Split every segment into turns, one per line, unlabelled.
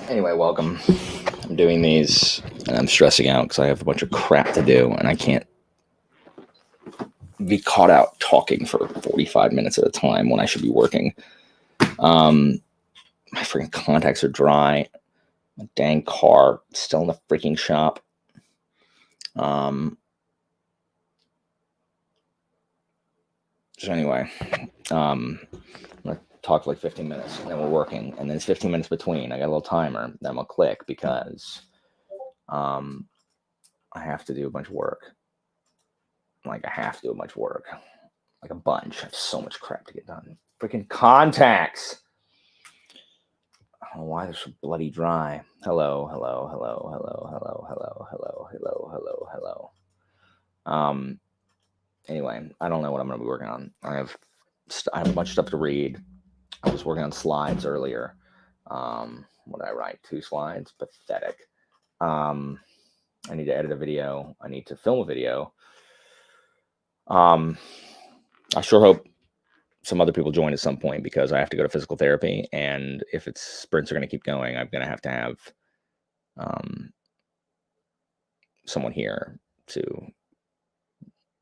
Anyway, welcome. I'm doing these and I'm stressing out because I have a bunch of crap to do and I can't be caught out talking for 45 minutes at a time when I should be working. My freaking contacts are dry. My dang car still in the freaking shop. So anyway, I'm gonna talk for like 15 minutes and then we're working, and then it's 15 minutes between. I got a little timer that I'm gonna click because I have to do a bunch of work. Like I have to do a bunch of work. Like a bunch. I have so much crap to get done. Freaking contacts. I don't know why they're so bloody dry. Hello, hello, hello, hello, hello, hello, hello, hello, hello, hello. Anyway, I don't know what I'm gonna be working on. I have a bunch of stuff to read. I was working on slides earlier. What did I write? 2 slides? Pathetic. I need to edit a video. I need to film a video. I sure hope some other people join at some point because I have to go to physical therapy, and if it's sprints are going to keep going, I'm going to have someone here to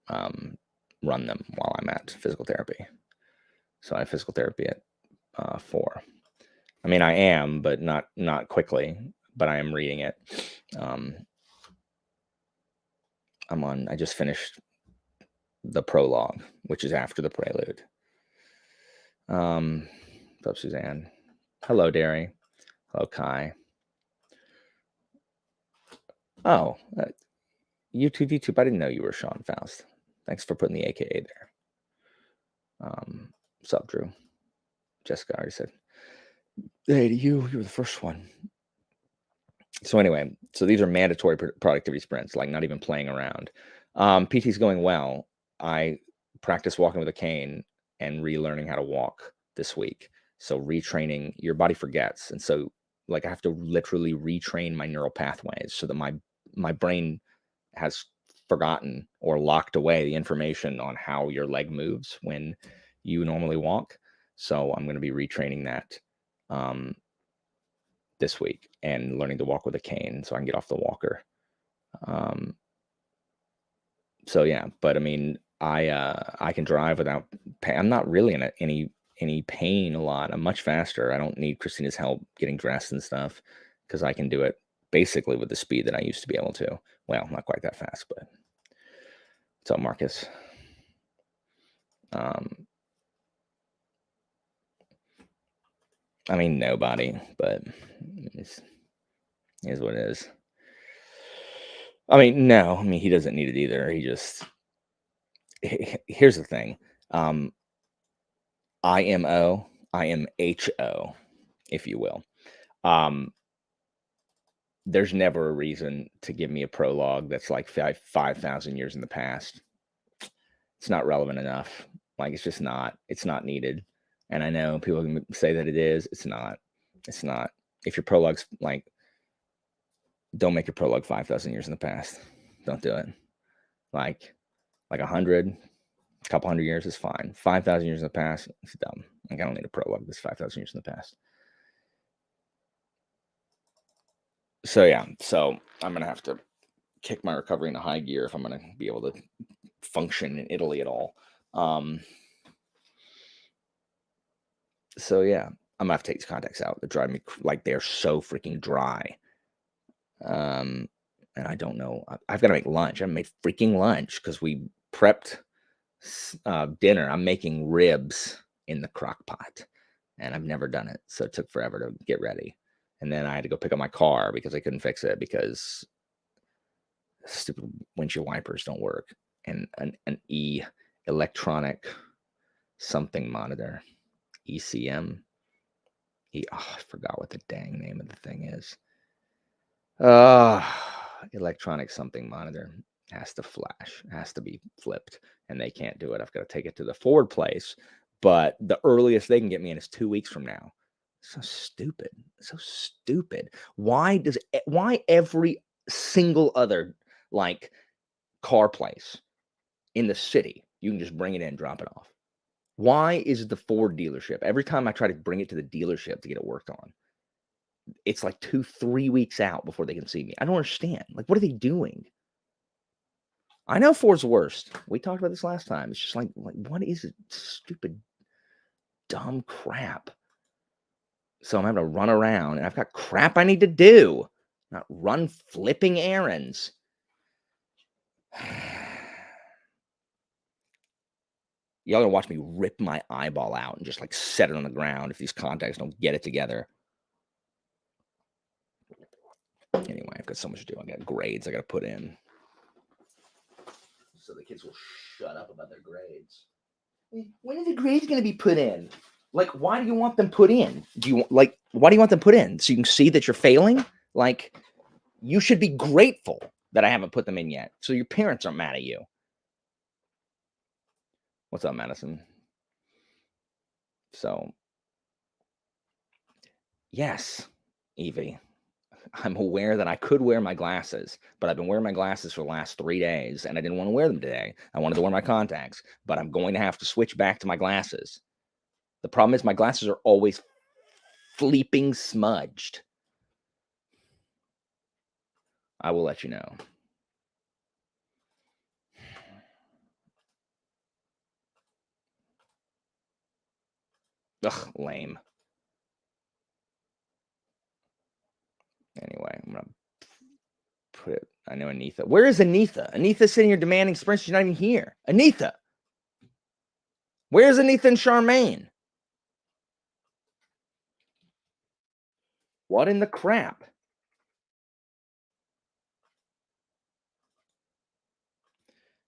run them while I'm at physical therapy. So I have physical therapy at 4. I mean, I am, but not quickly. But I am reading it. I just finished the prologue, which is after the prelude. What's up, Suzanne? Hello, Derry. Hello, Kai. Oh, YouTube. I didn't know you were Sean Faust. Thanks for putting the AKA there. What's up, Drew? Jessica already said, hey, to you. You were the first one. So anyway, these are mandatory productivity sprints, like not even playing around. PT's going well. I practiced walking with a cane and relearning how to walk this week. So retraining, your body forgets. And so like I have to literally retrain my neural pathways so that my brain has forgotten or locked away the information on how your leg moves when you normally walk. So I'm going to be retraining that this week and learning to walk with a cane so I can get off the walker. So yeah, but I mean, I can drive without pain. I'm not really in any pain a lot. I'm much faster. I don't need Christina's help getting dressed and stuff because I can do it basically with the speed that I used to be able to. Well, not quite that fast, but what's up, Marcus? I mean, nobody, but it is what it is. I mean, no, I mean, he doesn't need it either. Here's the thing. IMO, IMHO, if you will. There's never a reason to give me a prologue that's like 5,000 years in the past. It's not relevant enough. Like, it's just not. It's not needed. And I know people can say that it is. It's not. It's not. If your prologue's like, don't make your prologue 5,000 years in the past. Don't do it. Like 100, a couple hundred years is fine. 5,000 years in the past, it's dumb. Like, I don't need a prologue that's 5,000 years in the past. So yeah, so I'm gonna have to kick my recovery into high gear if I'm gonna be able to function in Italy at all. So yeah, I'm gonna have to take these contacts out. They drive me like they're so freaking dry. And I don't know. I've got to make lunch. I made freaking lunch because we prepped dinner. I'm making ribs in the crock pot, and I've never done it, so it took forever to get ready. And then I had to go pick up my car because I couldn't fix it because stupid windshield wipers don't work, and an electronic something monitor, ECM. I forgot what the dang name of the thing is. Electronic something monitor has to flash, has to be flipped, and they can't do it. I've got to take it to the Ford place, but the earliest they can get me in is 2 weeks from now. So stupid. So stupid. Why every single other, like, car place in the city, you can just bring it in, drop it off? Why is the Ford dealership, every time I try to bring it to the dealership to get it worked on, it's like 2, 3 weeks out before they can see me? I don't understand. Like, what are they doing? I know Ford's worst. We talked about this last time. It's just like what is it? Stupid, dumb crap. So I'm having to run around, and I've got crap I need to do, not run flipping errands. Y'all gonna watch me rip my eyeball out and just, like, set it on the ground if these contacts don't get it together. Anyway, I've got so much to do. I got grades I gotta put in. So the kids will shut up about their grades. When are the grades gonna be put in? Like, why do you want them put in? Why do you want them put in? So you can see that you're failing? Like, you should be grateful that I haven't put them in yet, so your parents aren't mad at you. What's up, Madison? So, yes, Evie, I'm aware that I could wear my glasses, but I've been wearing my glasses for the last 3 days, and I didn't want to wear them today. I wanted to wear my contacts, but I'm going to have to switch back to my glasses. The problem is my glasses are always fleeping smudged. I will let you know. Ugh, lame. Anyway, I'm gonna put it. I know Anitha. Where is Anitha? Anitha's sitting here demanding sprints. She's not even here. Anitha. Where's Anitha and Charmaine? What in the crap?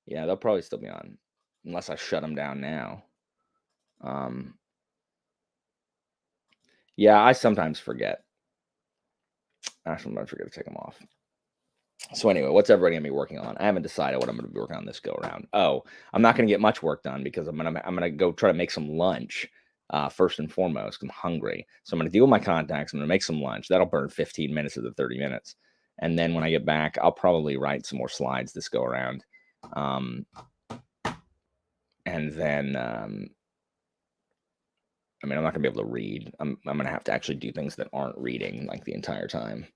Yeah, they'll probably still be on, unless I shut them down now. Yeah, I sometimes forget. I sometimes forget to take them off. So anyway, what's everybody gonna be working on? I haven't decided what I'm gonna be working on this go around. Oh, I'm not gonna get much work done because I'm gonna go try to make some lunch. First and foremost, I'm hungry, so I'm gonna deal with my contacts. I'm gonna make some lunch. That'll burn 15 minutes of the 30 minutes, and then when I get back, I'll probably write some more slides this go around. And then I mean, I'm not gonna be able to read. I'm gonna have to actually do things that aren't reading like the entire time.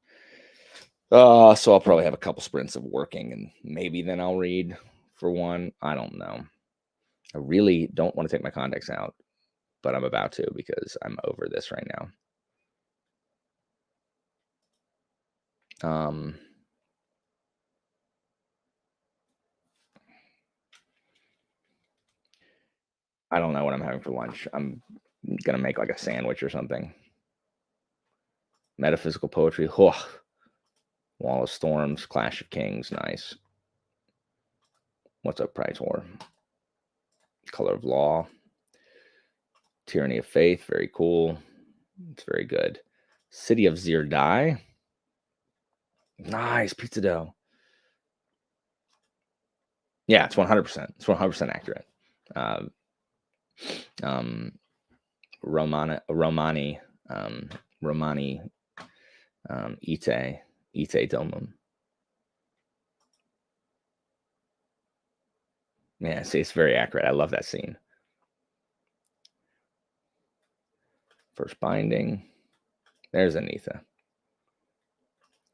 So I'll probably have a couple sprints of working, and maybe then I'll read for one. I don't know. I really don't want to take my contacts out, but I'm about to because I'm over this right now. I don't know what I'm having for lunch. I'm gonna make like a sandwich or something. Metaphysical poetry. Oh, Wall of Storms, Clash of Kings, nice. What's up, Price War? Color of Law, Tyranny of Faith, very cool. It's very good. City of Zirdai, nice pizza dough. Yeah, it's 100%. It's 100% accurate. Romani, Ite Domum. Yeah, see, it's very accurate. I love that scene. First binding. There's Anitha.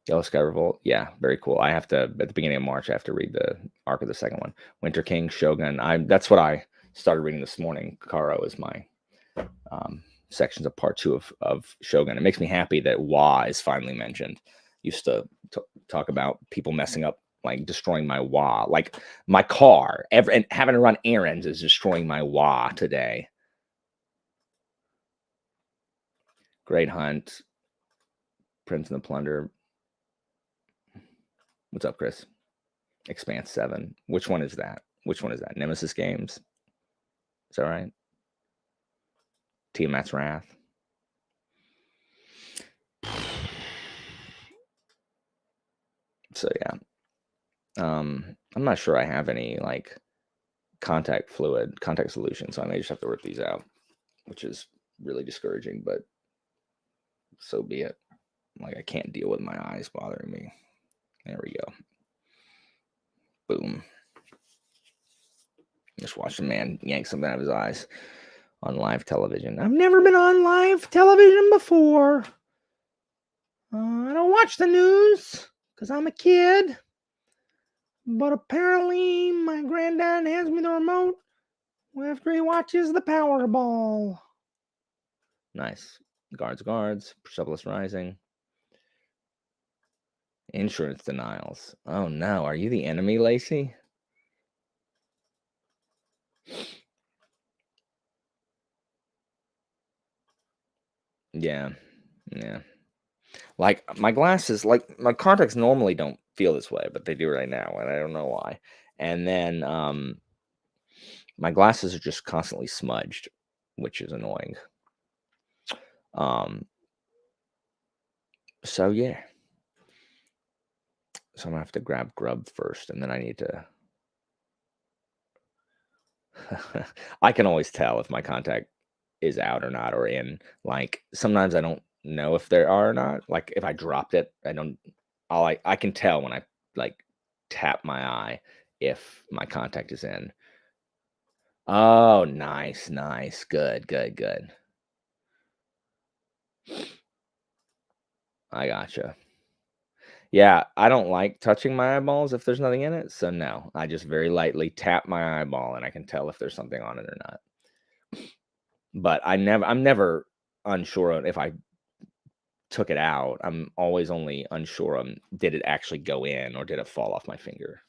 Yellow Sky Revolt. Yeah, very cool. I have to, at the beginning of March, I have to read the arc of the second one. Winter King, Shogun. That's what I started reading this morning. Karo is my sections of part 2 of Shogun. It makes me happy that Wa is finally mentioned. Used to talk about people messing up, like destroying my Wa. Like my car, and having to run errands is destroying my Wa today. Great Hunt, Prince and the Plunder. What's up, Chris? Expanse 7. Which one is that? Which one is that? Nemesis Games. Is that right? Tiamat's Wrath. So yeah. I'm not sure I have any like contact solution, so I may just have to rip these out. which is really discouraging, but so be it. Like, I can't deal with my eyes bothering me. There we go. Boom. Just watched a man yank something out of his eyes on live television. I've never been on live television before. I don't watch the news because I'm a kid. But apparently my granddad hands me the remote after he watches the Powerball. Nice. Guards. Persepolis Rising. Insurance denials. Oh no, are you the enemy, Lacey? Yeah. Like, my glasses, like, my contacts normally don't feel this way, but they do right now, and I don't know why. And then my glasses are just constantly smudged, which is annoying. So yeah. So I'm gonna have to grab grub first, and then I need to. I can always tell if my contact is out or not, or in. Like, sometimes I don't know if there are or not. Like, if I dropped it, I can tell when I like tap my eye if my contact is in. Oh, nice. Good. I gotcha. Yeah, I don't like touching my eyeballs if there's nothing in it. So no, I just very lightly tap my eyeball and I can tell if there's something on it or not. But I'm never unsure on if I took it out. I'm always only unsure on, did it actually go in or did it fall off my finger?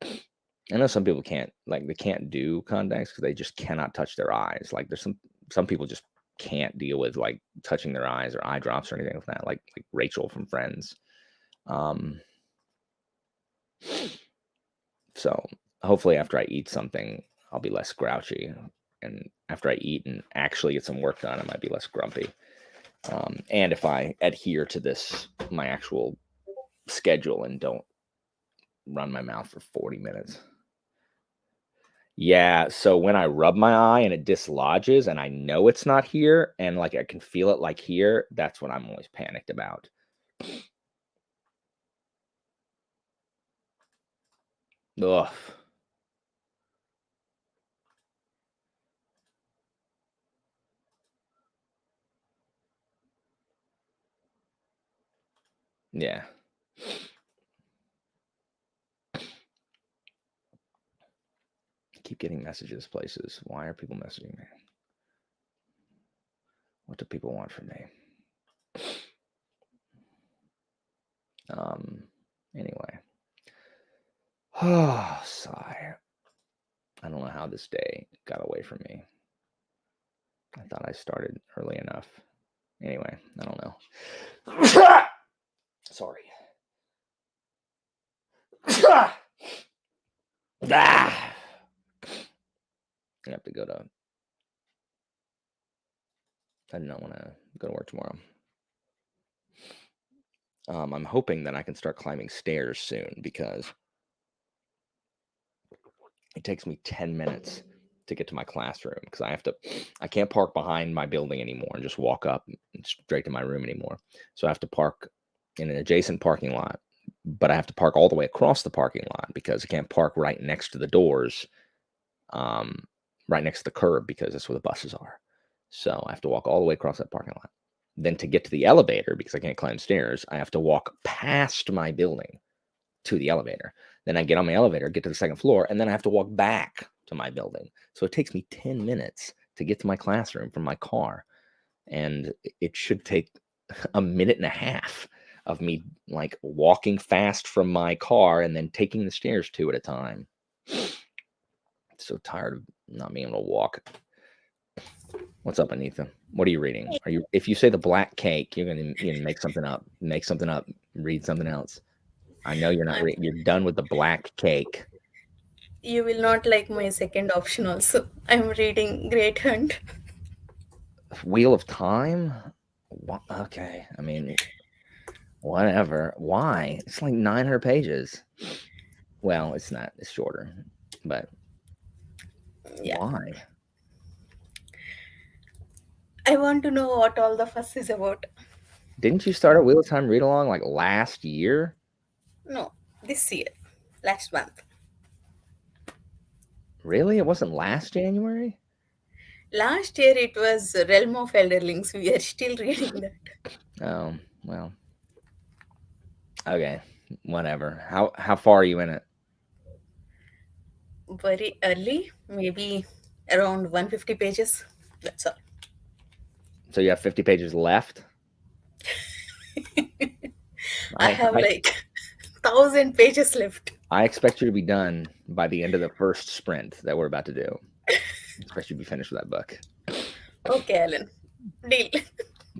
I know some people can't, like, they can't do contacts because they just cannot touch their eyes. Like, there's some people just can't deal with like touching their eyes or eye drops or anything like that. Like Rachel from Friends. So hopefully after I eat something, I'll be less grouchy. And after I eat and actually get some work done, I might be less grumpy. And if I adhere to my actual schedule and don't run my mouth for 40 minutes. Yeah, so when I rub my eye and it dislodges and I know it's not here and like I can feel it like here, that's what I'm always panicked about. Ugh. Yeah. Keep getting messages places. Why are people messaging me? What do people want from me? Anyway. Oh, sigh. I don't know how this day got away from me. I thought I started early enough. Anyway, I don't know. Sorry. I have to go to. I do not want to go to work tomorrow. I'm hoping that I can start climbing stairs soon because it takes me 10 minutes to get to my classroom because I can't park behind my building anymore and just walk up straight to my room anymore. So I have to park in an adjacent parking lot, but I have to park all the way across the parking lot because I can't park right next to the doors, right next to the curb because that's where the buses are. So I have to walk all the way across that parking lot. Then to get to the elevator, because I can't climb stairs, I have to walk past my building to the elevator. Then I get on my elevator, get to the second floor, and then I have to walk back to my building. So it takes me 10 minutes to get to my classroom from my car. And it should take a minute and a half of me like walking fast from my car and then taking the stairs 2 at a time. So tired of not being able to walk. What's up, Anita? What are you reading? If you say the black cake, you're gonna make something up. Make something up. Read something else. I know you're not. You're done with the black cake.
You will not like my second option also. I'm reading Great Hunt.
Wheel of Time. Okay, I mean, whatever. Why? It's like 900 pages. Well, it's not. It's shorter, but
Yeah.
why?
I want to know what all the fuss is about.
Didn't you start a Wheel of Time read along like last year?
No, this year, last month.
Really? It wasn't last January?
Last year it was Realm of Elderlings. We are still reading that.
Oh, well. Okay. Whatever. How far are you in it?
Very early, maybe around 150 pages. That's all.
So you have 50 pages left?
I
I
have
I,
like 1,000 pages left.
I expect you to be done by the end of the first sprint that we're about to do. I expect you to be finished with that book.
Okay, Alan. Deal.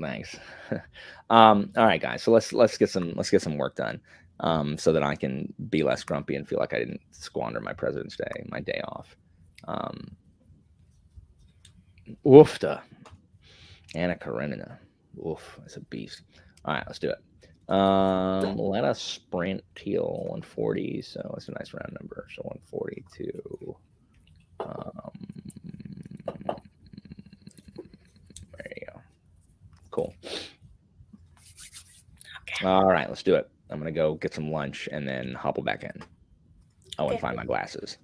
Thanks. All right, guys. So let's get some work done, so that I can be less grumpy and feel like I didn't squander my President's Day, my day off. Oofta. Anna Karenina. Oof, that's a beast. All right, let's do it. Let us sprint till 140. So it's a nice round number. So 142. There you go. Cool.
Okay.
All right, let's do it. I'm gonna go get some lunch and then hobble back in. Oh, and
Okay.
find my glasses.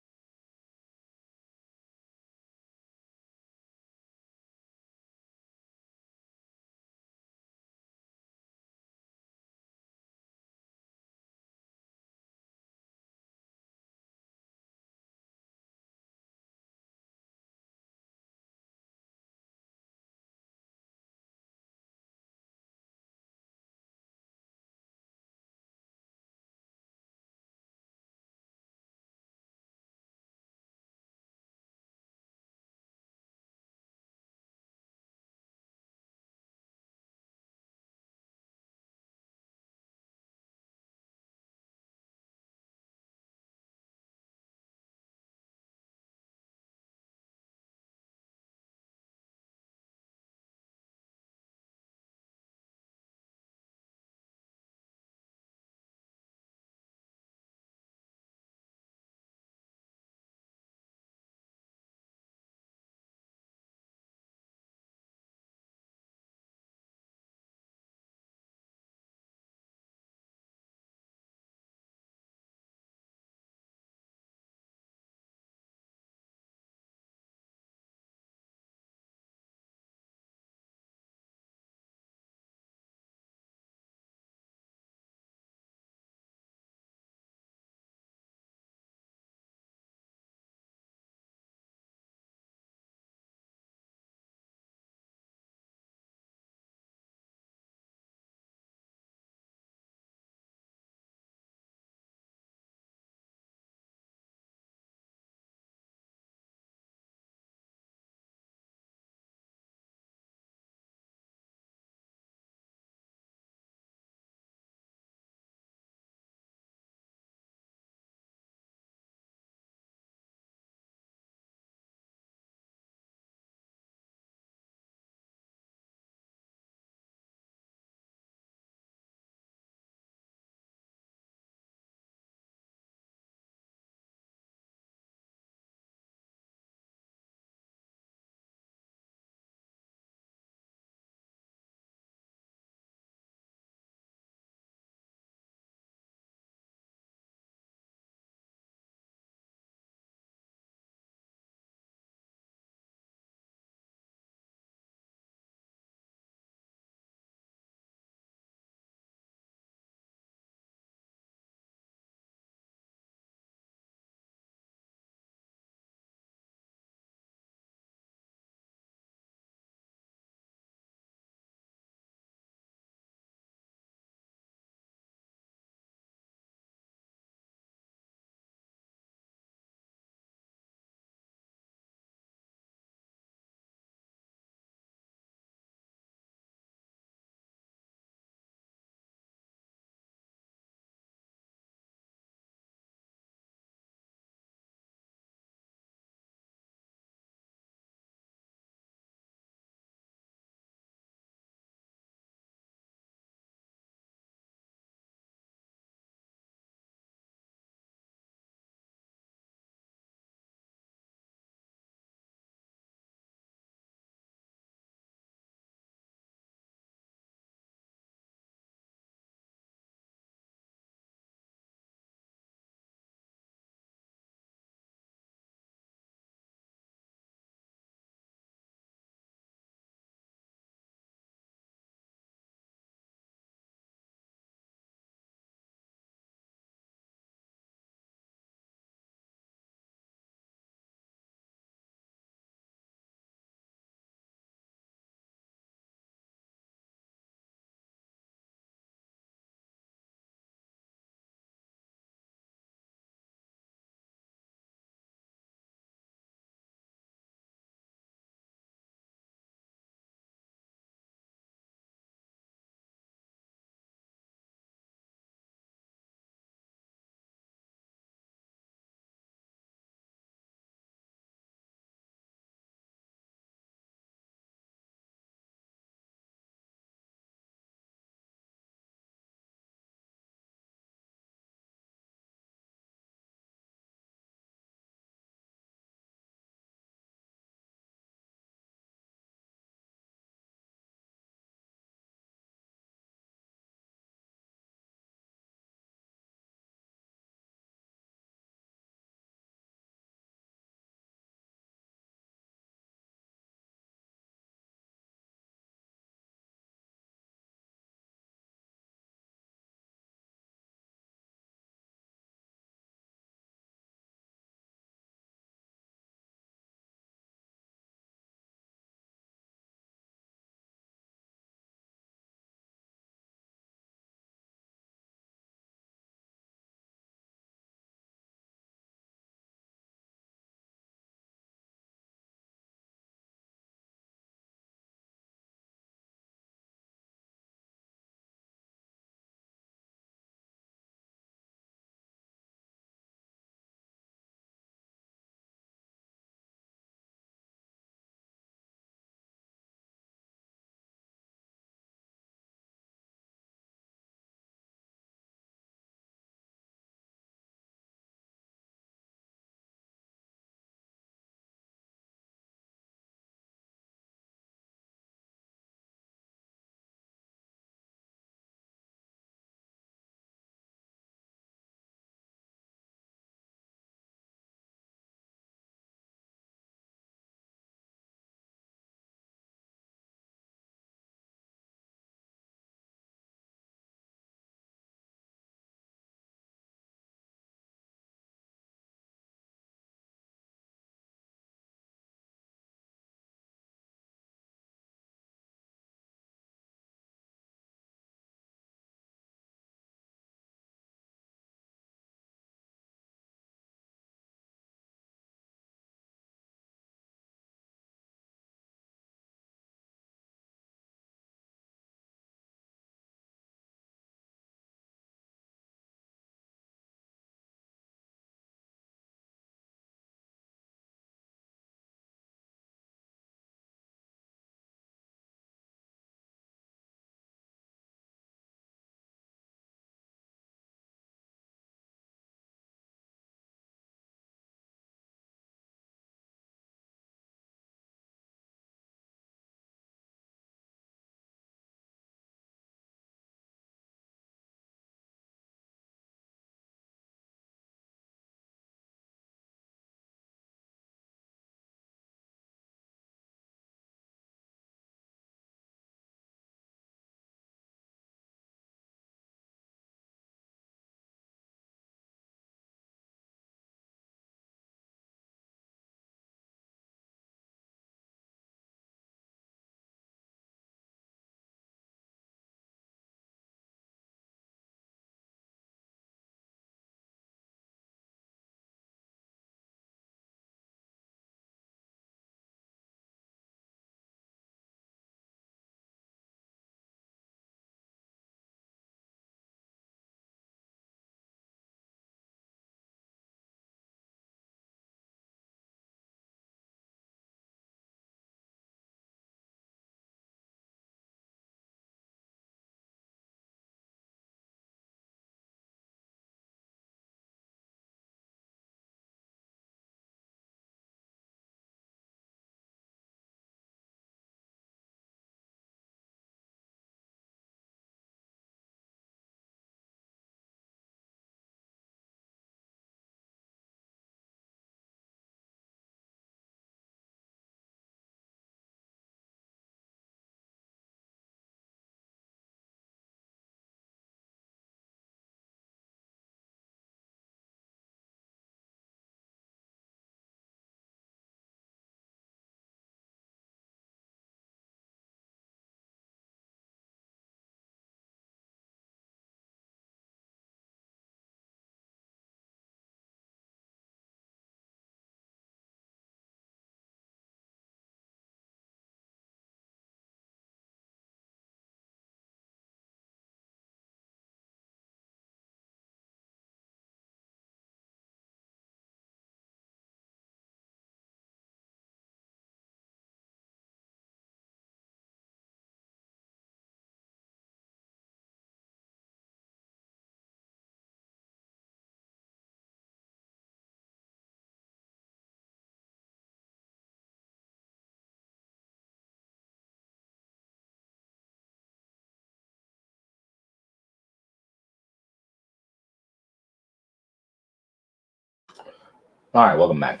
All right, welcome back.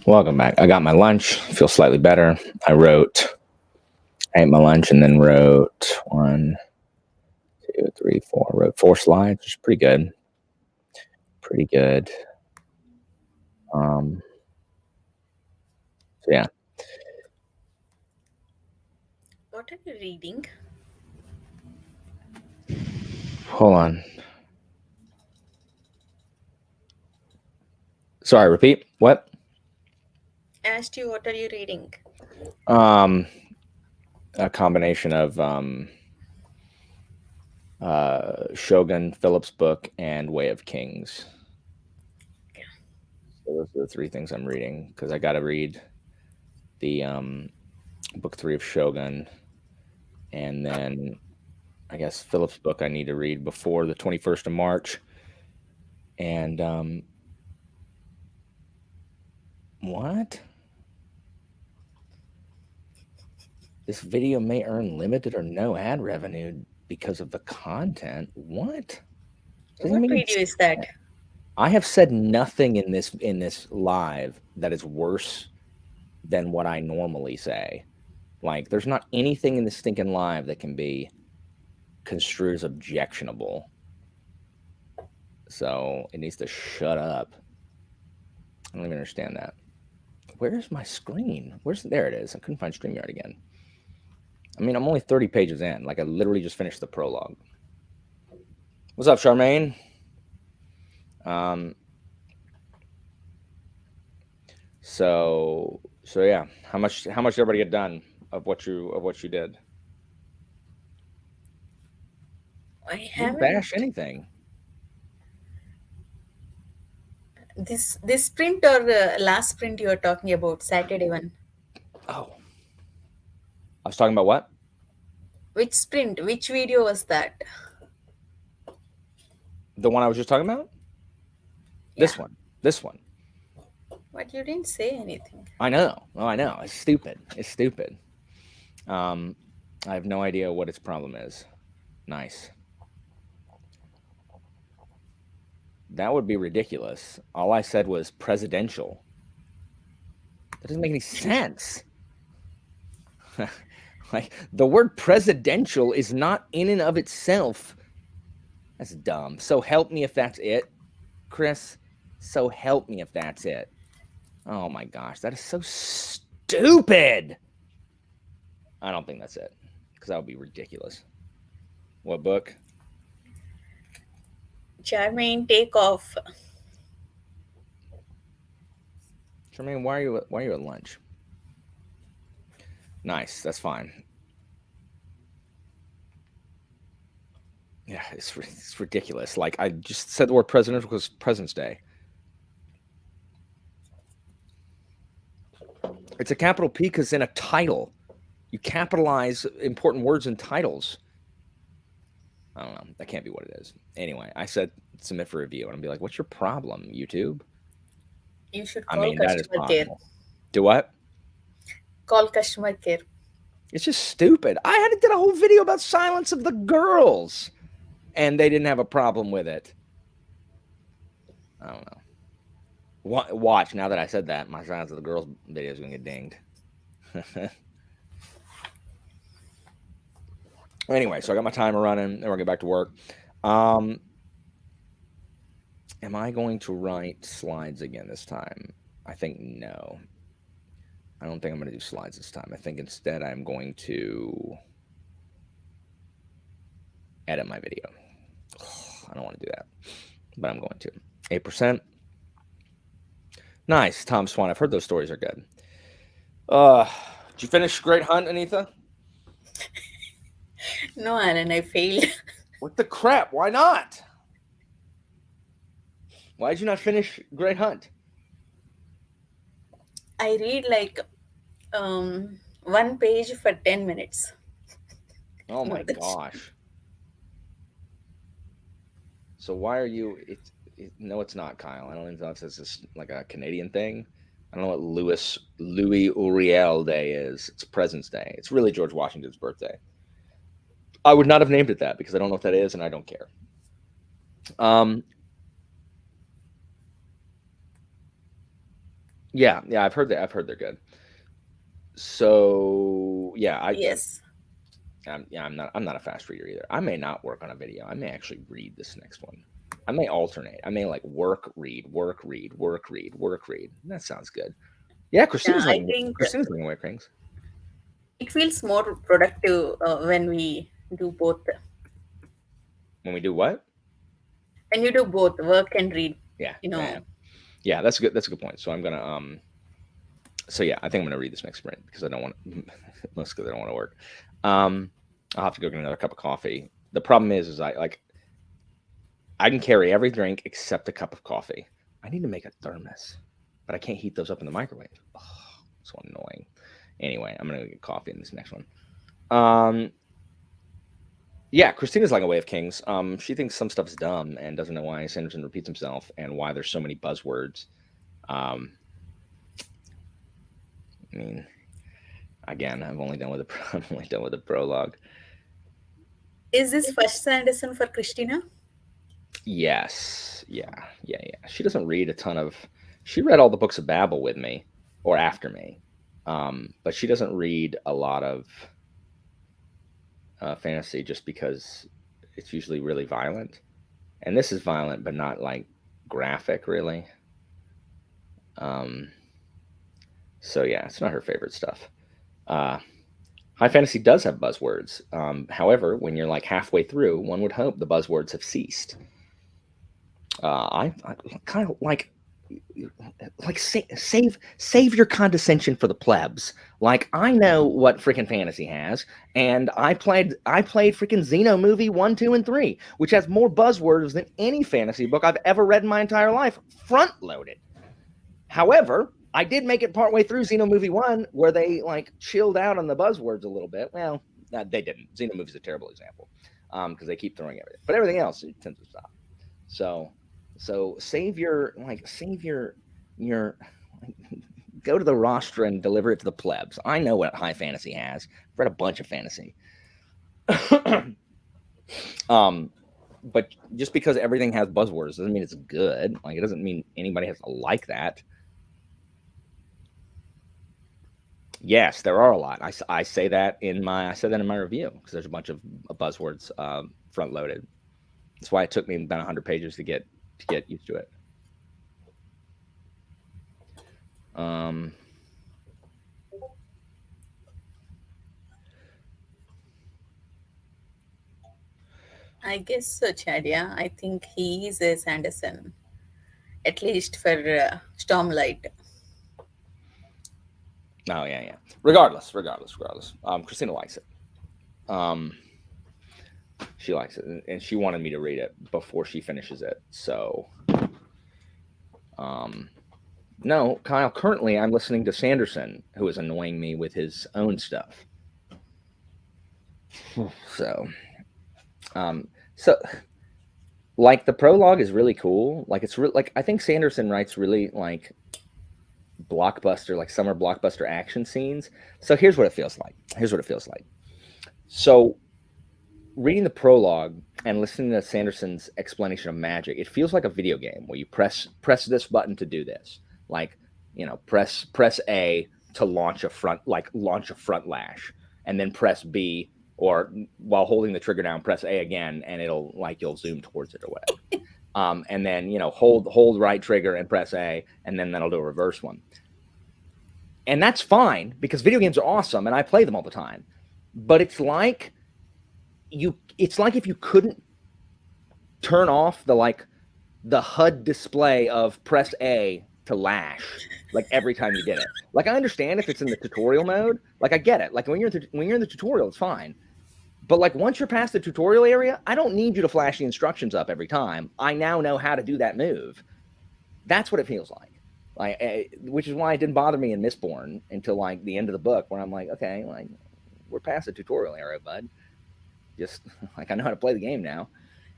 Welcome back. I got my lunch. Feel slightly better. I ate my lunch and then wrote 1, 2, 3, 4. Wrote 4 slides, which is pretty good. Pretty good. So yeah.
What are you reading?
Hold on. Sorry, repeat. What?
Asked you, what are you reading?
A combination of Shogun, Philip's book, and Way of Kings.
Okay.
So those are the 3 things I'm reading because I got to read the book 3 of Shogun, and then I guess Philip's book I need to read before the 21st of March. And what? This video may earn limited or no ad revenue because of the content. What? Doesn't
What
make any
video is that?
I have said nothing in this live that is worse than what I normally say. Like, there's not anything in this stinking live that can be construed as objectionable. So it needs to shut up. I don't even understand that. Where's my screen? There it is. I couldn't find StreamYard again. I mean, I'm only 30 pages in. Like, I literally just finished the prologue. What's up, Charmaine? So yeah. How much did everybody get done of what you did?
I
Didn't
haven't.
bash anything.
This sprint or last sprint you are talking about, Saturday one?
Oh. I was talking about what?
Which sprint? Which video was that?
The one I was just talking about?
Yeah.
This one.
But you didn't say anything.
I know. Oh, I know. It's stupid. I have no idea what its problem is. Nice. That would be ridiculous. All I said was presidential. That doesn't make any sense. Like, the word presidential is not in and of itself. That's dumb. So help me if that's it, Chris. So help me if that's it. Oh my gosh, that is so stupid. I don't think that's it, because that would be ridiculous. What book?
Charmaine, take off.
Charmaine, why are you at lunch? Nice, that's fine. Yeah, it's ridiculous. Like, I just said the word presidential because President's Day. It's a capital P because in a title, you capitalize important words in titles. I don't know. That can't be what it is. Anyway, I said submit for review, and I'll be like, "What's your problem, YouTube?"
You should call customer care.
Do what?
Call customer care.
It's just stupid. I did a whole video about Silence of the Girls, and they didn't have a problem with it. I don't know. Watch, now that I said that, my Silence of the Girls video is going to get dinged. Anyway, so I got my timer running, and we're going to get back to work. Am I going to write slides again this time? I think no. I don't think I'm going to do slides this time. I think instead I'm going to edit my video. I don't want to do that, but I'm going to. 8%. Nice, Tom Swan. I've heard those stories are good. Did you finish Great Hunt, Anita?
No, Alan, I failed.
What the crap? Why not? Why did you not finish Great Hunt?
I read like one page for 10 minutes.
Oh my gosh. So why are you... No, it's not, Kyle. I don't even know if this is like a Canadian thing. I don't know what Louis Uriel Day is. It's President's Day. It's really George Washington's birthday. I would not have named it that because I don't know what that is and I don't care. Yeah, I've heard that. I've heard they're good. So yeah,
Yes.
I'm not a fast reader either. I may not work on a video. I may actually read this next one. I may alternate. I may like work, read, work, read, work, read, work, read. That sounds good. Yeah,
Yeah, I think
Christina's like White Rings.
it feels more productive when we do both.
When we do what?
When you do both work and read,
Yeah,
you
yeah, yeah.
know.
Yeah, that's a good. That's a good point. So I'm gonna So yeah, I think I'm gonna read this next sprint because I don't want most because I don't want to work. Um, I'll have to go get another cup of coffee. The problem is I can carry every drink except a cup of coffee. I need to make a thermos, but I can't heat those up in the microwave. Oh, so annoying. Anyway, I'm gonna get coffee in this next one. Um, yeah, Christina's like a Way of Kings. She thinks some stuff's dumb and doesn't know why Sanderson repeats himself and why there's so many buzzwords. Um, I mean, again, I've only done with the I've only done with the prologue.
Is this first Sanderson for Christina?
Yes, yeah. She doesn't read a ton of. She read all the books of Babel with me, or after me, but she doesn't read a lot of fantasy just because it's usually really violent, and this is violent, but not like graphic, really. Um, so yeah, it's not her favorite stuff. Uh, High fantasy does have buzzwords. However, when you're like halfway through, one would hope the buzzwords have ceased. I kind of like save your condescension for the plebs. Like I know what freaking fantasy has, and I played freaking Xeno movie 1, 2, and 3, which has more buzzwords than any fantasy book I've ever read in my entire life, front loaded. However, I did make it partway through Xeno movie 1 where they like chilled out on the buzzwords a little bit. Well, they didn't. Xeno movie's a terrible example because they keep throwing everything, but everything else it tends to stop. So save your go to the rostra and deliver it to the plebs. I know what high fantasy has. I've read a bunch of fantasy. um, but just because everything has buzzwords doesn't mean it's good. Like it doesn't mean anybody has to like that. Yes, there are a lot. I say that in my review because there's a bunch of buzzwords front loaded. That's why it took me about 100 pages to get used to it. Um,
I guess so, Chad. Yeah, I think he is a Sanderson, at least for Stormlight.
oh yeah. Regardless. Christina likes it. Um, she likes it, and she wanted me to read it before she finishes it. So, um, no, Kyle. Currently, I'm listening to Sanderson, who is annoying me with his own stuff. So, um, so like the prologue is really cool. Like like I think Sanderson writes really like blockbuster, like summer blockbuster action scenes. So here's what it feels like. So reading the prologue and listening to Sanderson's explanation of magic, it feels like a video game where you press this button to do this. Like, press A to launch a front lash, and then press B, or while holding the trigger down, press A again, and you'll zoom towards it or whatever. And then hold right trigger and press A, and then that'll do a reverse one. And that's fine because video games are awesome and I play them all the time. But it's like if you couldn't turn off the HUD display of press A to lash like every time you did it. Like I understand if it's in the tutorial mode, like I get it. Like when you're in the tutorial, it's fine. But like once you're past the tutorial area, I don't need you to flash the instructions up every time. I now know how to do that move. That's what it feels like. Which is why it didn't bother me in Mistborn until like the end of the book, where I'm like, okay, like we're past the tutorial area, bud. Just like I know how to play the game now.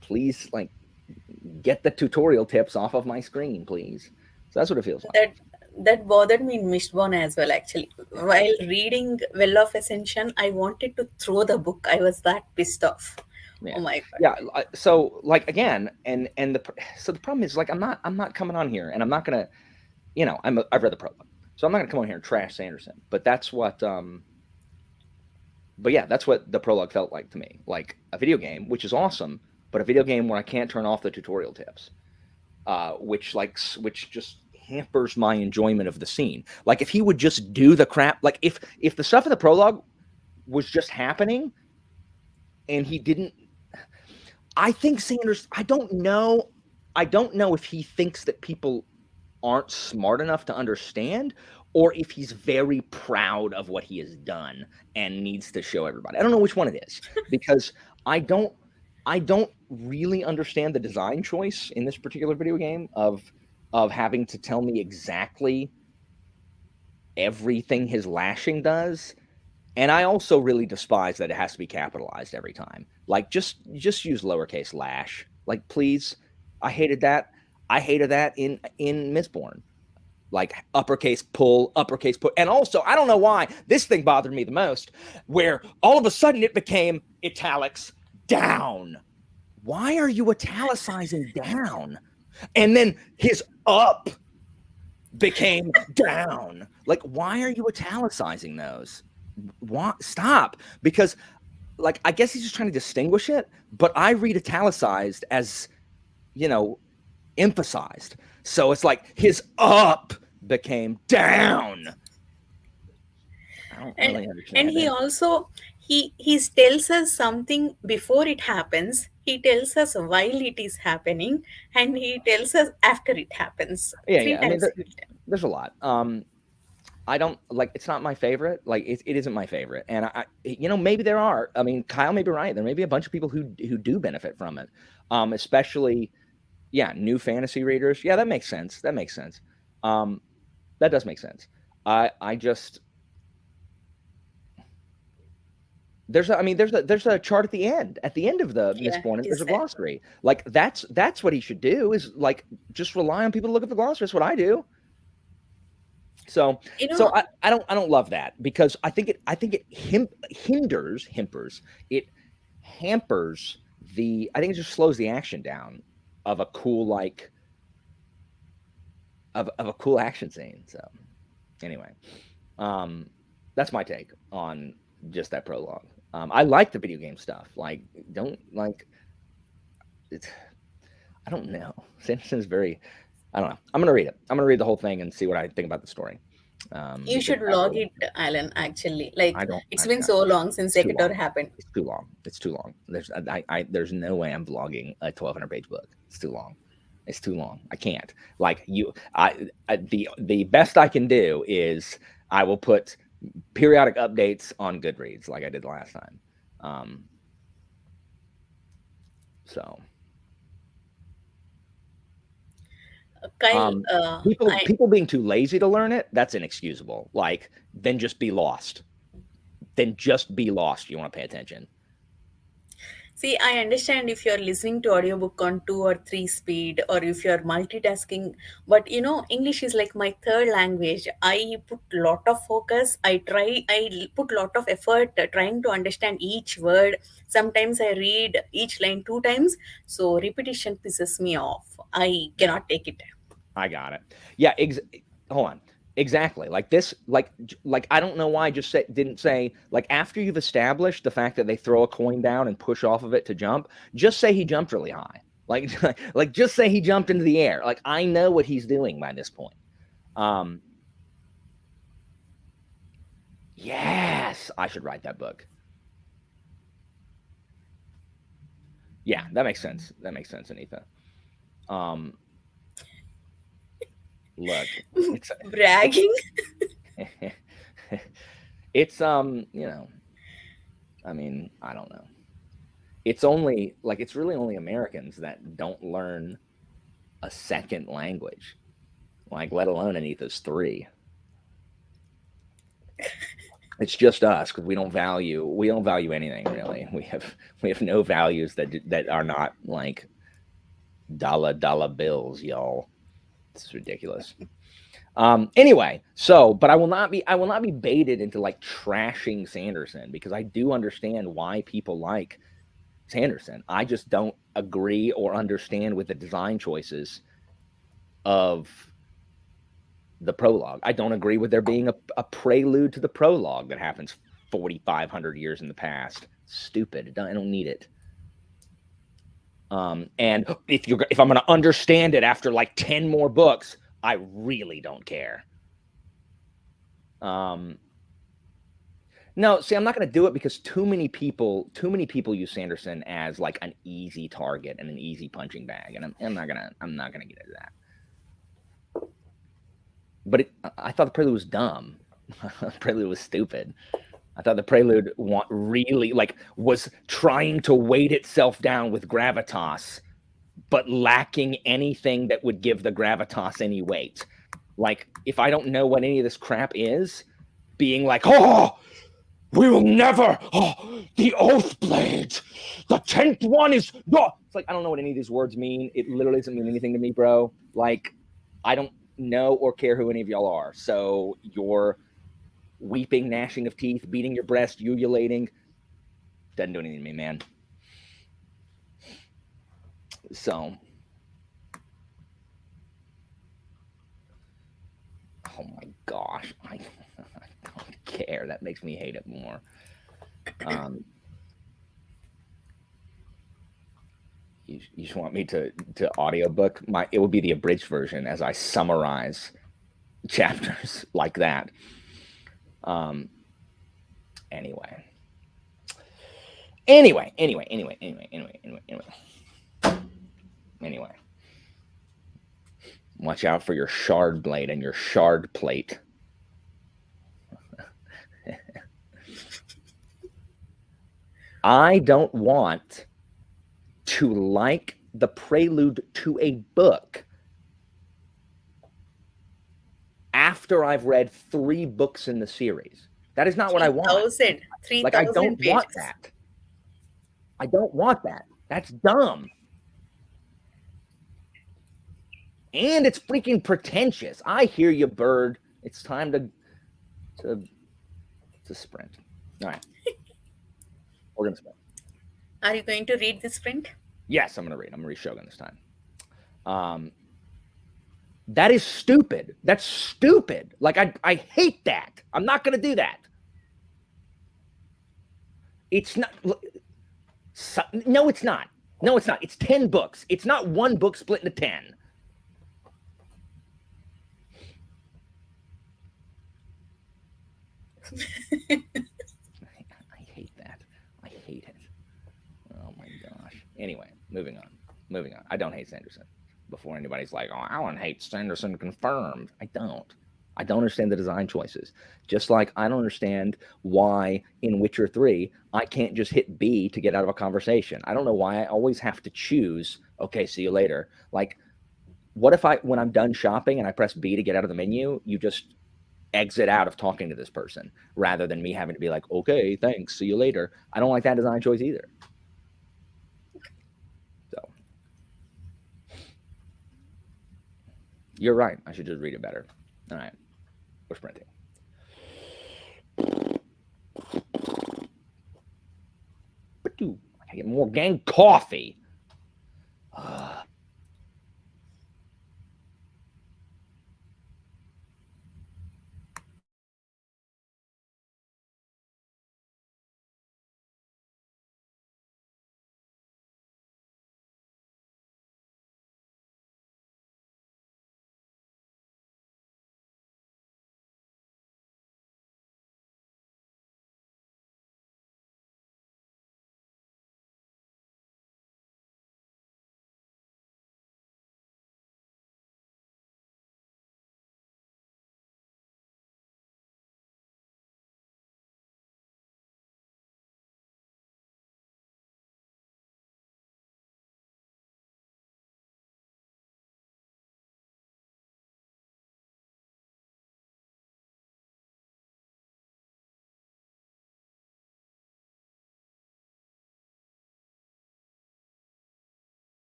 Please, like, get the tutorial tips off of my screen, please. So that's what it feels like.
That bothered me in Mistborn as well. Actually, while reading Well of Ascension, I wanted to throw the book. I was that pissed off.
Yeah.
Oh my god.
Yeah. So like again, and the problem is like I'm not coming on here, and I'm not gonna I've read the prologue, so I'm not gonna come on here and trash Sanderson. But that's what but yeah, that's what the prologue felt like to me. Like a video game, which is awesome, but a video game where I can't turn off the tutorial tips, which just hampers my enjoyment of the scene. Like if he would just do the crap, like if the stuff in the prologue was just happening and he didn't, I think Sanders, I don't know if he thinks that people aren't smart enough to understand, or if he's very proud of what he has done and needs to show everybody. I don't know which one it is, because I don't really understand the design choice in this particular video game of having to tell me exactly everything his lashing does. And I also really despise that it has to be capitalized every time. Like just use lowercase lash. Like please. I hated that. in Mistborn. Like uppercase pull, uppercase put. And also, I don't know why this thing bothered me the most, where all of a sudden it became italics down. Why are you italicizing down? And then his up became down. Like, why are you italicizing those? Stop. Because, like, I guess he's just trying to distinguish it, but I read italicized as, emphasized. So it's like his up became down. I don't really understand.
And he also he tells us something before it happens. He tells us while it is happening, and he tells us after it happens.
Yeah,
Three
yeah. I mean,
times.
there's a lot. I don't like. It's not my favorite. Like, it isn't my favorite. And maybe there are. I mean, Kyle may be right. There may be a bunch of people who do benefit from it. Especially, new fantasy readers. Yeah, that makes sense. That does make sense. I just there's a chart at the end of the Mistborn. There's a glossary. Like that's what he should do, is like just rely on people to look at the glossary. That's what I do. So I don't love that, because I think it hampers the, I think it just slows the action down of a cool of a cool action scene. So anyway, that's my take on just that prologue. I like the video game stuff. Like, I don't know. Sanderson's very, I don't know. I'm going to read it. I'm going to read the whole thing and see what I think about the story.
You should log it, Alan, actually. Like, it's been so long since Ecuador happened.
It's too long. There's no way I'm vlogging a 1,200-page book. It's too long. I can't. Like, the best I can do is I will put periodic updates on Goodreads like I did last time. So
Kyle,
people being too lazy to learn it, that's inexcusable. Like, then just be lost. You want to pay attention.
See, I understand if you're listening to audiobook on 2 or 3 speed, or if you're multitasking, but English is like my third language. I put lot of focus. I put lot of effort trying to understand each word. Sometimes I read each line 2 times, so repetition pisses me off. I cannot take it.
I got it. Yeah, hold on. Exactly. Like this, like I don't know why I just didn't say, like, after you've established the fact that they throw a coin down and push off of it to jump, just say he jumped really high. Like just say he jumped into the air. Like, I know what he's doing by this point. Yes, I should write that book. Yeah, that makes sense. Anita. Look, it's
bragging.
It's I mean, I don't know. It's really only Americans that don't learn a second language, like, let alone Anita's 3. It's just us, because we don't value anything, really. We have no values that are not like dollar bills, y'all. It's ridiculous. Anyway, but I will not be baited into like trashing Sanderson, because I do understand why people like Sanderson. I just don't agree or understand with the design choices of the prologue. I don't agree with there being a prelude to the prologue that happens 4,500 years in the past. Stupid. I don't need it. And if I'm going to understand it after like 10 more books, I really don't care. No, see, I'm not going to do it because too many people use Sanderson as like an easy target and an easy punching bag, and I'm not gonna get into that. But I thought the prelude was dumb. The prelude was stupid. I thought the prelude really was trying to weight itself down with gravitas, but lacking anything that would give the gravitas any weight. Like, if I don't know what any of this crap is, being like, oh, we will never, the Oath Blades, the 10th one is not. It's like, I don't know what any of these words mean. It literally doesn't mean anything to me, bro. Like, I don't know or care who any of y'all are. So you're weeping, gnashing of teeth, beating your breast, ululating, doesn't do anything to me, man. So, oh my gosh, I don't care. That makes me hate it more. You just want me to audiobook it would be the abridged version as I summarize chapters like that. Anyway. Watch out for your shard blade and your shard plate. I don't want to like the prelude to a book after I've read 3 books in the series. That is not what I want.
3,000
Like, I don't
pages.
want that. I don't want that. That's dumb. And it's freaking pretentious. I hear you, bird. It's time to sprint. All right. We're gonna sprint.
Are you going to read this print?
Yes, I'm gonna read. I'm gonna read Shogun this time. That is stupid. That's stupid. Like, I hate that. I'm not gonna do that. It's not. No, it's not. No, it's not. It's 10 books. It's not one book split into 10. I hate that. I hate it. Oh my gosh. Anyway, moving on. I don't hate Sanderson. Before anybody's like, oh, Alan hates Sanderson confirmed. I don't. I don't understand the design choices. Just like I don't understand why in Witcher 3, I can't just hit B to get out of a conversation. I don't know why I always have to choose, okay, see you later. Like, what if when I'm done shopping and I press B to get out of the menu, you just exit out of talking to this person rather than me having to be like, okay, thanks, see you later. I don't like that design choice either. So you're right. I should just read it better. All right. We're sprinting. I get more gang coffee.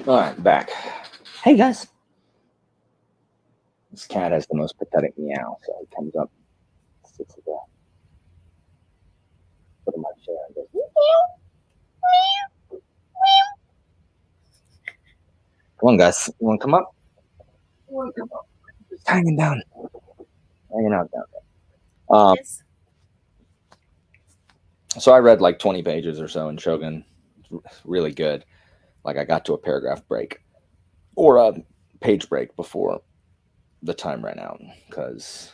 All right, back. Hey guys. This cat has the most pathetic meow, so he comes up, sits at the foot of my chair, and goes, "Come on, guys. You want to come up? You want to come up? Just hanging down, hanging out down there."
Yes.
So I read like 20 pages or so in Shogun. It's really good. Like I got to a paragraph break or a page break before the time ran out because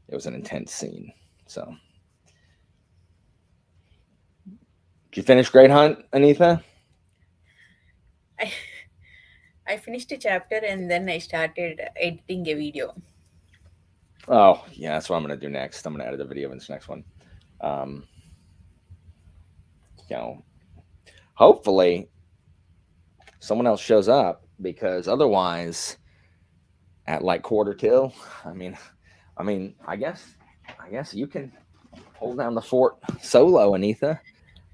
it was an intense scene. So, did you finish Great Hunt, Anitha?
I finished a chapter and then I started editing a video.
Oh, yeah, that's what I'm gonna do next. I'm gonna edit a video in this next one. Um, you know, hopefully someone else shows up because otherwise, at like quarter till, I mean, I guess you can hold down the fort solo, Anitha.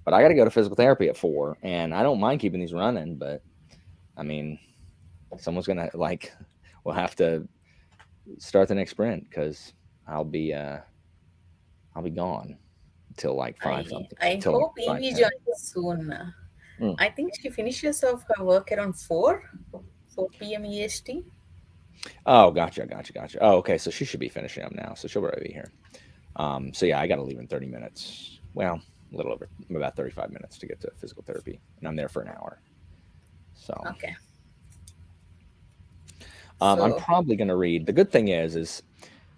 But I got to go to physical therapy at 4, and I don't mind keeping these running. But I mean, someone's gonna like, we'll have to start the next sprint because I'll be gone till like 5 something.
I
Till
hope
like
Evie
5:10.
joins soon.
Mm.
I think she finishes off her work around 4 p.m. EST.
Oh, gotcha. Oh, okay. So she should be finishing up now. So she'll probably be here. So yeah, I got to leave in 30 minutes. Well, a little over, about 35 minutes to get to physical therapy, and I'm there for an hour. So
Okay.
I'm probably going to read. The good thing is,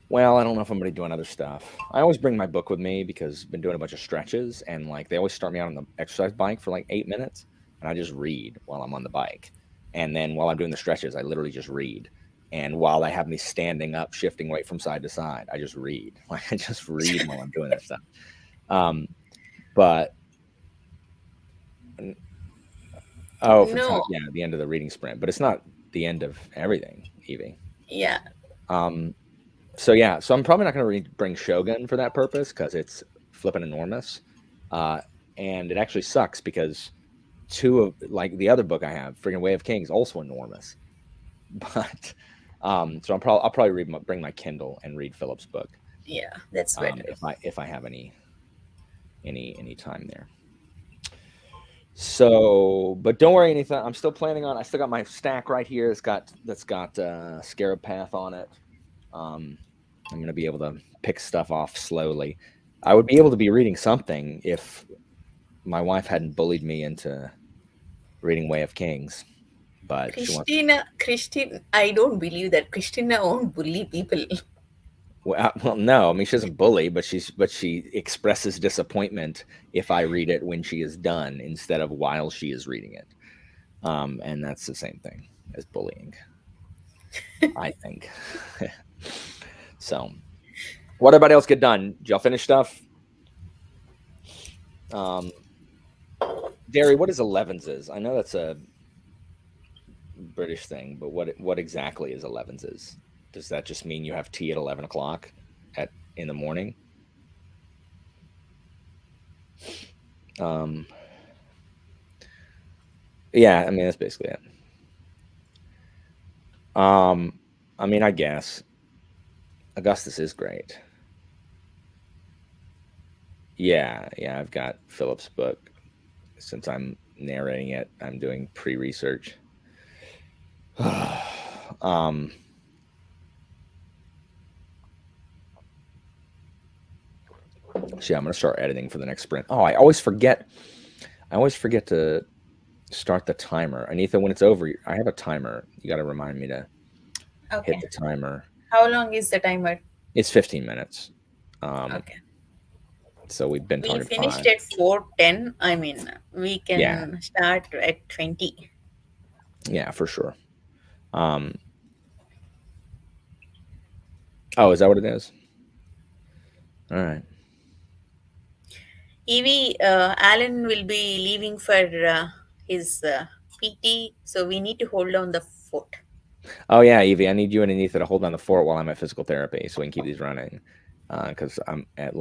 well, I don't know if I'm going to be doing other stuff. I always bring my book with me because I've been doing a bunch of stretches, and like they always start me out on the exercise bike for like 8 minutes, and I just read while I'm on the bike. And then while I'm doing the stretches, I literally just read. And while they have me standing up, shifting weight from side to side, I just read. Like I just read while I'm doing that stuff. But oh, for
No.
yeah, the end of the reading sprint, but it's not the end of everything, Evie.
Yeah.
So yeah, so I'm probably not going to bring Shogun for that purpose because it's flipping enormous, and it actually sucks because two of like the other book I have, friggin' Way of Kings, also enormous. But so I'll probably bring my Kindle and read Philip's book.
Yeah, that's better.
If I have any time there. So, but don't worry, anything. I'm still planning on. I still got my stack right here. That's got Scarab Path on it. I'm going to be able to pick stuff off slowly. I would be able to be reading something if my wife hadn't bullied me into reading Way of Kings. But
Christina, I don't believe that Christina won't bully people.
Well, no. I mean, she doesn't bully, but she expresses disappointment if I read it when she is done instead of while she is reading it. And that's the same thing as bullying, I think. So, what everybody else get done? Did y'all finish stuff? Derry, what is 11s? I know that's a British thing, but what exactly is 11s? Does that just mean you have tea at 11 o'clock in the morning? Yeah, I mean that's basically it. I mean, I guess Augustus is great. Yeah, I've got Philip's book. Since I'm narrating it, I'm doing pre-research. So yeah, I'm gonna start editing for the next sprint. Oh, I always forget to start the timer. Anitha, when it's over, I have a timer. You got to remind me to hit the timer.
How long is the timer?
It's 15 minutes.
Okay.
So we've been talking.
We finished at 4:10. I mean, we can start at 20.
Yeah, for sure. Oh, is that what it is? All right.
Evie, Alan will be leaving for his PT, so we need to hold down the fort.
Oh yeah, Evie, I need you and Anitha to hold down the fort while I'm at physical therapy, so we can keep these running. Because I'm at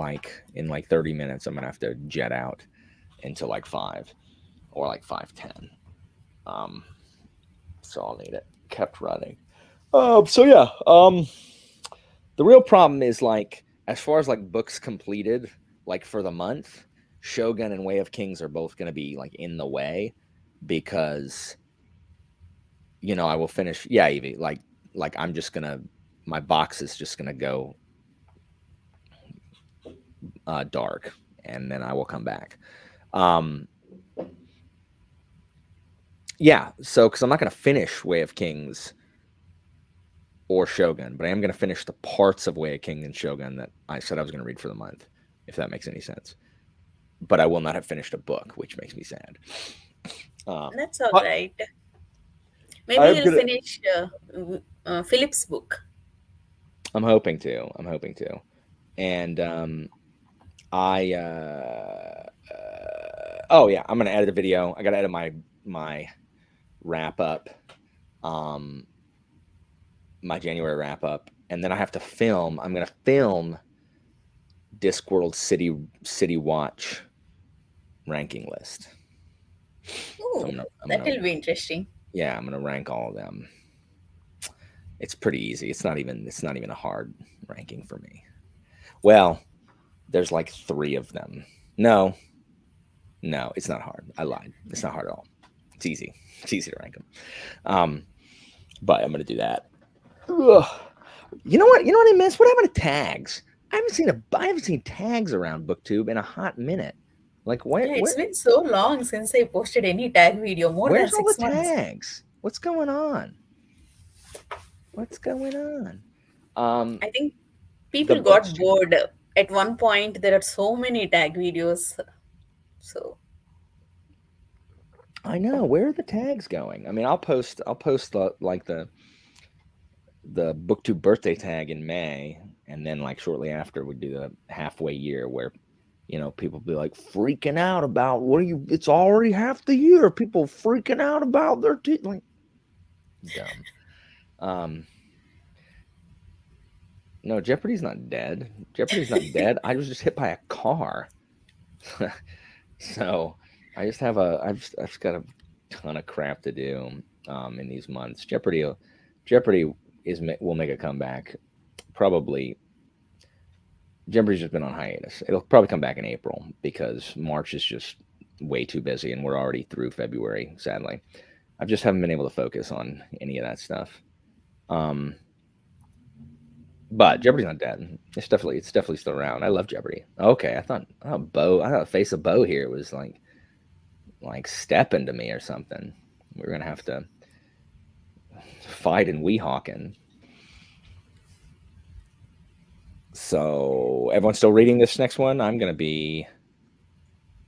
in 30 minutes, I'm gonna have to jet out until like 5 or like 5:10. so I'll need it. Kept running. So yeah. The real problem is like as far as like books completed, like for the month, Shogun and Way of Kings are both going to be like in the way because I will finish. Yeah, Evie. Like I'm just gonna. My box is just gonna go dark, and then I will come back. Yeah, so because I'm not going to finish Way of Kings or Shogun, but I am going to finish the parts of Way of Kings and Shogun that I said I was going to read for the month, if that makes any sense. But I will not have finished a book, which makes me sad.
That's all
But
right. Maybe
I'm
you'll
gonna.
finish Philip's book.
I'm hoping to. And I. Oh yeah, I'm gonna edit a video. I gotta edit my wrap up. My January wrap up, and then I have to film. I'm gonna film Discworld City Watch ranking list. So
Ooh, that will be interesting.
Yeah, I'm gonna rank all of them. It's pretty easy. It's not even a hard ranking for me. Well, there's like 3 of them. No, it's not hard. I lied. It's not hard at all. It's easy. It's easy to rank them. But I'm gonna do that. Ugh. You know what I miss? What happened to tags? I haven't seen tags around BookTube in a hot minute. Like
It's been so long since I posted any tag video. More than
where's all
6
the
months.
tags? What's going on?
I think people got bored. At one point, there are so many tag videos. So
I know. Where are the tags going? I mean, I'll post the BookTube birthday tag in May, and then like shortly after we do the halfway year where people be like freaking out about it's already half the year. People freaking out about their teeth. Like dumb. No, Jeopardy's not dead. I was just hit by a car. So I've just got a ton of crap to do in these months. Jeopardy will make a comeback. Probably Jeopardy's just been on hiatus. It'll probably come back in April because March is just way too busy and we're already through February, sadly. I just haven't been able to focus on any of that stuff. But Jeopardy's not dead. It's definitely still around. I love Jeopardy. Okay, I thought Face of Bo here was like stepping to me or something. We're gonna have to fight in Weehawken. So everyone's still reading this next one. I'm gonna be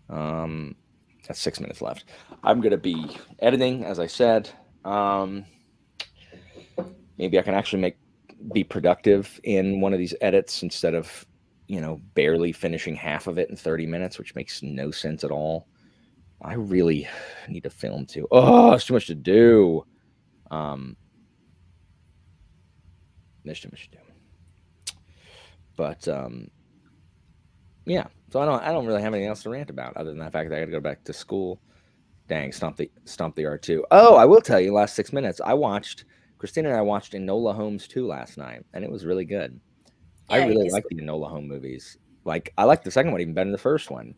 that's 6 minutes left. I'm gonna be editing, as I said. Maybe I can actually be productive in one of these edits instead of barely finishing half of it in 30 minutes, which makes no sense at all. I really need to film too. Oh, it's too much to do. There's too much to do. But yeah. So I don't really have anything else to rant about other than the fact that I got to go back to school. Dang, stomp the R2. Oh, I will tell you, last 6 minutes, Christina and I watched Enola Holmes 2 last night, and it was really good.
Yeah,
I really like the Enola Holmes movies. Like, I like the second one even better than the first one,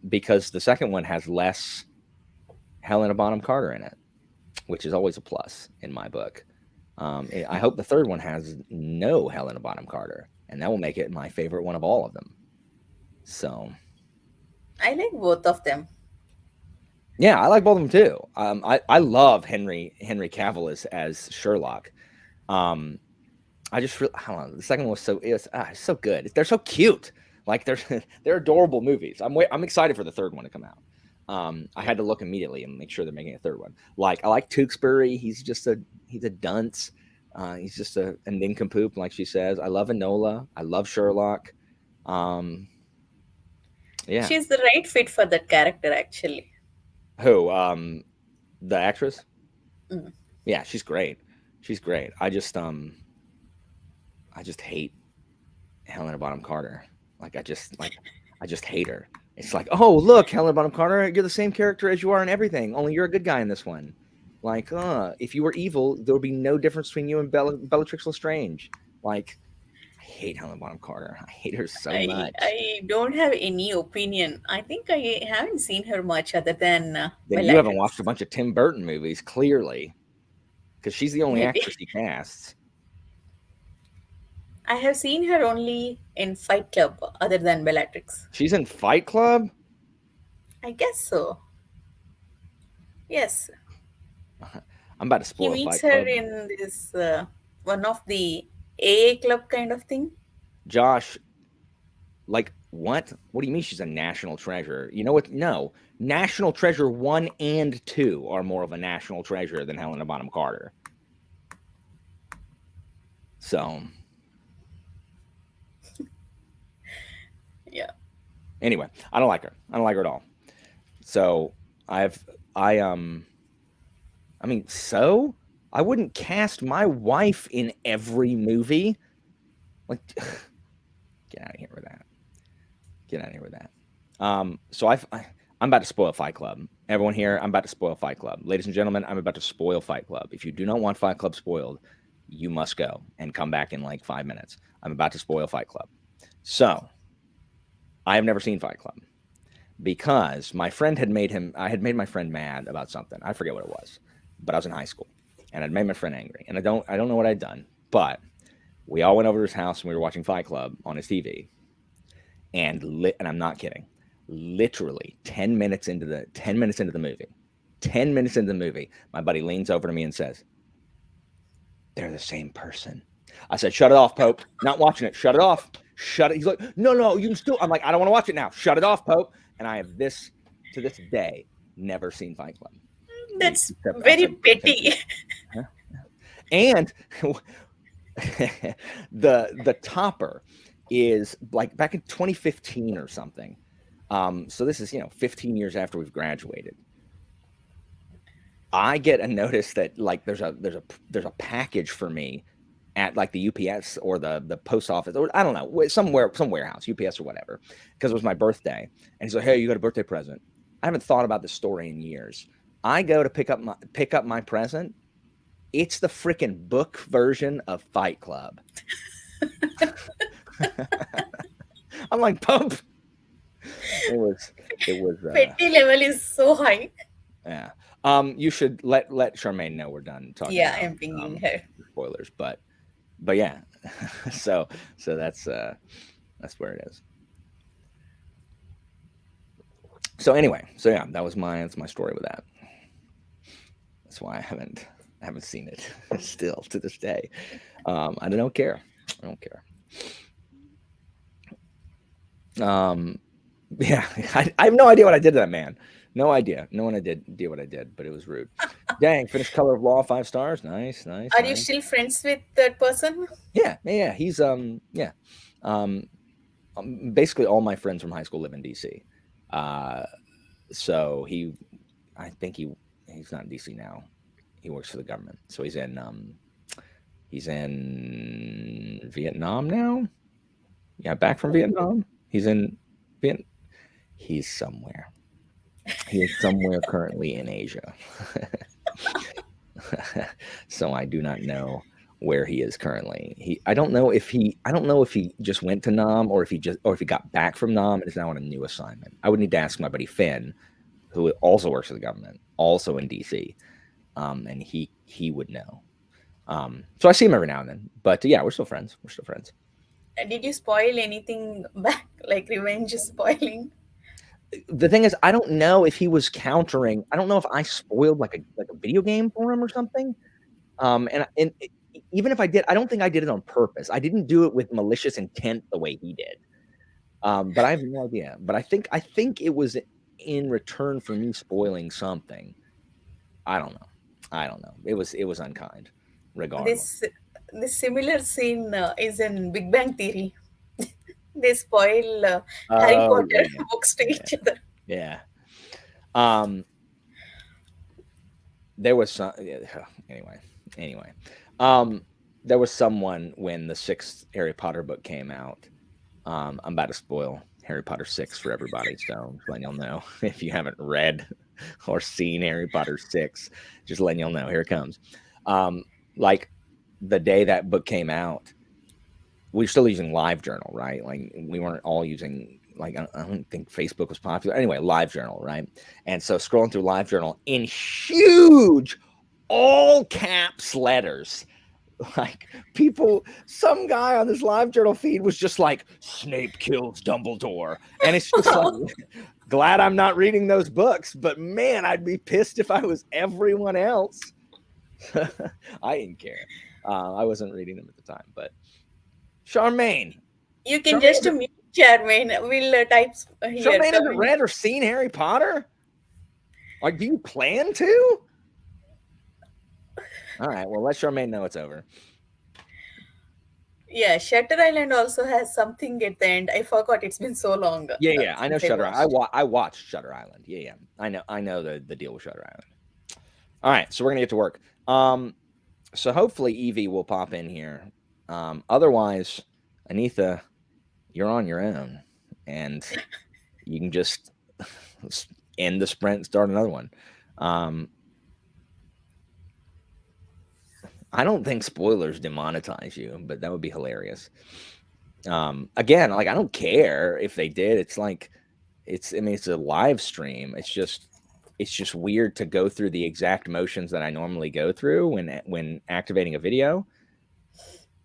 because the second one has less Helena Bonham Carter in it, which is always a plus in my book. I hope the third one has no Helena Bonham Carter, and that will make it my favorite one of all of them. So,
I like both of them.
Yeah, I like both of them too. I love Henry Cavill as Sherlock. I just really, I don't know. The second one was so good. They're so cute. Like they're adorable movies. I'm excited for the third one to come out. I had to look immediately and make sure they're making a third one. Like I like Tewksbury. He's a dunce. He's just a nincompoop, like she says. I love Enola. I love Sherlock. Yeah,
she's the right fit for that character, actually.
Who? The actress?
Mm.
Yeah, she's great. I just hate Helena Bonham Carter. I just hate her. It's like, oh look, Helena Bonham Carter, you're the same character as you are in everything. Only you're a good guy in this one. Like, if you were evil, there would be no difference between you and Bellatrix Lestrange. Like, I hate Helena Bonham Carter. I hate her so
I
much.
I don't have any opinion. I think I haven't seen her much other than
Then you haven't watched a
Bellatrix.
bunch of Tim Burton movies, clearly, because she's the only
Maybe
actress he casts.
I have seen her only in Fight Club, other than Bellatrix.
She's in Fight Club.
I guess so. Yes,
I'm about to
he
spoil
meets
Fight
her
Club.
in this one of the AA club kind of thing.
Josh, like, what? What do you mean she's a national treasure? You know what? No. National Treasure 1 and 2 are more of a national treasure than Helena Bonham Carter. So,
Yeah.
anyway, I don't like her. I don't like her at all. So, I mean, so I wouldn't cast my wife in every movie. Like, get out of here with that. Get out of here with that. So I'm about to spoil Fight Club. Everyone here, I'm about to spoil Fight Club. Ladies and gentlemen, I'm about to spoil Fight Club. If you do not want Fight Club spoiled, you must go and come back in like 5 minutes. I'm about to spoil Fight Club. So, I have never seen Fight Club because I had made my friend mad about something. I forget what it was, but I was in high school and I'd made my friend angry. And I don't know what I'd done, but we all went over to his house and we were watching Fight Club on his TV. And I'm not kidding. Literally 10 minutes into the movie, my buddy leans over to me and says, "They're the same person." I said, "Shut it off, Pope. Not watching it. Shut it off. Shut it." He's like, "No, you can still." I'm like, "I don't want to watch it now. Shut it off, Pope." And I have to this day never seen Fight Club.
That's
Except
very
outside
petty.
Huh? And the topper is like back in 2015 or something. So this is 15 years after we've graduated. I get a notice that like there's a package for me at like the UPS or the post office, or I don't know, some warehouse, UPS or whatever, because it was my birthday. And he's like, "Hey, you got a birthday present." I haven't thought about this story in years. I go to pick up my present. It's the freaking book version of Fight Club. I'm like, "Pope." It was
Petty level is so high.
yeah. You should let Charmaine know we're done talking
Yeah,
about
I'm pinging her.
spoilers, but yeah. so that's where it is. So anyway, yeah, that's my story with that. That's why I haven't seen it still to this day. I don't care. I don't care. Yeah, I have no idea what I did to that man. No idea. No one did what I did, but it was rude. Dang, finished Color of Law, 5 stars. Nice.
Are you still friends with that person?
Yeah. He's yeah. Basically all my friends from high school live in DC. So I think he's not in DC now. He works for the government. So he's in Vietnam now. Yeah, back from Vietnam. He's in Vietnam. He's somewhere. He is somewhere currently in Asia. So I do not know where he is currently. I don't know if he just went to Nam or if he got back from Nam and is now on a new assignment. I would need to ask my buddy Finn, who also works for the government, also in DC. And he would know. So I see him every now and then. But yeah, we're still friends.
Did you spoil anything back, like revenge spoiling?
The thing is, I don't know if he was countering. I don't know if I spoiled like a video game for him or something. And even if I did, I don't think I did it on purpose. I didn't do it with malicious intent the way he did. But I have no idea. But I think it was in return for me spoiling something. I don't know. It was unkind, regardless.
This similar scene is in Big Bang Theory. They spoil Harry
Oh
Potter books to each other.
yeah. There was some anyway. There was someone when the 6th Harry Potter book came out. I'm about to spoil Harry Potter 6 for everybody, so letting y'all know if you haven't read or seen Harry Potter 6. Just letting y'all know, here it comes. Like the day that book came out, we were still using LiveJournal, right? Like we weren't all using, like, I don't think Facebook was popular. Anyway, LiveJournal, right? And so scrolling through LiveJournal in huge, all caps letters, like people, some guy on this LiveJournal feed was just like, Snape kills Dumbledore. And it's just like, glad I'm not reading those books, but man, I'd be pissed if I was everyone else. I didn't care. I wasn't reading them at the time, but Charmaine.
You can
Charmaine
just
hasn't,
mute Charmaine. We'll type here.
Charmaine hasn't
Comment.
read or seen Harry Potter? Like, do you plan to? All right, well, let Charmaine know it's over.
Yeah, Shutter Island also has something at the end. I forgot. It's been so long.
Yeah, I know
Since I
Shutter Island.
watched.
I watched Shutter Island. Yeah, I know the deal with Shutter Island. All right, so we're gonna get to work. So hopefully Evie will pop in here. Otherwise, Anitha, you're on your own, and you can just end the sprint and start another one. I don't think spoilers demonetize you, but that would be hilarious. Again, like I don't care if they did. It's like it's a live stream. It's just weird to go through the exact motions that I normally go through when activating a video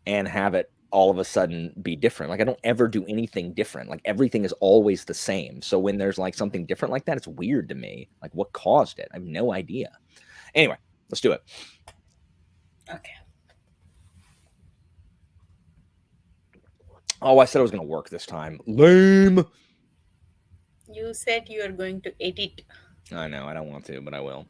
and have it all of a sudden be different. Like I don't ever do anything different. Like everything is always the same. So when there's like something different like that, it's weird to me. Like what caused it? I have no idea. Anyway, let's do it.
Okay.
Oh, I said I was going to work this time. Lame.
You said you are going to edit.
I know. I don't want to, but I will.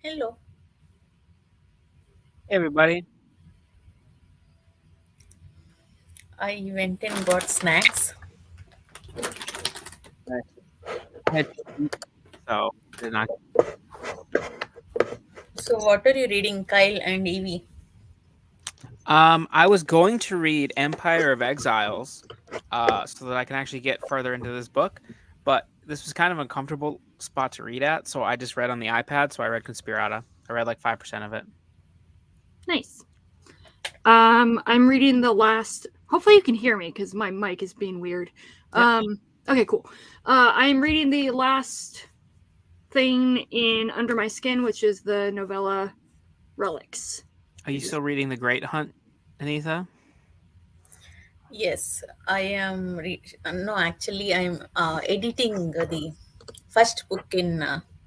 Hello.
Hey everybody.
I went and got snacks.
Nice. I had to eat, so did not.
So, what are you reading, Kyle and Evie?
I was going to read Empire of Exiles, so that I can actually get further into this book, but this was kind of an uncomfortable spot to read at, so I just read on the iPad. So I read Conspirata. I read like 5% of it.
Nice. I'm reading the last. Hopefully, you can hear me because my mic is being weird.
Yep.
Okay, cool. I'm reading the last thing in Under My Skin, which is the novella Relics.
Are you still reading The Great Hunt, Anita?
Yes, I am. No, actually, I'm editing the first book in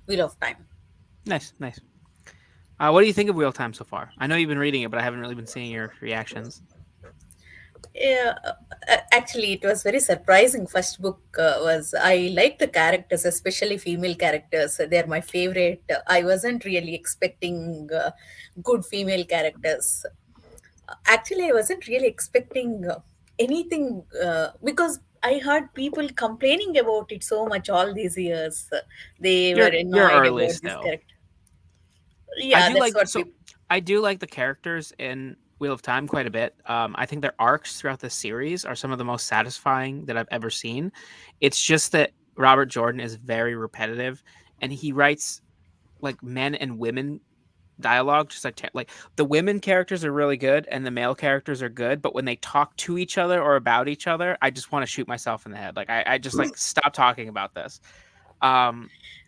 Wheel of Time.
Nice, nice. What do you think of Wheel Time so far? I know you've been reading it, but I haven't really been seeing your reactions.
Yeah, actually, it was very surprising. First book was I like the characters, especially female characters. They're my favorite. I wasn't really expecting good female characters. Actually, I wasn't really expecting anything because I heard people complaining about it so much all these years. They were
You're
annoyed
early
about this
still.
character. Yeah, that's what
So
people.
I do like the characters in Wheel of Time quite a bit. I think their arcs throughout the series are some of the most satisfying that I've ever seen. It's just that Robert Jordan is very repetitive, and he writes like men and women dialogue, just like the women characters are really good and the male characters are good, but when they talk to each other or about each other, I just want to shoot myself in the head. Like I just like stop talking about this.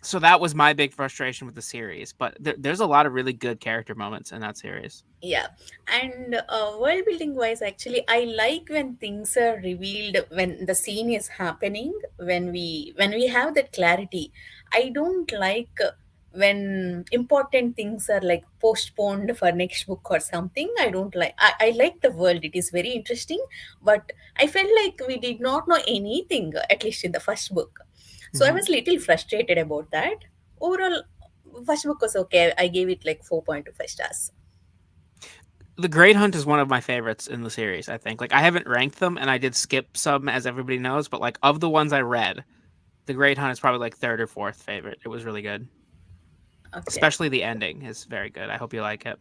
So that was my big frustration with the series, but there's a lot of really good character moments in that series.
Yeah, and world building wise, actually, I like when things are revealed when the scene is happening. When we have that clarity, I don't like when important things are like postponed for next book or something. I don't like. I like the world; it is very interesting, but I felt like we did not know anything, at least in the first book. So I
Mhm.
was little frustrated about that. Overall, first book was okay. I gave it like 4.25 stars.
The Great Hunt is one of my favorites in the series, I think. Like I haven't ranked them and I did skip some as everybody knows, but like of the ones I read, The Great Hunt is probably like third or fourth favorite. It was really good.
Okay.
Especially the ending is very good. I hope you like it.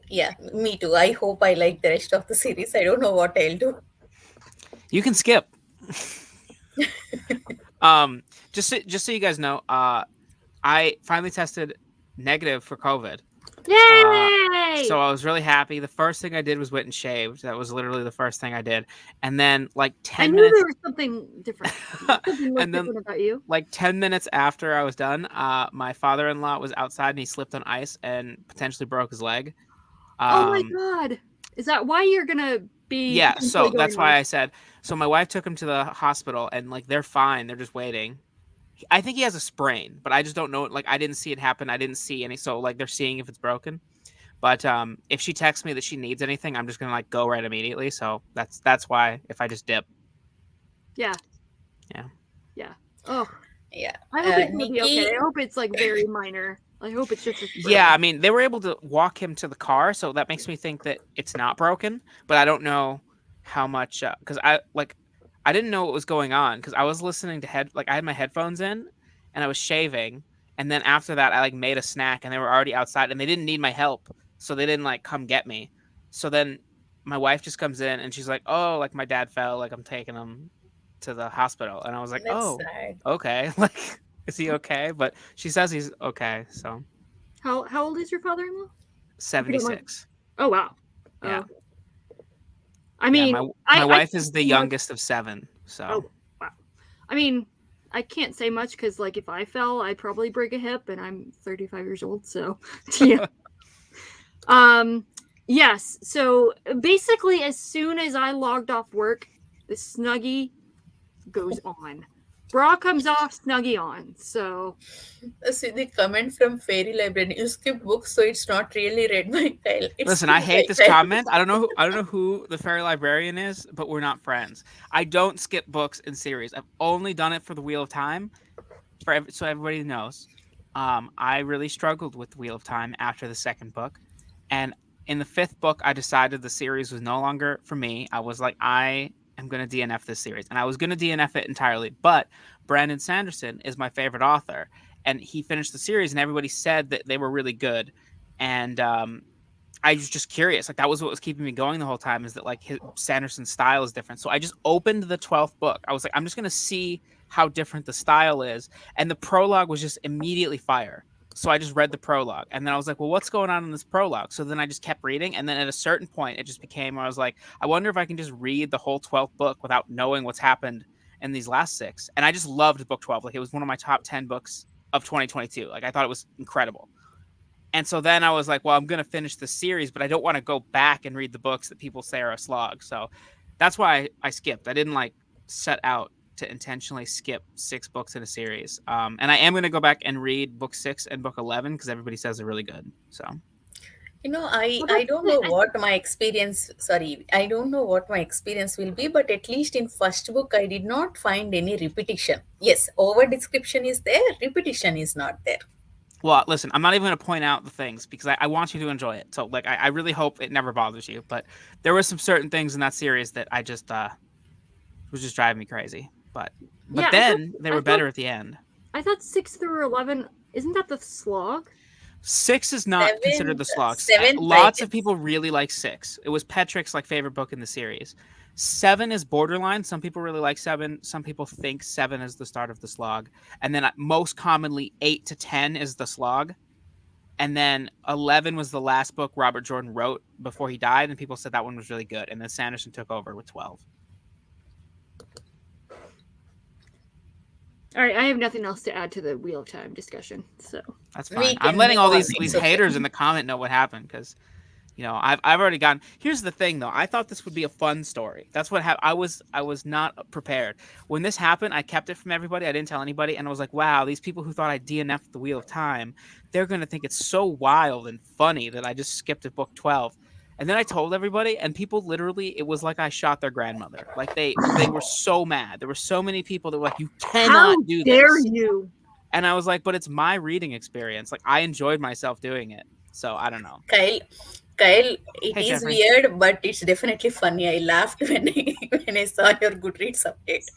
Yeah, me too. I hope I like the rest of the series. I don't know what I'll do.
You can skip. Just so you guys know, I finally tested negative for COVID.
Yay!
So I was really happy. The first thing I did was went and shaved. That was literally the first thing I did. And then like
I
10
knew
minutes
there was something different. Something
and then
different about you.
like 10 minutes after I was done, my father-in-law was outside and he slipped on ice and potentially broke his leg.
Oh my god! Is that why you're gonna be?
Yeah,
potentially
so
going
that's why
off?
I said. So my wife took him to the hospital and like they're fine. They're just waiting. I think he has a sprain, but I just don't know. Like I didn't see it happen. I didn't see any. So like they're seeing if it's broken. But if she texts me that she needs anything, I'm just gonna like go right immediately. So that's why if I just dip.
Yeah.
Yeah.
Yeah. Oh,
Yeah.
I hope it's gonna be
Nikki,
okay. I hope it's like very minor. I hope it's just a
Yeah, I mean, they were able to walk him to the car, so that makes me think that it's not broken. But I don't know how much because I didn't know what was going on because I was listening to I had my headphones in and I was shaving, and then after that I like made a snack and they were already outside and they didn't need my help, so they didn't like come get me. So then my wife just comes in and she's like, "Oh, like my dad fell, like I'm taking him to the hospital," and I was like,
that's
"Oh,
sad.
okay, like." Is he okay? But she says he's okay. So
How old is your father-in-law?
76.
Oh wow.
Yeah.
I mean,
my wife
can't
is the
say much-
youngest of 7. So
Oh wow. I mean, I can't say much because like if I fell, I'd probably break a hip, and I'm 35 years old. So yeah. Yes. So basically, as soon as I logged off work, the Snuggie goes on. Bra comes off, Snuggie on. So
See the comment from Fairy Library. You skip books, so it's not really read by Kyle. It's
listen, I
skipped
hate
by
this
Kyle.
comment. I don't know who the fairy librarian is, but we're not friends. I don't skip books in series. I've only done it for the Wheel of Time, so everybody knows. I really struggled with Wheel of Time after the second book. And in the fifth book, I decided the series was no longer for me. I was like, I am going to DNF this series. And I was going to DNF it entirely. But Brandon Sanderson is my favorite author. And he finished the series, and everybody said that they were really good. And I was just curious. Like, that was what was keeping me going the whole time, is that, like, Sanderson's style is different. So I just opened the 12th book. I was like, I'm just going to see how different the style is. And the prologue was just immediately fire. So I just read the prologue, and then I was like, well, what's going on in this prologue? So then I just kept reading, and then at a certain point, it just became, I was like, I wonder if I can just read the whole 12th book without knowing what's happened in these last 6. And I just loved book 12. Like, it was one of my top 10 books of 2022. Like, I thought it was incredible. And so then I was like, well, I'm going to finish the series, but I don't want to go back and read the books that people say are a slog. So that's why I skipped. I didn't like set out to intentionally skip 6 books in a series. And I am going to go back and read book 6 and book 11 because everybody says they're really good. So,
I don't know what my experience, I don't know what my experience will be, but at least in first book, I did not find any repetition. Yes, over description is there, repetition is not there.
well, listen, I'm not even going to point out the things because I want you to enjoy it. So, like, I really hope it never bothers you. But there were some certain things in that series that I just was just driving me crazy. But
Yeah,
then they were better at the end.
I thought 6 through 11, isn't that the slog?
6 is not considered the slog.
Seventh,
Lots of people really like 6. It was Petrick's like favorite book in the series. 7 is borderline. Some people really like 7. Some people think 7 is the start of the slog. And then most commonly 8 to 10 is the slog. And then 11 was the last book Robert Jordan wrote before he died, and people said that one was really good. And then Sanderson took over with 12.
All right, I have nothing else to add to the Wheel of Time discussion. So
That's fine. I'm letting all these haters in the comment know what happened because, you know, I've already gotten. Here's the thing, though. I thought this would be a fun story. That's what happened. I was not prepared when this happened. I kept it from everybody. I didn't tell anybody, and I was like, wow, these people who thought I DNF'd the Wheel of Time, they're gonna think it's so wild and funny that I just skipped at book 12. And then I told everybody, and people literally, it was like I shot their grandmother. Like they were so mad. There were so many people that were like, you cannot do this.
How dare you?
And I was like, but it's my reading experience. Like, I enjoyed myself doing it. So I don't know.
Kyle, it is
Jeffrey.
weird, but it's definitely funny. I laughed when I saw your Goodreads update.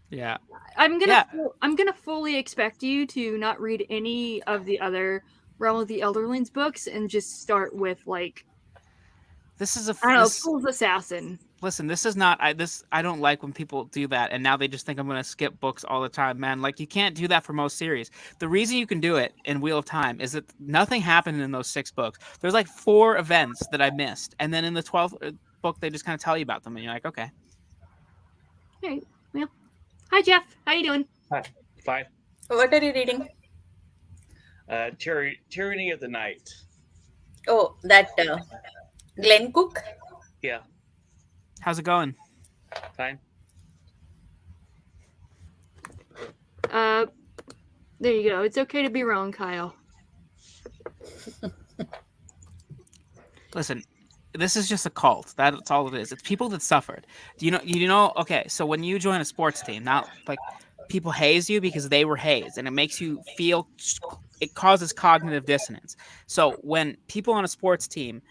Yeah.
I'm gonna fully expect you to not read any of the other Realm of the Elderlings books and just start with like
This is a
I don't know, Fool's Assassin.
Listen, this is not I don't like when people do that and now they just think I'm going to skip books all the time, man. Like, you can't do that for most series. The reason you can do it in Wheel of Time is that nothing happened in those 6 books. There's like 4 events that I missed, and then in the 12th book they just kind of tell you about them and you're like, okay.
All right. Well, hi Jeff. How you doing?
Hi. Fine.
What are you reading?
Tyranny of the Night.
Oh, that Glenn Cook.
Yeah.
How's it going?
Fine.
There you go. It's okay to be wrong, Kyle.
Listen, this is just a cult. That's all it is. It's people that suffered. Do you know? Okay, so when you join a sports team, not like people haze you because they were hazed, and it makes you feel. It causes cognitive dissonance. So when people on a sports team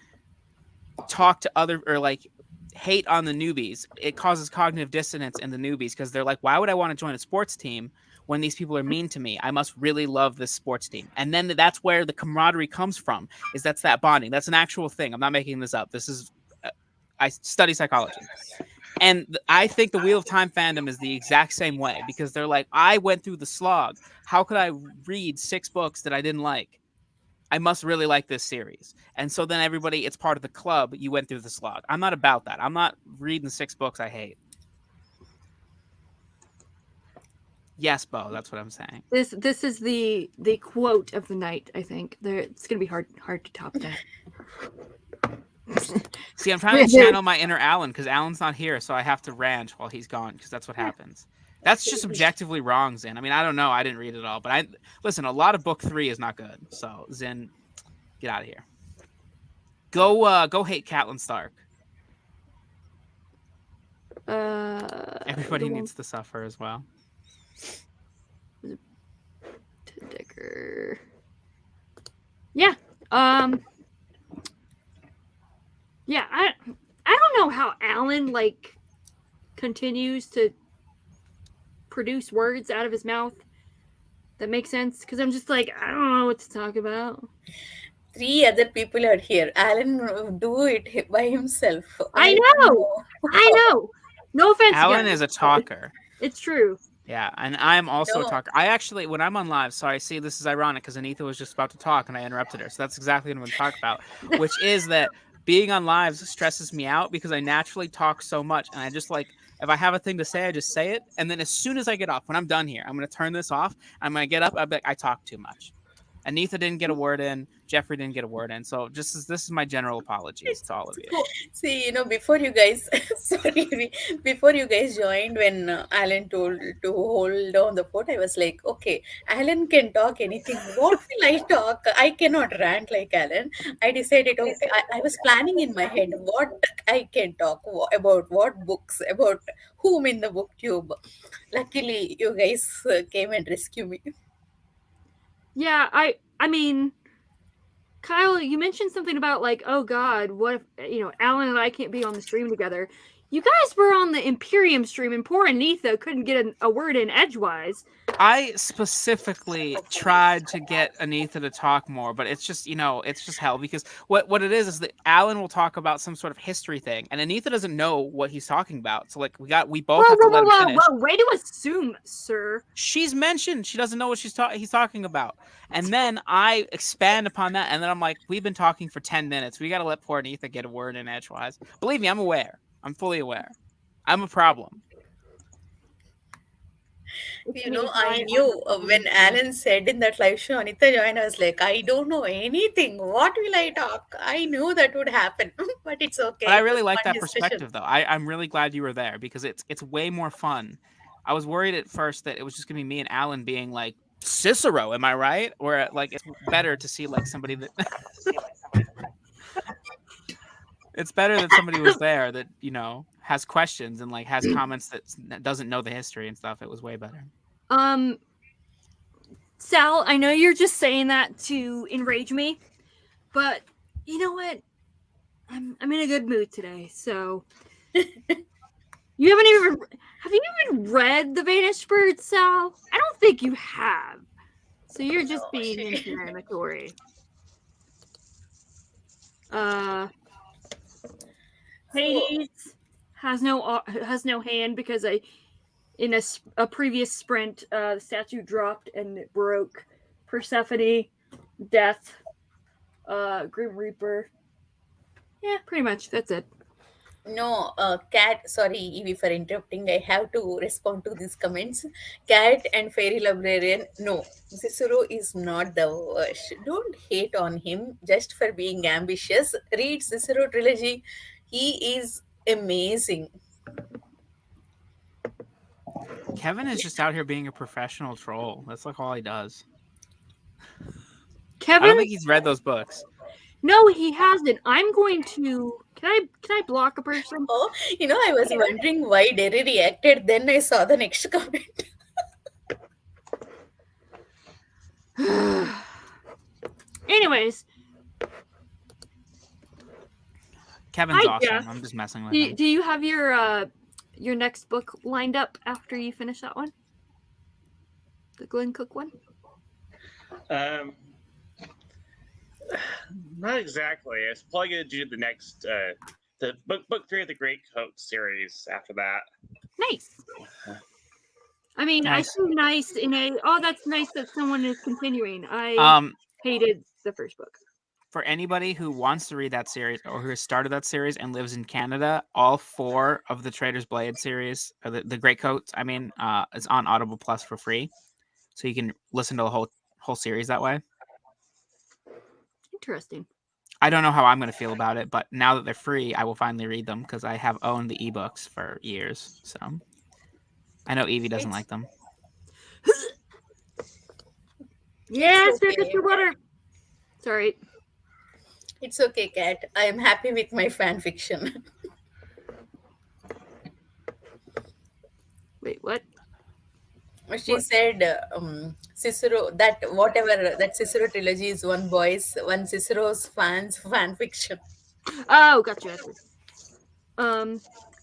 talk to other or like hate on the newbies, it causes cognitive dissonance in the newbies because they're like, why would I want to join a sports team when these people are mean to me? I must really love this sports team. And then that's where the camaraderie comes from, is that's that bonding. That's an actual thing. I'm not making this up. This is I study psychology. And I think the Wheel of Time fandom is the exact same way because they're like, I went through the slog. How could I read 6 books that I didn't like? I must really like this series. And so then everybody, it's part of the club. You went through the slog. I'm not about that. I'm not reading 6 books I hate. Yes, Bo, that's what I'm saying.
This is the quote of the night, I think. It's gonna be hard to top that.
See, I'm trying to channel my inner Alan because Alan's not here, so I have to rant while he's gone because that's what happens. That's just objectively wrong, Zin. I mean, I don't know. I didn't read it all, but listen. A lot of book 3 is not good. So Zin, get out of here. Go hate Catelyn Stark. Everybody needs to suffer as well.
Decker. Yeah. Yeah, I don't know how Alan like continues to produce words out of his mouth that make sense because I'm just like I don't know what to talk about.
3 other people are here. Alan do it by himself.
I
don't
know. I know. No offense,
Alan
guys.
is a talker.
It's true.
Yeah, and I'm also a
No.
talker. I actually, when I'm on live, sorry, see, this is ironic because Anita was just about to talk and I interrupted her. So that's exactly what I'm going to talk about, which is that being on lives stresses me out because I naturally talk so much. And I just like, if I have a thing to say, I just say it. And then as soon as I get off, when I'm done here, I'm going to turn this off. I'm going to get up. I'll be like, I talk too much. Anita didn't get a word in. Jeffrey didn't get a word in. So this is my general apologies to all of you.
See, before you guys, sorry, before you guys joined, when Alan told to hold on the fort, I was like, okay, Alan can talk anything. What will I talk? I cannot rant like Alan. I decided, okay, I was planning in my head what I can talk about, what books, about whom in the booktube. Luckily, you guys came and rescued me.
Yeah, I mean, Kyle, you mentioned something about like, oh God, what if Alan and I can't be on the stream together? You guys were on the Imperium stream, and poor Anita couldn't get a word in edgewise.
I specifically tried to get Anita to talk more, but it's just, it's just hell because what it is that Alan will talk about some sort of history thing, and Anita doesn't know what he's talking about. So like we both have to let him finish.
Whoa, way to assume, sir.
She's mentioned she doesn't know what he's talking about, and then I expand upon that, and then I'm like, we've been talking for 10 minutes. We got to let poor Anita get a word in edgewise. Believe me, I'm aware. I'm fully aware. I'm a problem.
I knew when Alan said in that live show, Anita joined, I was like, I don't know anything. What will I talk? I knew that would happen, but it's okay.
But I really like that perspective, though. I'm really glad you were there because it's way more fun. I was worried at first that it was just gonna be me and Alan being like Cicero, am I right? Or like it's better to see like somebody that it's better that somebody was there that has questions and like has comments that doesn't know the history and stuff. It was way better.
Sal, I know you're just saying that to enrage me, but you know what? I'm in a good mood today, so have you even read The Vanished Bird, Sal? I don't think you have. So you're just being inflammatory. Hades has no hand because in a previous sprint, the statue dropped and it broke. Persephone, Death, Grim Reaper. Yeah, pretty much. That's it.
No, Cat, sorry, Evie, for interrupting. I have to respond to these comments. Cat and Fairy Librarian, no, Cicero is not the worst. Don't hate on him just for being ambitious. Read Cicero trilogy. He is amazing.
Kevin is just out here being a professional troll. That's like all he does.
Kevin,
I don't think he's read those books.
No, he hasn't. I'm going to. Can I block a person?
Oh, I was wondering why Derry reacted. Then I saw the next comment.
Anyways,
Kevin's awesome.
Jeff.
I'm just messing with him.
Do you have your next book lined up after you finish that one? The Glenn Cook one?
Not exactly. I was probably going to do the next, the book 3 of the Great Coat series after that.
Nice. I mean, nice. I see nice in a. Oh, that's nice that someone is continuing. I hated the first book.
For anybody who wants to read that series or who has started that series and lives in Canada, all 4 of the Trader's Blade series, or the Great Coats, is on Audible Plus for free, so you can listen to the whole series that way.
Interesting.
I don't know how I'm going to feel about it, but now that they're free, I will finally read them because I have owned the ebooks for years. So I know Evie doesn't like them.
Yes, okay. Your water. Sorry.
It's okay, Kat. I am happy with my fan fiction.
Wait, what?
She said Cicero, that whatever that Cicero trilogy is one boys, one Cicero's fan fiction.
Oh, gotcha.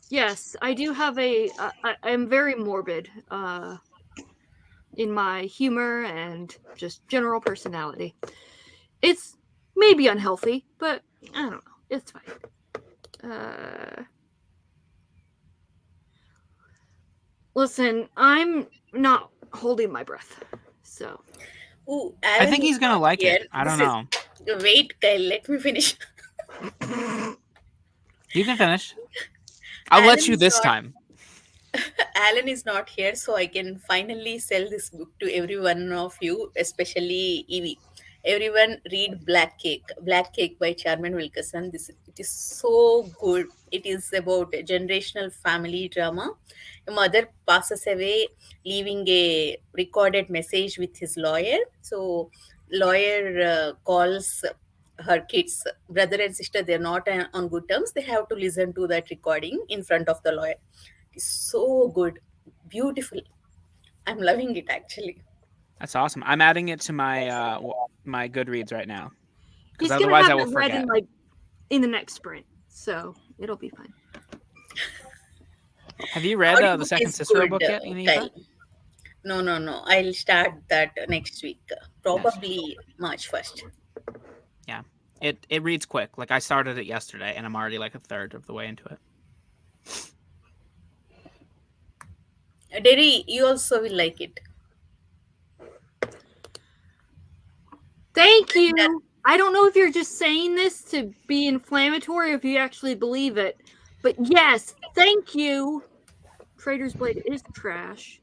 Yes, I do have I'm very morbid in my humor and just general personality. It's maybe unhealthy, but I don't know. It's fine. Listen, I'm not holding my breath. So,
Ooh,
I
Alan
think
is
he's gonna
not
like
here.
it. I don't
This
know.
is wait, Kyle. Let me finish.
You can finish. I'll let
Alan
you
is
this
not
time.
Alan is not here, so I can finally sell this book to every one of you, especially Evie. Everyone read Black Cake. Black Cake by Charmin Wilkerson. This it is so good. It is about a generational family drama. A mother passes away, leaving a recorded message with his lawyer. So, lawyer calls her kids, brother and sister. They're not on good terms. They have to listen to that recording in front of the lawyer. It's so good, beautiful. I'm loving it actually.
That's awesome. I'm adding it to my my Goodreads right now because
he's gonna
otherwise
have
I will
it read
forget.
in the next sprint, so it'll be fine.
Have you read the
Audiobook
second
is
Cicero
good,
book yet, Iniva?
Kyle. No. I'll start that next week, probably March 1st.
Yeah, it reads quick. Like I started it yesterday, and I'm already like a third of the way into it.
Derry, you also will like it.
Thank you. I don't know if you're just saying this to be inflammatory or if you actually believe it, but yes, thank you. Trader's Blade is trash.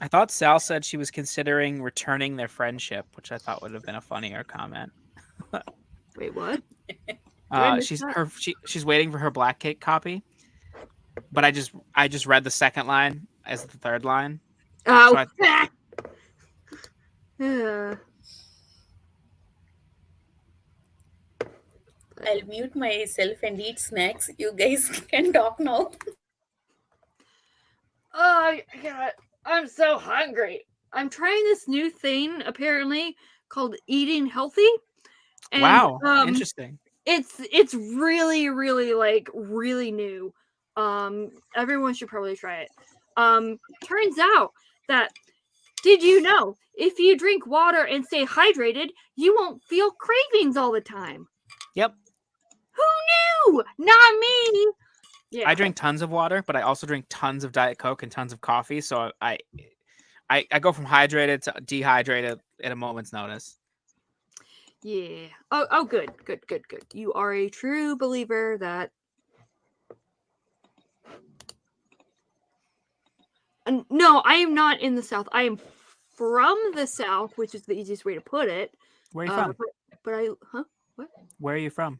I thought Sal said she was considering returning their friendship, which I thought would have been a funnier comment.
Wait, what? I missed
She's
that?
she's waiting for her Black Cake copy, but I just read the second line as the third line.
Oh,
So
I'll mute myself and eat snacks. You guys can talk now.
oh God, I'm so hungry. I'm trying this new thing apparently called eating healthy. And,
wow, interesting.
It's really like really new. Everyone should probably try it. Turns out that, did you know if you drink water and stay hydrated, you won't feel cravings all the time?
Yep.
Who knew? Not me. Yeah.
I drink tons of water, but I also drink tons of Diet Coke and tons of coffee. So I go from hydrated to dehydrated at a moment's notice.
Yeah. Oh, good. You are a true believer that. No, I am not in the South. I am from the South, which is the easiest way to put it.
Where are you from?
But I, huh? What?
Where are you from?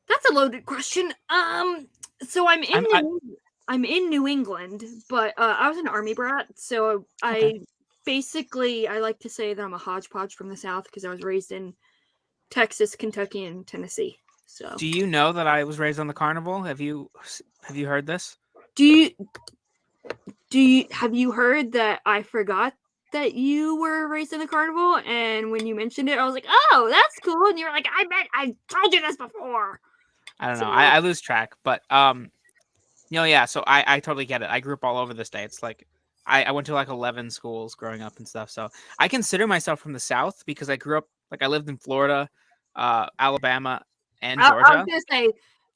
That's a loaded question. So I'm in New England, but I was an army brat, so I like to say that I'm a hodgepodge from the South because I was raised in Texas, Kentucky, and Tennessee. So,
do you know that I was raised on the carnival? Have you heard this?
Have you heard that I forgot that you were raised in the carnival? And when you mentioned it, I was like, "Oh, that's cool." And you were like, "I bet I told you this before."
I don't know. I lose track, but yeah. So I totally get it. I grew up all over the states. Like I went to like 11 schools growing up and stuff. So I consider myself from the South because I grew up I lived in Florida, Alabama, and Georgia.
I was gonna say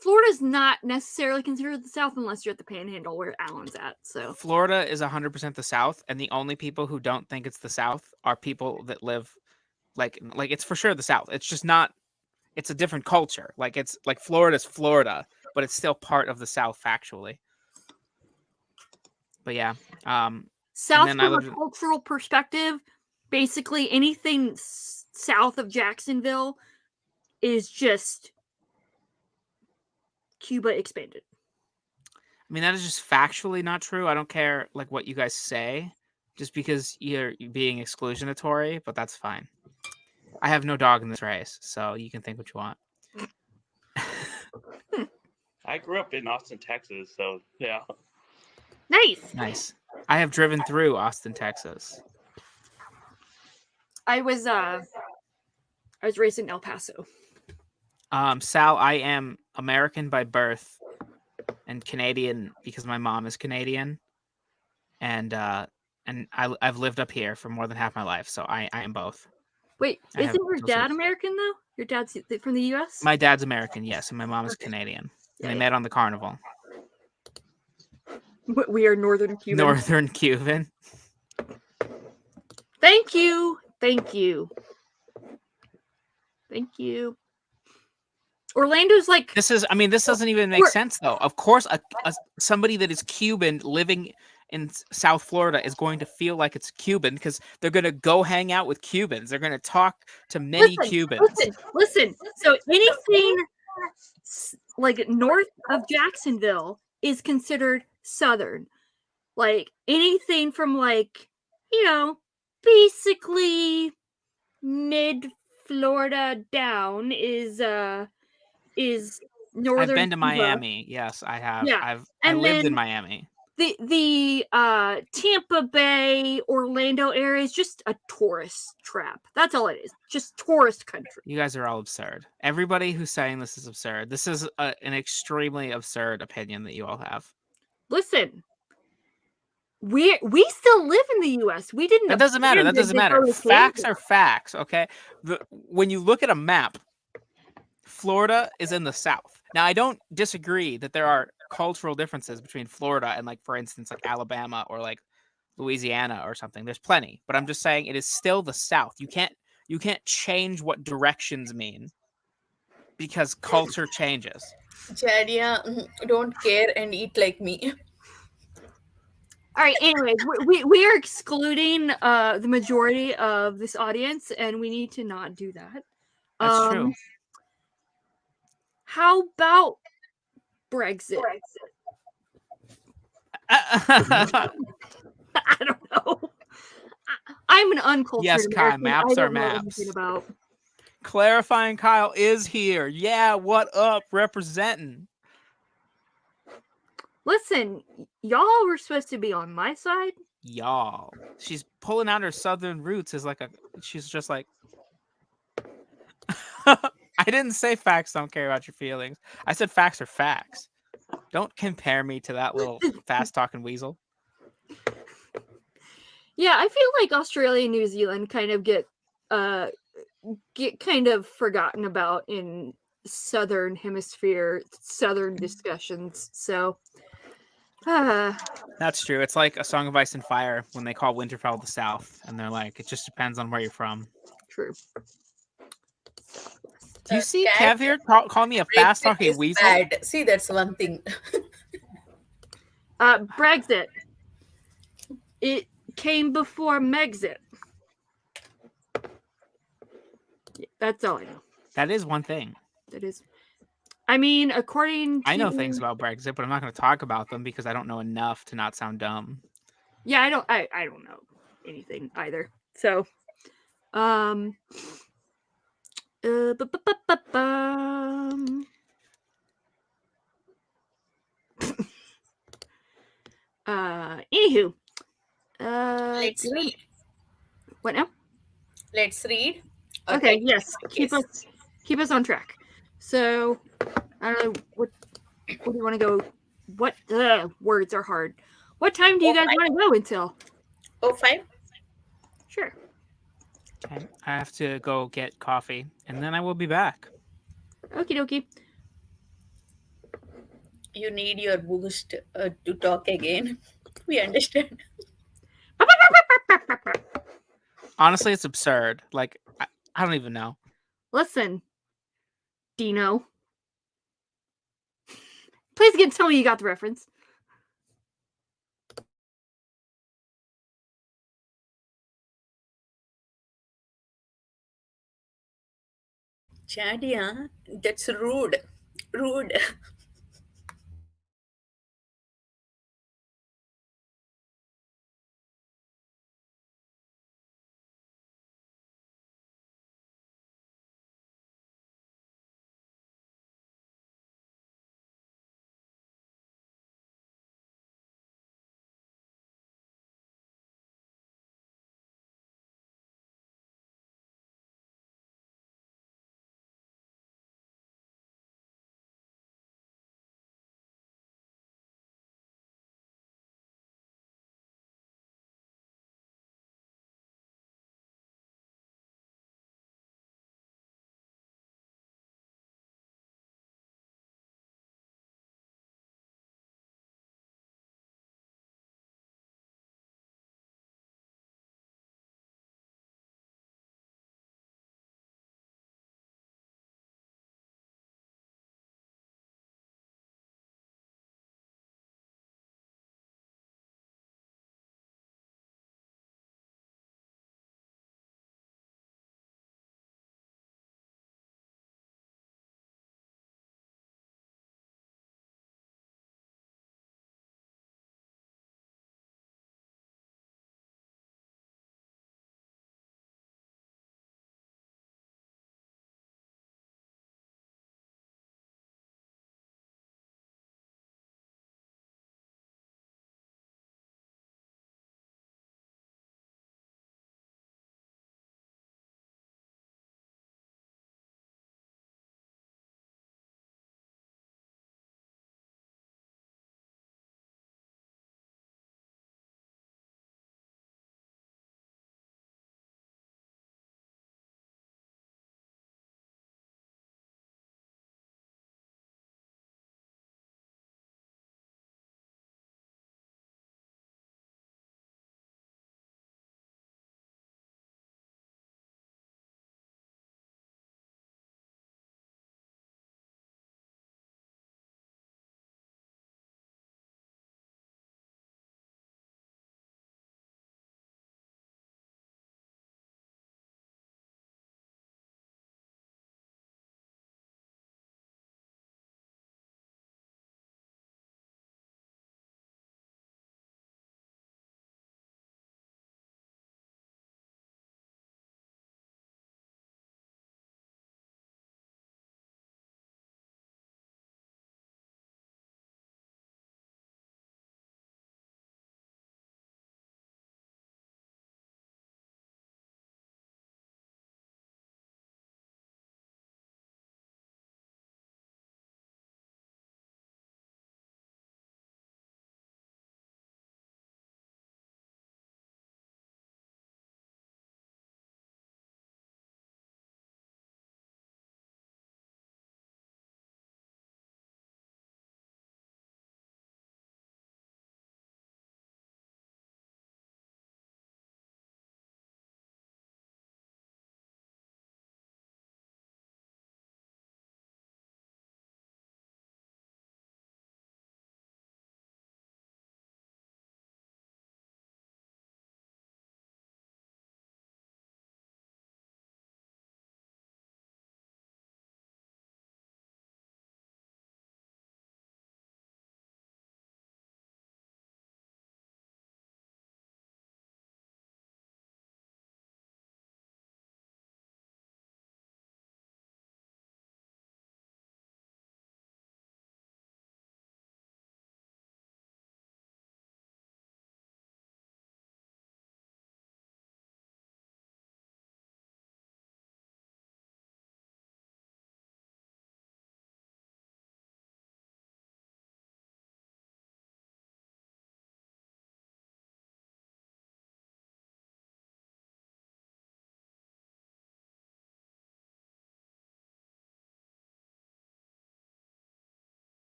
Florida's not necessarily considered the South unless you're at the Panhandle where Alan's at. So
Florida is 100% the South, and the only people who don't think it's the South are people that live like it's for sure the South. It's just not. It's a different culture. Like it's like Florida's Florida, but it's still part of the South factually. But yeah,
South from a cultural perspective, basically anything south of Jacksonville is just Cuba expanded.
I mean, that is just factually not true. I don't care like what you guys say, just because you're being exclusionatory, but that's fine. I have no dog in this race, so you can think what you want.
I grew up in Austin, Texas, so yeah.
Nice.
I have driven through Austin, Texas.
I was raised in El Paso.
Sal, I am American by birth and Canadian because my mom is Canadian, and I've lived up here for more than half my life, so I am both.
Wait,
I have
isn't your
dual
dad
citizenship.
American though? Your dad's from the U.S.
My dad's American, yes, and my mom is
Okay.
Canadian.
Yeah,
And they
yeah.
met on the carnival.
We are Northern Cuban.
Northern Cuban.
Thank you. Thank you. Thank you. Orlando's like
This doesn't even make sense though. Of course, somebody that is Cuban living in South Florida is going to feel like it's Cuban because they're going to go hang out with Cubans. They're going to talk to many Cubans.
Listen. So anything like north of Jacksonville is considered Southern. Like anything from basically mid Florida down is northern.
I've been to
Cuba.
Miami. Yes, I have.
Yeah.
I lived in Miami.
The Tampa Bay, Orlando area is just a tourist trap. That's all it is. Just tourist country.
You guys are all absurd. Everybody who's saying this is absurd. This is an extremely absurd opinion that you all have.
Listen, we still live in the U.S. We didn't.
That doesn't matter. That doesn't matter. Facts are facts. Okay. When you look at a map, Florida is in the South. Now, I don't disagree that there are cultural differences between Florida and, like, for instance, like Alabama or like Louisiana or something. There's plenty, but I'm just saying it is still the South. You can't change what directions mean because culture changes.
Chadia, don't care and eat like me.
All right. Anyways, we are excluding the majority of this audience, and we need to not do that.
That's true.
How about Brexit? I don't know. I'm an uncultured
Yes, Kai,
American.
maps
I don't
are
know
maps.
anything about.
Clarifying Kyle is here. Yeah, what up? Representing.
Listen, y'all were supposed to be on my side.
Y'all. She's pulling out her southern roots as she's just like I didn't say facts don't care about your feelings. I said facts are facts. Don't compare me to that little fast talking weasel.
Yeah, I feel like Australia and New Zealand kind of get kind of forgotten about in Southern Hemisphere Southern discussions. So
that's true. It's like A Song of Ice and Fire when they call Winterfell the South, and they're like, it just depends on where you're from.
True.
Do you see Kev here calling me a fast talking weasel?
Bad. See, that's one thing.
Brexit. It came before Megxit. Yeah, that's all I know.
That is one thing.
That is. I mean, according to...
I know things about Brexit, but I'm not going to talk about them because I don't know enough to not sound dumb.
Yeah, I don't know anything either. So, anywho,
Let's read.
What now?
Let's read.
Okay, yes. Keep us on track. So, I don't know what do you want to go? What words are hard? What time do you guys want to go until?
05?
Sure.
Okay, I have to go get coffee, and then I will be back.
Okie dokie.
You need your boost to talk again. We understand.
Honestly, it's absurd. Like, I don't even know.
Listen, Dino. Please again tell me you got the reference.
Chadia, that's rude. Rude.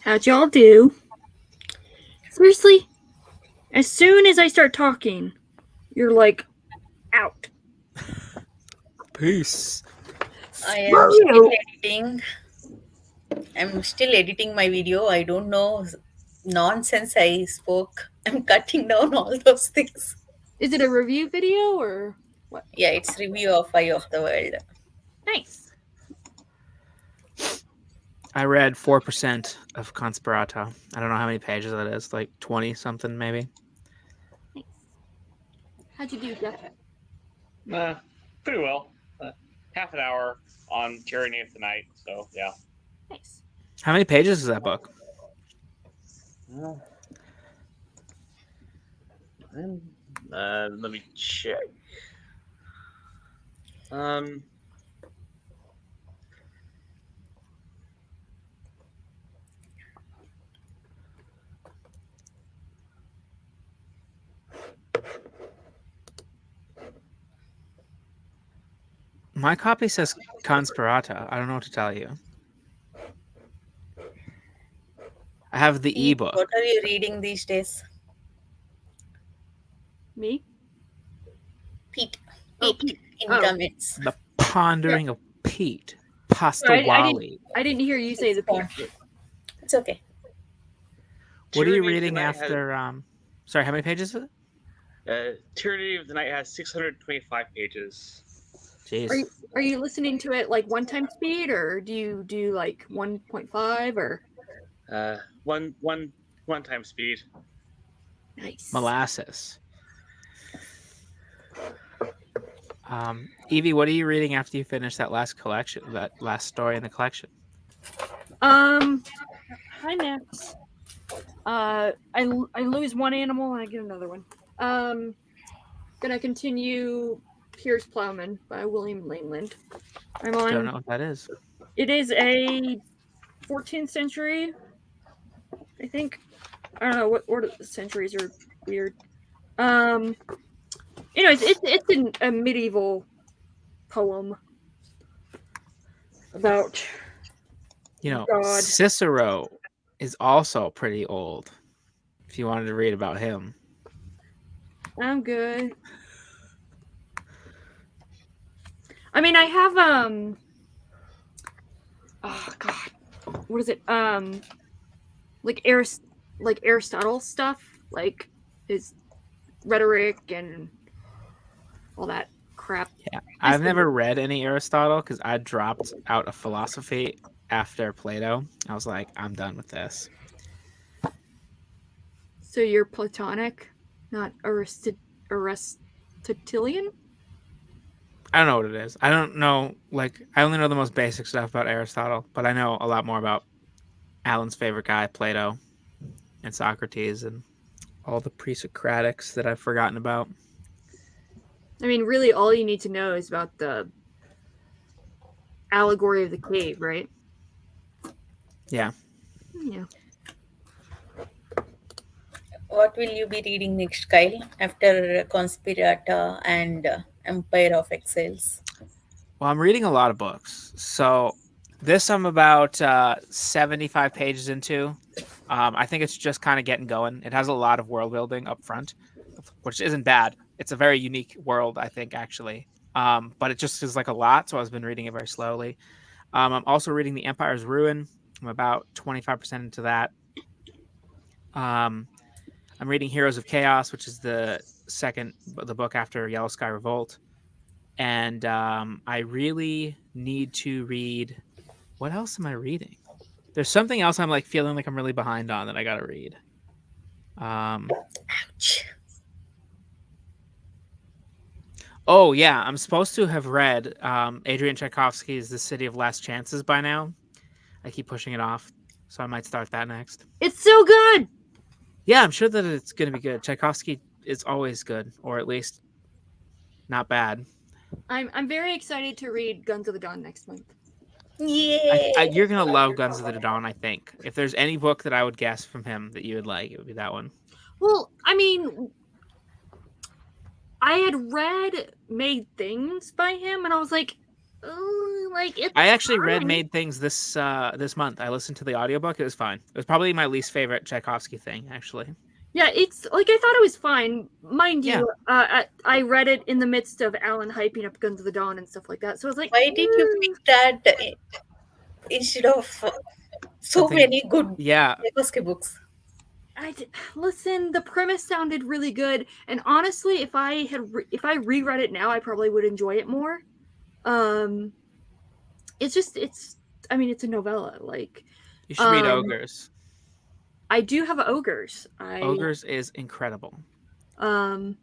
How'd y'all do? Seriously? As soon as I start talking, you're like, out.
Peace.
I am still editing. I'm still editing my video. I don't know nonsense I spoke. I'm cutting down all those things.
Is it a review video or what?
Yeah, it's review of Eye of the World.
Nice.
I read 4% of Conspirato. I don't know how many pages that is, like 20 something maybe.
Nice. How'd you do, Jeff?
Pretty well. Half an hour on Tyranny of the Night. So yeah.
Nice.
How many pages is that book?
Let me check.
My copy says Conspirata. I don't know what to tell you. I have the ebook.
What are you reading these days?
Me?
Pete.
Oh,
Pete in
Oh.
comments.
The Pondering of Pete.
Sorry,
Pastawali.
I didn't hear you say the P.
It's okay.
What are you
Tyranny of the
reading
Night
after? Sorry, how many pages is it?
Tyranny of the Night has 625 pages.
Jeez.
Are you listening to it like one time speed, or do you do like 1.5 or
One time speed.
nice?
Molasses. Evie, what are you reading after you finish that last collection, that last story in the collection?
Hi Max. I lose one animal and I get another one. Gonna continue Piers Plowman by William Laneland. I'm on.
Don't know what that is.
It is a 14th century, I think. I don't know what order the centuries are weird. Anyways, it's a medieval poem about God.
Cicero is also pretty old. If you wanted to read about him.
I'm good. I mean, I have oh god, what is it? Like Aristotle stuff, like his rhetoric and all that crap.
Yeah, I've never read any Aristotle because I dropped out of philosophy after Plato. I was like, I'm done with this.
So you're Platonic, not Aristotelian?
I don't know what it is. I don't know. Like, I only know the most basic stuff about Aristotle, but I know a lot more about Alan's favorite guy, Plato, and Socrates, and all the pre-Socratics that I've forgotten about.
I mean, really, all you need to know is about the allegory of the cave, right?
Yeah.
Yeah.
What will you be reading next, Kyle? After Conspirata and Empire of Exiles.
Well, I'm reading a lot of books. So this I'm about 75 pages into. I think it's just kind of getting going. It has a lot of world building up front, which isn't bad. It's a very unique world, I think, actually. But it just is like a lot, so I've been reading it very slowly. I'm also reading The Empire's Ruin. I'm about 25% into that. I'm reading Heroes of Chaos, which is the book after Yellow Sky Revolt. And I really need to read... What else am I reading? There's something else I'm like feeling like I'm really behind on that I gotta read.
Ouch.
Oh yeah, I'm supposed to have read Adrian Tchaikovsky's The City of Last Chances by now. I keep pushing it off, so I might start that next.
It's so good.
Yeah, I'm sure that it's gonna be good. Tchaikovsky is always good, or at least not bad.
I'm very excited to read Guns of the Dawn next month.
Yeah.
You're gonna love Guns of the Dawn, I think. If there's any book that I would guess from him that you would like, it would be that one.
Well, I mean, I had read Made Things by him, and I was like, oh, Like it's
I actually read
fine.
Made Things this month. I listened to the audiobook. It was fine. It was probably my least favorite Tchaikovsky thing, actually.
Yeah, it's like I thought it was fine. Mind
Yeah.
you, I read it in the midst of Alan hyping up Guns of the Dawn and stuff like that. So I was like,
Why did you pick that instead of so
Something-
many good
Yeah.
Tchaikovsky books?
Listen, the premise sounded really good, and honestly, if I reread it now, I probably would enjoy it more. It's I mean, it's a novella. Like,
You should read
Um,
Ogres.
I do have Ogres.
Ogres is incredible.
Um,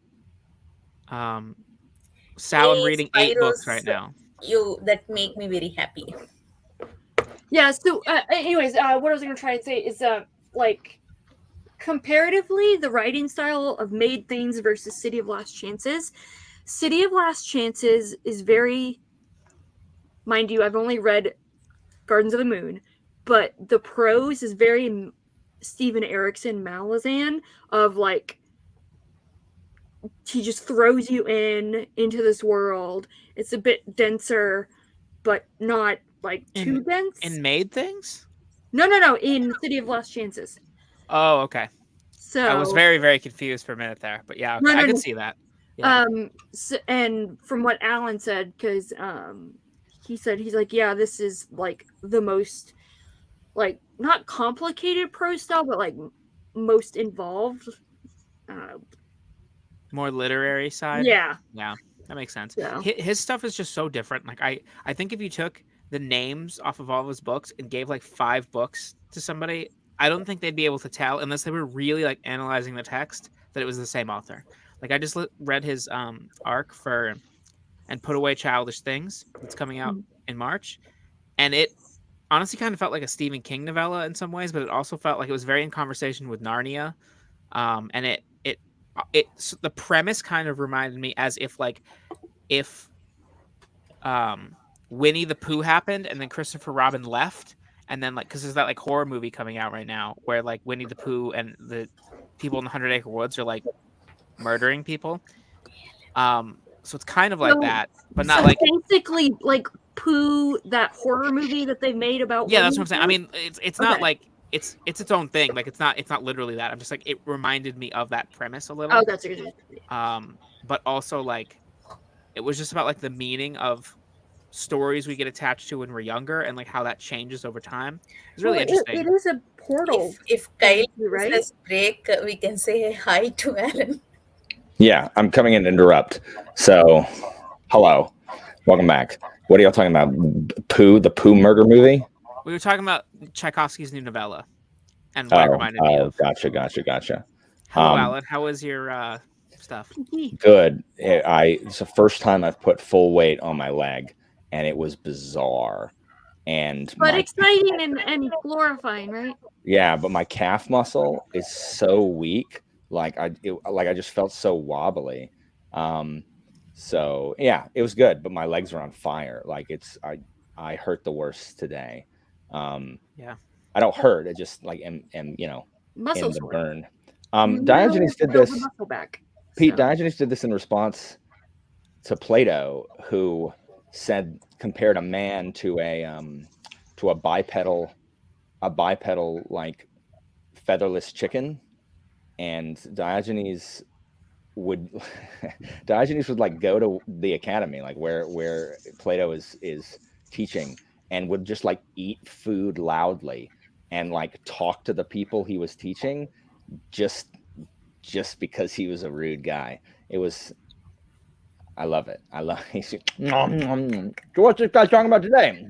Sal, I'm
Hey,
reading 8 books
Spyros,
right now.
that make me very happy.
yeah. So, anyways, what I was going to try to say is, like, comparatively, the writing style of Made Things versus City of Last Chances. City of Last Chances is very, mind you, I've only read Gardens of the Moon, but the prose is very Steven Erikson Malazan of like he just throws you into this world. It's a bit denser, but not like too dense.
In Made Things?
No, in City of Last Chances.
Oh, okay.
So
I was very, very confused for a minute there, but yeah, okay.
No,
I could
no.
see that. Yeah.
And from what Alan said, because he said he's like, yeah, this is like the most like not complicated prose style, but like most involved.
More literary side.
Yeah,
That makes sense.
Yeah.
His stuff is just so different. Like I think if you took the names off of all of his books and gave like 5 books to somebody, I don't think they'd be able to tell unless they were really like analyzing the text that it was the same author. Like I just read his arc for and Put Away Childish Things. It's coming out in March, and it honestly kind of felt like a Stephen King novella in some ways, but it also felt like it was very in conversation with Narnia, and the premise kind of reminded me as if Winnie the Pooh happened and then Christopher Robin left, and then like because there's that like horror movie coming out right now where like Winnie the Pooh and the people in the 100 Acre Woods are like murdering people. So it's kind of like
So-
that, but not
so
like
basically like Pooh, that horror movie that they made about.
yeah, that's what I'm
Winnie
saying.
the
I mean, it's not
Okay.
like it's its own thing. Like it's not literally that. I'm just like it reminded me of that premise a little.
Pooh? Oh, that's good.
But also like it was just about like the meaning of stories we get attached to when we're younger and like how that changes over time. It's really interesting.
It is a portal.
If Kyle
Right?
gives us break, we can say hi to Alan.
Yeah, I'm coming in to interrupt. So, hello, welcome back. What are y'all talking about? Pooh, the Pooh murder movie?
We were talking about Tchaikovsky's new novella and what it reminded me of.
Gotcha.
Hello, Alan. How was your stuff?
Good. It's the first time I've put full weight on my leg, and it was bizarre. And
But
my-
exciting and glorifying, right?
yeah, but my calf muscle is so weak. Like I just felt so wobbly. So yeah, it was good, but my legs are on fire. Like I hurt the worst today.
Yeah.
I don't hurt. I just like am in
Muscle
the
sore.
burn.
You
Diogenes did
build
this.
the muscle back.
Pete,
So-
Diogenes did this in response to Plato, who compared a man to a bipedal like featherless chicken, and Diogenes would like go to the academy, like where Plato is teaching, and would just like eat food loudly and like talk to the people he was teaching just because he was a rude guy. I love it. So what's this guy talking about today?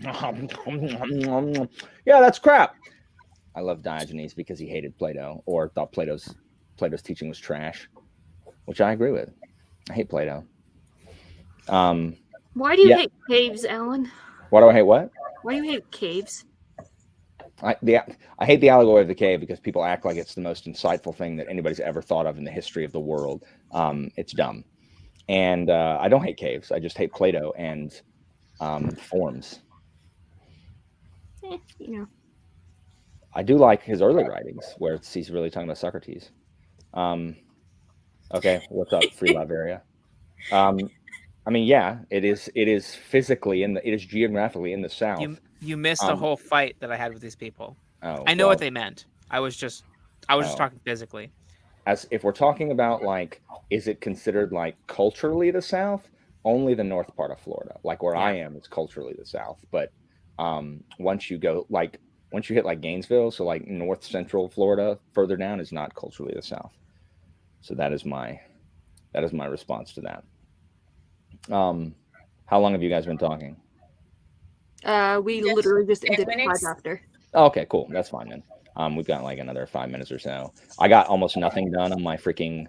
Yeah, that's crap. I love Diogenes because he hated Plato or thought Plato's teaching was trash, which I agree with. I hate Plato.
Why do you
Yeah.
hate caves, Alan?
Why do I hate what?
Why do you hate caves?
I hate the allegory of the cave because people act like it's the most insightful thing that anybody's ever thought of in the history of the world. It's dumb. And I don't hate caves. I just hate Plato and forms.
You know.
I do like his early writings where he's really talking about Socrates. Okay, what's up, Free Love area? I mean, yeah, it is. It is physically it is geographically in the south.
You missed the
Um,
whole fight that I had with these people.
Oh,
I know
well,
what they meant. I was just
Oh.
talking physically.
as if we're talking about like, is it considered like culturally the South? Only the north part of Florida, like where I am, is culturally the South. But once you go like once you hit like Gainesville, so like north central Florida, further down is not culturally the South. So that is my response to that. How long have you guys been talking?
We
Just
literally just
10
ended
minutes.
5 after.
Oh, okay, cool. That's fine then. We've got like another 5 minutes or so. I got almost nothing done on my freaking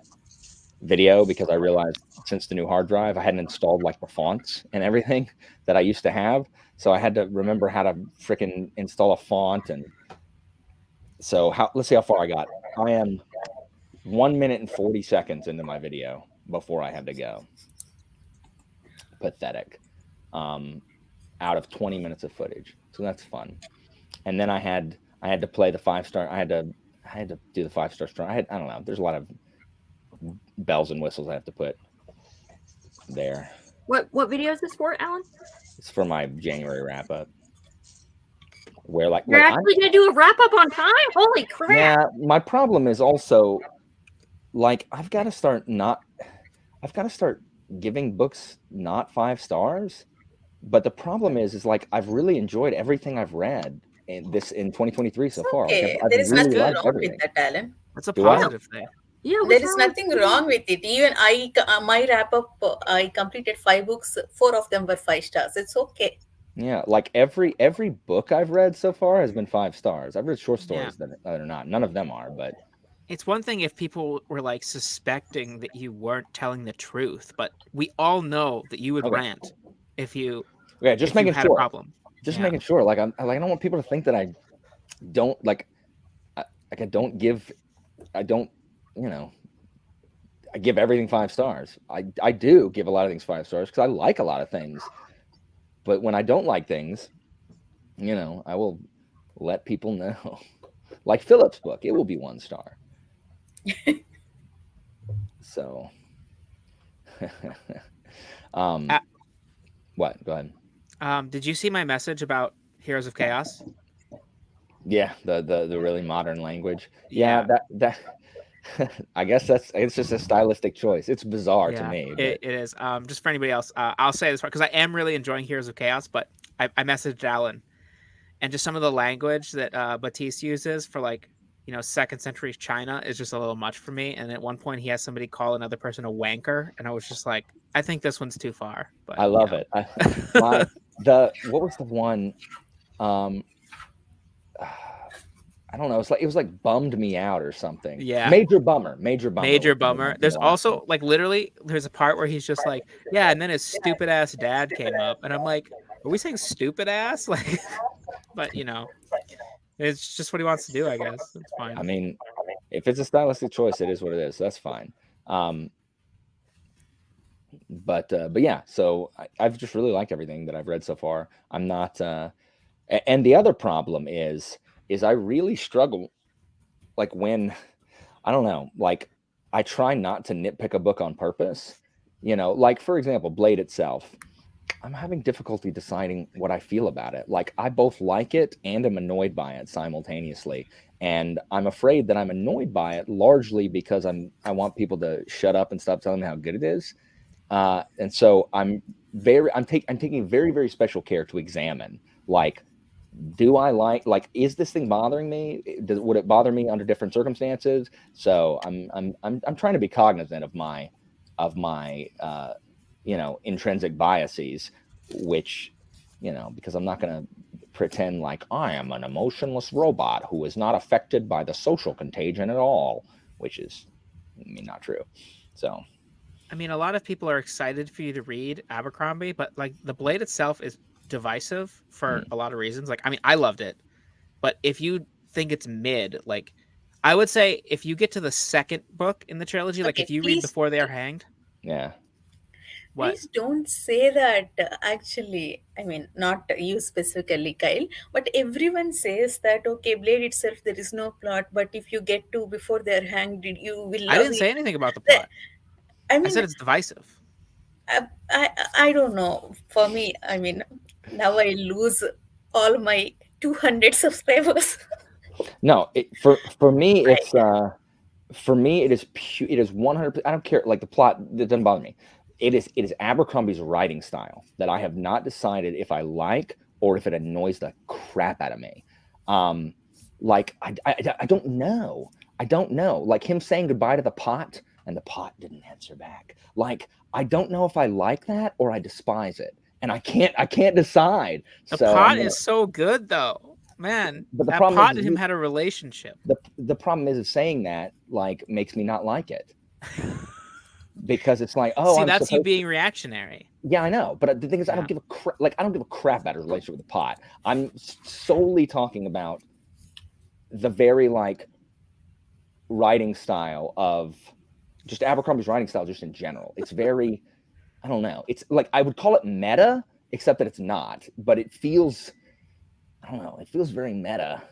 video because I realized since the new hard drive, I hadn't installed like the fonts and everything that I used to have. So I had to remember how to freaking install a font. And so let's see how far I got. I am 1 minute and 40 seconds into my video before I had to go. Pathetic. Out of 20 minutes of footage. So that's fun. And then I had to play the 5-star. I had to do the 5-star strong. I don't know. There's a lot of bells and whistles I have to put there.
What video is this for, Alan?
It's for my January wrap up. Where like
You're actually gonna do a wrap up on time? Holy crap!
Yeah, my problem is also like I've got to start giving books not 5 stars. But the problem is like I've really enjoyed everything I've read in 2023 so far.
Okay,
Like, I've
there is
really
nothing
liked
wrong
everything.
with that, Alan.
That's a
Do I?
positive thing.
Yeah,
There
what's
is
wrong
nothing
with
wrong with it. Even my wrap up, I completed 5 books. 4 of them were 5 stars. It's okay.
Yeah, like every book I've read so far has been 5 stars. I've read short stories that are not. None of them are, but
It's one thing if people were like suspecting that you weren't telling the truth, but we all know that you would
Okay.
rant if you
just
if you
making
had a
sure.
problem.
Just
Yeah.
making sure. Like I don't want people to think that I don't I don't give I give everything 5 stars. I do give a lot of things 5 stars because I like a lot of things. But when I don't like things, I will let people know. Like Philip's book, it will be 1 star. So, what? Go ahead.
Did you see my message about Heroes of Chaos?
Yeah, the really modern language.
Yeah.
That I guess it's just a stylistic choice. It's bizarre to me. But...
It is. Just for anybody else, I'll say this because I am really enjoying Heroes of Chaos, but I messaged Alan, and just some of the language that Batiste uses for like 2nd century China is just a little much for me. And at one point, he has somebody call another person a wanker, and I was just like, I think this one's too far. But
I love it. What was the one? I don't know. It was like bummed me out or something.
Yeah.
Major bummer.
There's also like literally there's a part where he's just like, yeah, and then his stupid ass dad came up, and I'm like, are we saying stupid ass? Like, but it's just what he wants to do, I guess. It's fine.
I mean, if it's a stylistic choice, it is what it is. So that's fine. But yeah, so I've just really liked everything that I've read so far. I'm not, and the other problem is I really struggle, like when, I don't know, like I try not to nitpick a book on purpose, like for example, Blade itself. I'm having difficulty deciding what I feel about it. Like I both like it and am annoyed by it simultaneously. And I'm afraid that I'm annoyed by it largely because I want people to shut up and stop telling me how good it is. And so I'm taking very, very special care to examine, like, do I like, is this thing bothering me? Would it bother me under different circumstances? So I'm trying to be cognizant of my intrinsic biases, which, because I'm not going to pretend like I am an emotionless robot who is not affected by the social contagion at all, which is, not true. So,
I mean, a lot of people are excited for you to read Abercrombie, but like the Blade itself is divisive for a lot of reasons. Like, I mean, I loved it, but if you think it's mid, like I would say if you get to the 2nd book in the trilogy, like
Okay,
if you read Before They Are Hanged,
yeah.
What?
Please don't say that. Actually, I mean, not you specifically, Kyle, but everyone says that, okay, Blade itself, there is no plot, but if you get to Before They're Hanged, you will love
I didn't
it.
say anything about the plot.
I
I
mean,
said it's divisive.
I don't know. For me, I mean, now I lose all my 200 subscribers.
No, for me,
I,
it's for me it is it is 100. I don't care. Like the plot, that doesn't bother me. It is Abercrombie's writing style that I have not decided if I like or if it annoys the crap out of me. Um, like I don't know. I don't know. Like him saying goodbye to the pot and the pot didn't answer back. Like I don't know if I like that or I despise it, and I can't decide.
The
So
pot is so good though, man.
but the
That
problem
pot
is
and him had a relationship.
the problem is saying that like makes me not like it because it's like, oh,
See,
I'm
that's you
supposed
being reactionary.
yeah, I know, but the thing is, I don't
Yeah.
give a crap. Like, I don't give a crap about a relationship with the pot. I'm solely talking about the very like writing style of just Abercrombie's writing style, just in general. It's very, I don't know. It's like I would call it meta, except that it's not. But it feels, I don't know. It feels very meta.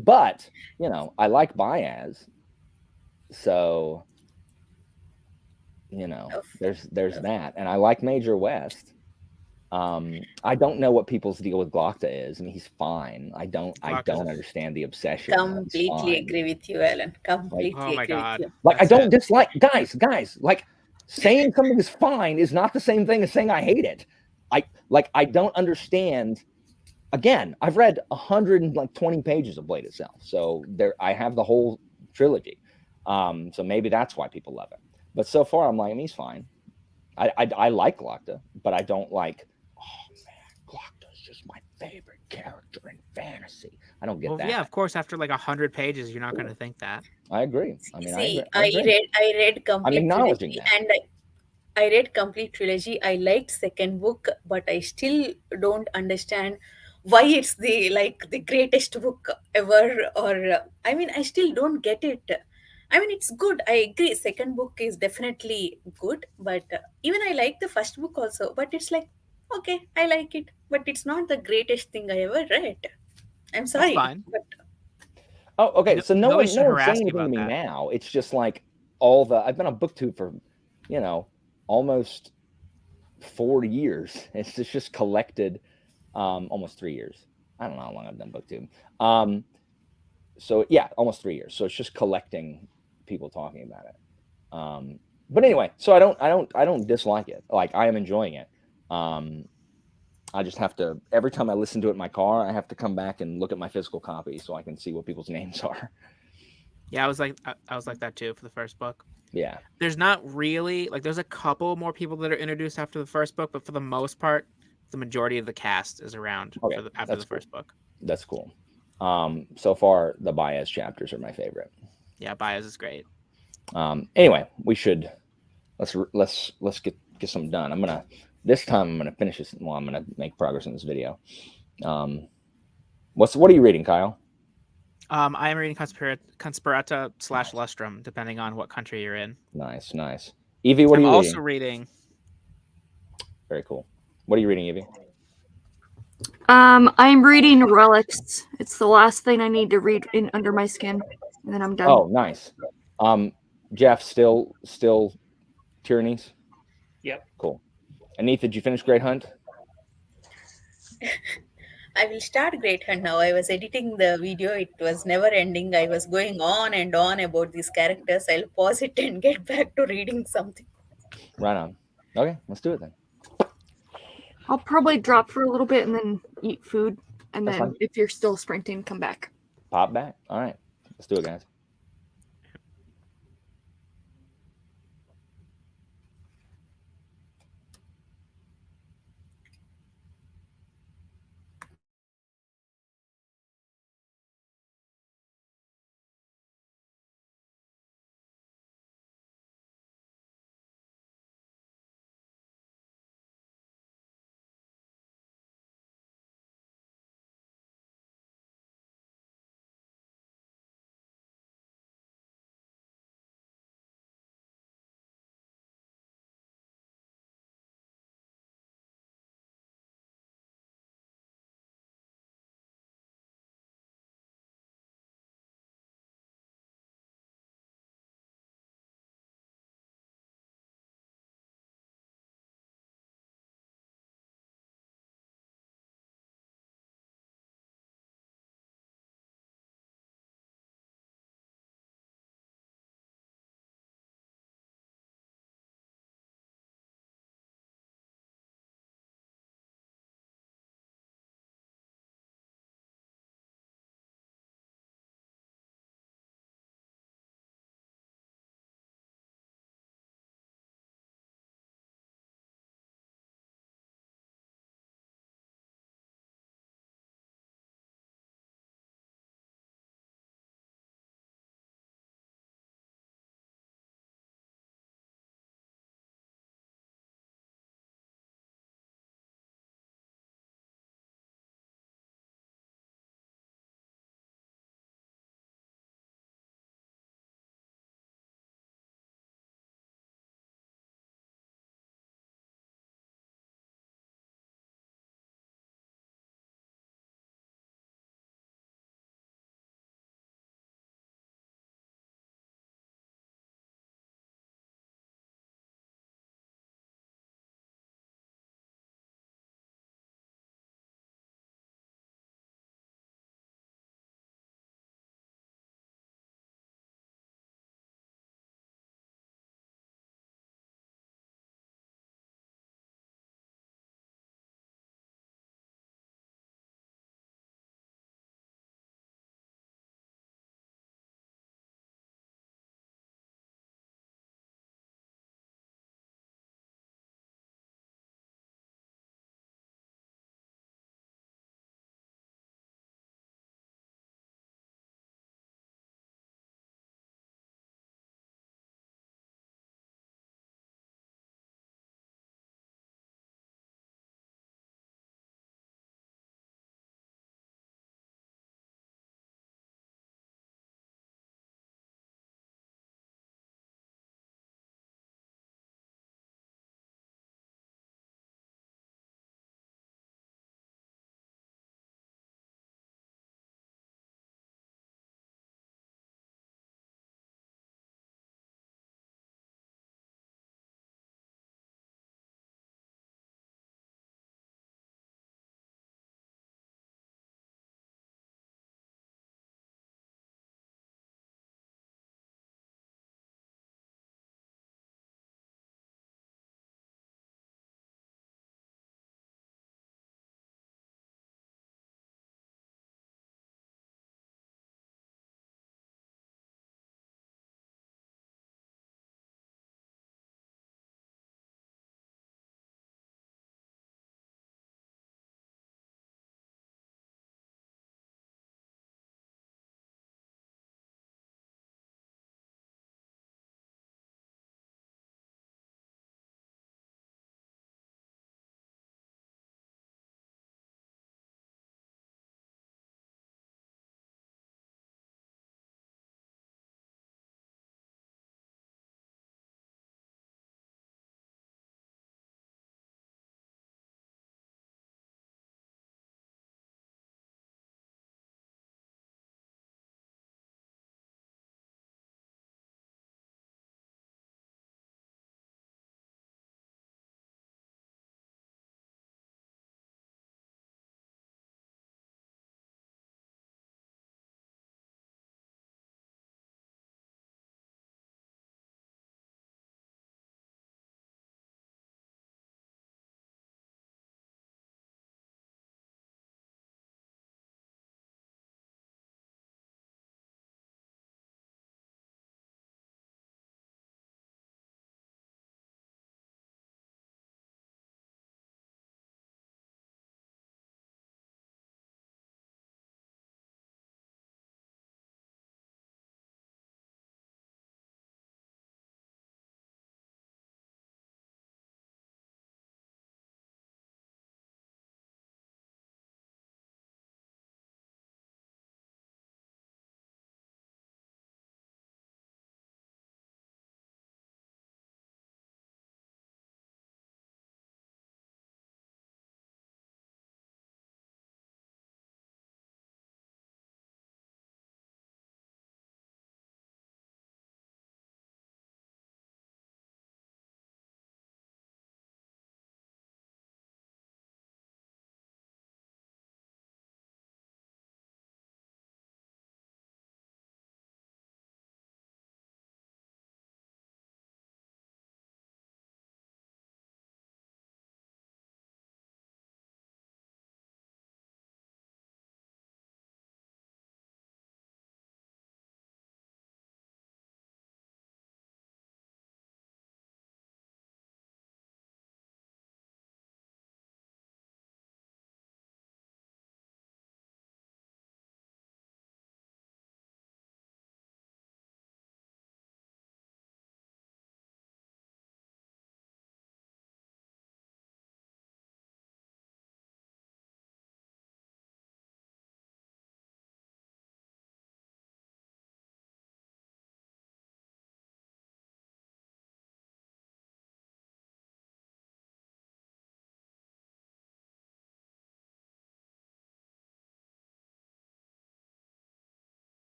But I like Baez, so
of,
there's
of
that, and I like Major West. I don't know what people's deal with Glocta is. I mean, he's fine. I don't
Glocta's a-
understand the obsession. He's
completely
fine.
agree with you, Alan.
Like,
Oh
Completely
my
agree with
god.
you.
like I
That's
don't
it.
dislike guys. Like saying something is fine is not the same thing as saying I hate it. I don't understand. Again, I've read 120 pages of Blade itself, so there I have the whole trilogy. So maybe that's why people love it. But so far, I'm like, he's fine. I like Glocta, but I don't like. Oh man, Glocta's just my favorite character in fantasy. I don't get
Well,
that.
yeah, of course. After like 100 pages, you're not going to think that.
I agree. I mean, I
See,
agree. I agree.
I read
I'm
complete
acknowledging
trilogy,
that.
and I read complete trilogy. I liked second book, but I still don't understand why it's the greatest book ever. Or I mean, I still don't get it. I mean, it's good. I agree. Second book is definitely good, but even I like the first book also. But it's like, okay, I like it, but it's not the greatest thing I ever read. I'm
That's
sorry,
fine.
but
Oh, okay. So no
Nobody
one, no
should
one's
harass
saying
you
anything to
about
me
that.
now. It's just like I've been on BookTube for, almost 4 years. It's just collected, almost 3 years. I don't know how long I've done BookTube. So yeah, almost 3 years. So it's just collecting people talking about it. But anyway, so I don't dislike it. Like I am enjoying it. I just have to every time I listen to it in my car, I have to come back and look at my physical copy so I can see what people's names are.
Yeah, I was like that too for the first book.
Yeah,
There's not really like there's a couple more people that are introduced after the first book, but for the most part, the majority of the cast is around
okay,
after
that's
the
cool.
first book.
That's cool. So far the Baez chapters are my favorite.
Yeah, Baez is great.
Anyway, we should let's get some done. This time I'm gonna finish this. Well, I'm gonna make progress in this video. What are you reading, Kyle?
I am reading Conspirata / Lustrum, depending on what country you're in.
Nice. Evie, what are
I'm
you
also
reading?
reading.
Very cool. What are you reading, Evie?
I'm reading Relics. It's the last thing I need to read in Under My Skin, and then I'm done.
Oh, nice. Jeff, still Tyrannies?
Yep.
Cool. Anith, did you finish Great Hunt?
I will start Great Hunt now. I was editing the video. It was never ending. I was going on and on about these characters. I'll pause it and get back to reading something.
Right on. Okay, let's do it then.
I'll probably drop for a little bit and then eat food, and
That's
then
fine.
if you're still sprinting, come back.
Pop back. All right. Let's do it, guys.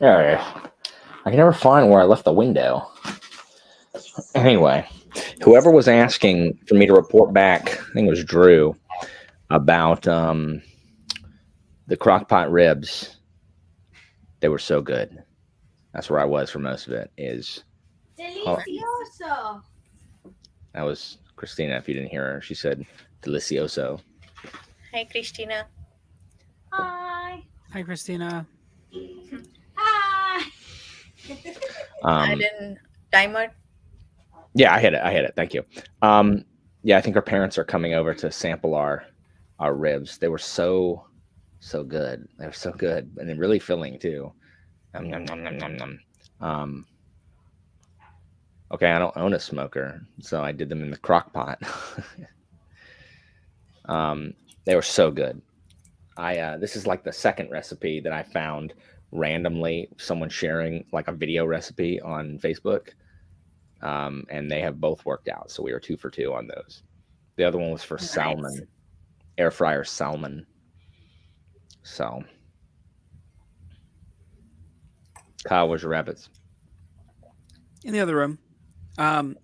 There it is. I can never find where I left the window. Anyway, whoever was asking for me to report back, I think it was Drew, about the crockpot ribs. They were so good. That's where I was for most of it.
Delicioso.
That was Christina. If you didn't hear her, she said delicioso.
Hi, Christina.
Hi.
Hi, Christina.
Hi.
Alan, timer.
Yeah, I hit it. Thank you. Yeah, I think our parents are coming over to sample our ribs. They were so good. They were so good and then really filling too. Nom, nom, nom, nom, nom, nom. Okay, I don't own a smoker, so I did them in the crock pot. They were so good. This is like the second recipe that I found randomly, someone sharing like a video recipe on Facebook. And they have both worked out. So we were 2 for 2 on those. The other one was for
Nice.
salmon, air fryer salmon. So, Kyle, where's your rabbits?
In the other room. I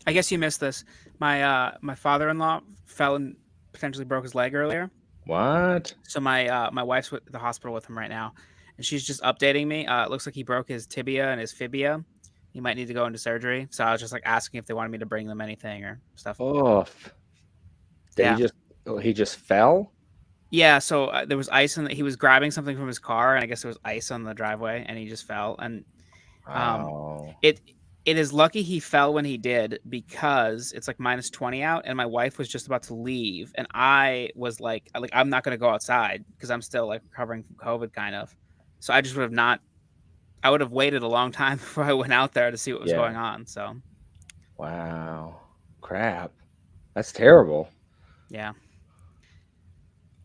guess you missed this. My father-in-law fell and potentially broke his leg earlier.
What?
So my wife's at the hospital with him right now, and she's just updating me. It looks like he broke his tibia and his fibia. He might need to go into surgery. So I was just like asking if they wanted me to bring them anything or stuff.
Oh, did
Yeah.
he just fell?
Yeah. So there was ice he was grabbing something from his car, and I guess there was ice on the driveway, and he just fell. And
Oh,
it is lucky he fell when he did, because it's like -20 out, and my wife was just about to leave, and I was like I'm not going to go outside because I'm still like recovering from COVID kind of. So I just would have not. I would have waited a long time before I went out there to see what was
Yeah.
going on. So
wow. Crap. That's terrible.
yeah.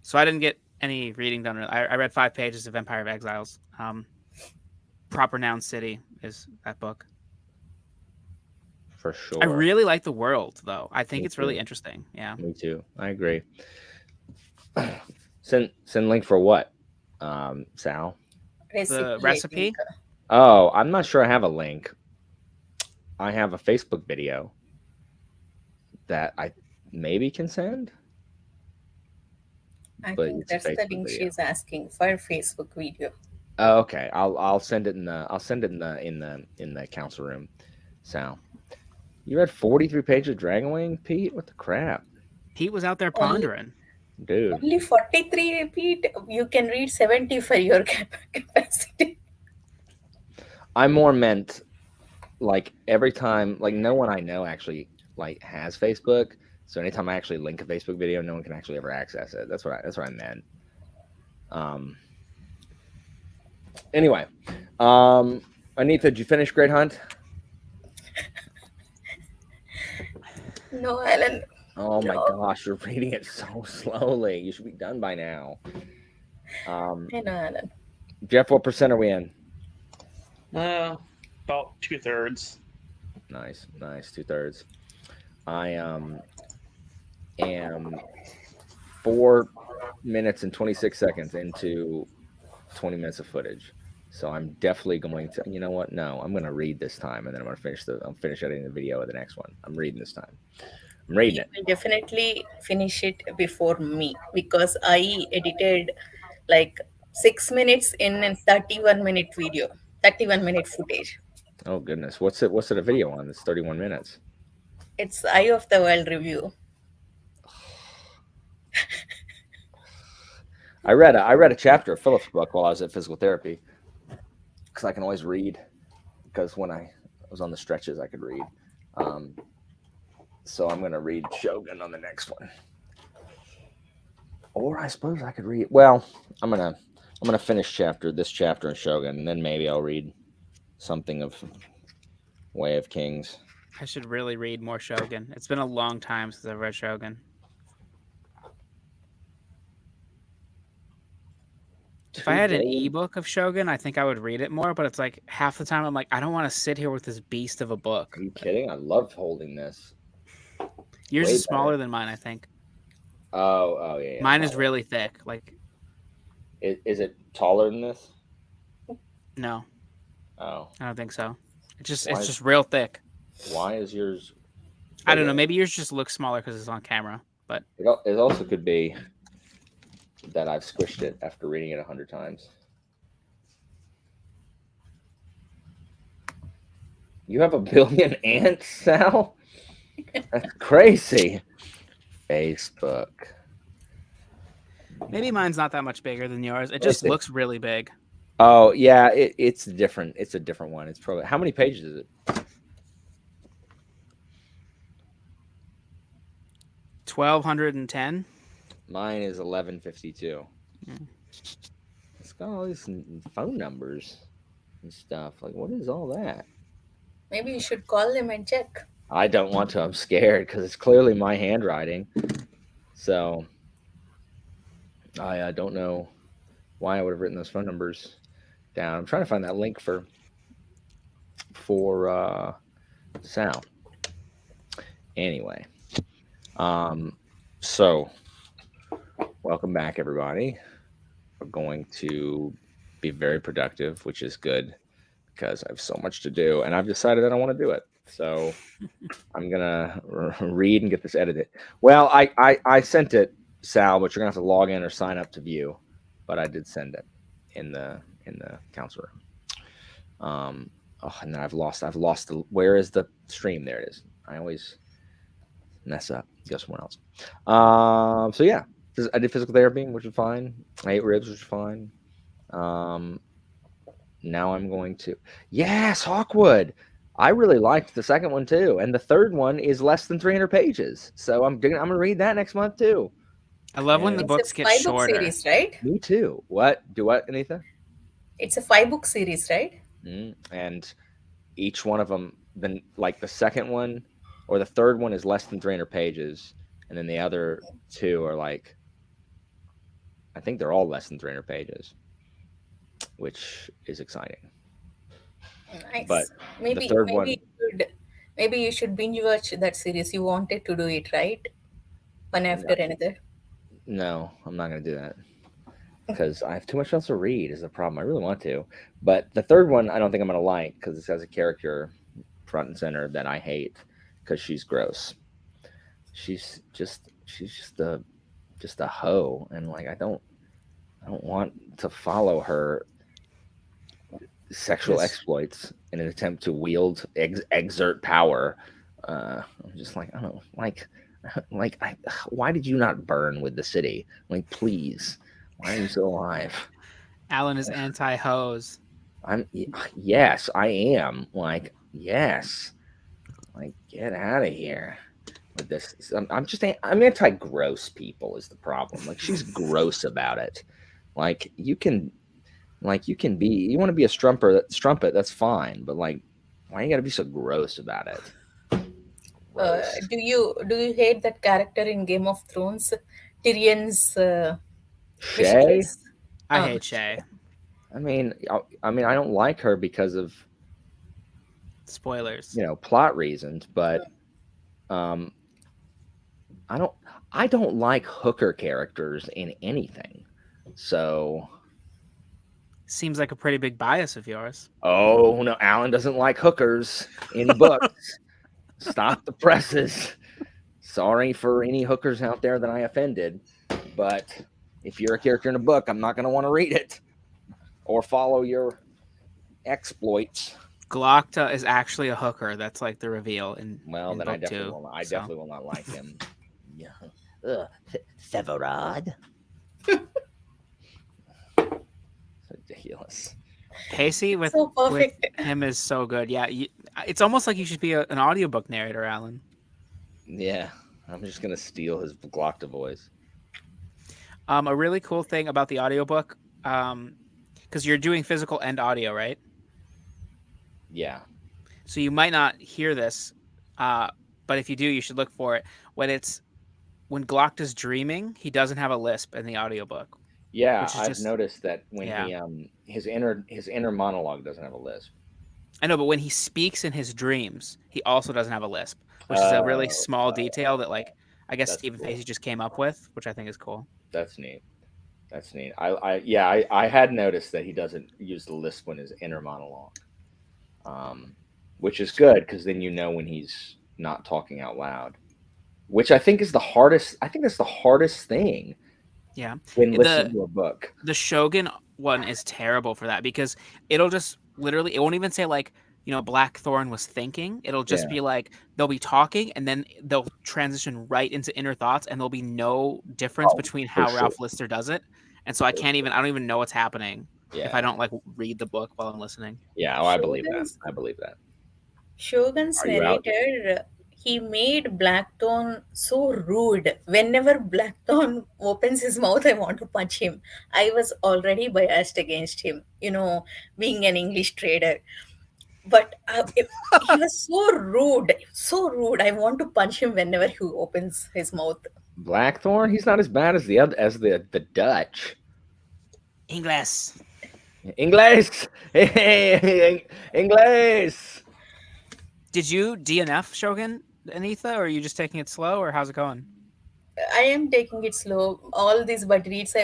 So I didn't get any reading done. I read 5 pages of Empire of Exiles. Proper Noun City is that book.
For sure.
I really like the world, though. I think
Me
it's really
too.
interesting. Yeah.
Me too. I agree. Send link for what? Sal?
The
I
recipe?
think.
Oh, I'm not sure I have a link. I have a Facebook video that I maybe can send.
I
But
think
it's a
that's the
Facebook
link
video.
she's asking for Facebook video.
Oh, okay. I'll send it in the council room. Sal. You read 43 pages of Dragon Wing, Pete? What the crap?
Pete was out there
Only-
pondering.
Dude.
Only 43 repeat. You can read 70 for your capacity.
I more meant like every time, like no one I know actually like has Facebook. So anytime I actually link a Facebook video, no one can actually ever access it. That's what I meant. Anyway, Anita, did you finish Great Hunt?
No, Alan.
Oh my
No.
gosh, you're reading it so slowly. You should be done by now.
I know, Alan.
Jeff, what percent are we in?
About 2/3.
Nice, 2/3. I am 4 minutes and 26 seconds into 20 minutes of footage. So I'm definitely going to, you know what? No, I'm going to read this time, and then I'm going to finish editing the video of the next one. I'm reading this time. I'm reading
You
it.
will definitely finish it before me because I edited like 6 minutes in a 31-minute video, 31-minute footage.
Oh goodness, what's it a video on? It's 31 minutes.
It's Eye of the World review.
I read a chapter of Philip's book while I was at physical therapy because I can always read. Because when I was on the stretches, I could read. So I'm gonna read Shogun on the next one, or I suppose I could read. Well, I'm gonna finish this chapter in Shogun, and then maybe I'll read something of Way of Kings.
I should really read more Shogun. It's been a long time since I've read Shogun. If I had an ebook of Shogun, I think I would read it more, but it's like half the time I'm like, I don't want to sit here with this beast of a book.
Are you kidding? I loved holding this.
Yours
Way
is smaller
better.
than mine, I think.
Oh yeah.
Mine is really thick. Like,
Is it taller than this?
No,
Oh,
I don't think so. It's
Why?
just real thick.
Why is yours?
I don't know.
bigger?
Maybe yours just looks smaller because it's on camera. But
It also could be that I've squished it after reading it 100 times. You have 1 billion ants, Sal? That's crazy. Facebook.
maybe mine's not that much bigger than yours. It just
Listen.
looks really big.
Oh yeah, it's different. It's a different one. It's probably how many pages is it?
1,210.
Mine is 1152.
Mm.
It's got all these phone numbers and stuff. Like, what is all that?
Maybe you should call them and check.
I don't want to. I'm scared because it's clearly my handwriting. So I don't know why I would have written those phone numbers down. I'm trying to find that link for Sal. Anyway, so welcome back, everybody. We're going to be very productive, which is good because I have so much to do, and I've decided that I want to do it. So I'm gonna read and get this edited. Well, I sent it, Sal, but you're gonna have to log in or sign up to view. But I did send it in the council room. And then I've lost the. Where is the stream? There it is. I always mess up. Go somewhere else. So yeah, I did physical therapy, which was fine. I ate ribs, which was fine. Now I'm going to. Yes, Hawkwood. I really liked the second one too, and the third one is less than 300 pages. So I'm gonna read that next month too.
I love when the
It's
books
a
get
5-book
shorter.
series, right?
Me too. What? Do what, Anita?
It's a 5-book series, right?
And each one of them, then like the second one or the third one is less than 300 pages, and then the other two are like, I think they're all less than 300 pages, which is exciting.
Nice.
But
maybe
third one-
maybe you should binge watch that series. You wanted to do it, right? One after another.
No, I'm not going to do that because I have too much else to read is the problem. I really want to. But the third one, I don't think I'm going to like because it has a character front and center that I hate because she's gross. She's just a hoe. And like, I don't want to follow her sexual
Yes.
exploits in an attempt to exert power. I'm just like, I don't like, why did you not burn with the city? Like, please, why are you still alive?
Alan is anti-hose.
Yes, I am. Like, yes, like, get out of here with this. I'm anti-gross people is the problem. Like, she's gross about it. Like, you want to be a strumpet, that's fine. But like, why you gotta be so gross about it? Gross.
Do you hate that character in Game of Thrones, Tyrion's
Shay?
mistress?
I hate Shay.
I mean, I don't like her because of
Spoilers.
plot reasons, but I don't like hooker characters in anything. So,
Seems like a pretty big bias of yours.
oh no, Alan doesn't like hookers in books. Stop the presses. Sorry for any hookers out there that I offended, but if you're a character in a book, I'm not going to want to read it or follow your exploits.
Glocta is actually a hooker. That's like the reveal in
Well,
in
then
book
I definitely
two,
will not. I
so.
definitely will not like him. Yeah, Severad. Ridiculous.
Casey with,
So
with
perfect.
him is so good. Yeah, it's almost like you should be an audiobook narrator, Alan.
Yeah, I'm just gonna steal his Glocta voice.
A really cool thing about the audiobook, because you're doing physical and audio, right?
Yeah.
So you might not hear this, but if you do, you should look for it. When Glocta's dreaming, he doesn't have a lisp in the audiobook.
Yeah,
Which is
I've
just-
noticed that when
Yeah.
he his inner monologue doesn't have a lisp.
I know, but when he speaks in his dreams, he also doesn't have a lisp, which is a really small detail that, like, I guess
That's
Stephen
cool.
Facey just came up with, which I think is cool.
That's neat. That's neat. I had noticed that he doesn't use the lisp when his inner monologue, which is good because then you know when he's not talking out loud, which I think is the hardest. I think that's the hardest thing
Yeah.
when
The
listening to a book.
the Shogun one is terrible for that because it'll just literally, it won't even say like, Blackthorn was thinking. It'll just
Yeah.
be like they'll be talking and then they'll transition right into inner thoughts and there'll be no difference
Oh,
between
for
how
sure.
Ralph Lister does it. And so I don't even know what's happening if I
Yeah.
don't like read the book while I'm listening.
Yeah. Oh, I believe that.
Shogun's
I believe that.
Shogun's
Are you out?
narrator, he made Blackthorn so rude. Whenever Blackthorn opens his mouth, I want to punch him. I was already biased against him, being an English trader. But he was so rude, so rude. I want to punch him whenever he opens his mouth.
Blackthorn. He's not as bad as the Dutch.
English.
English. Hey, English.
Did you DNF Shogun, Anitha, or are you just taking it slow, or how's it going?
I am taking it slow. All these but reads,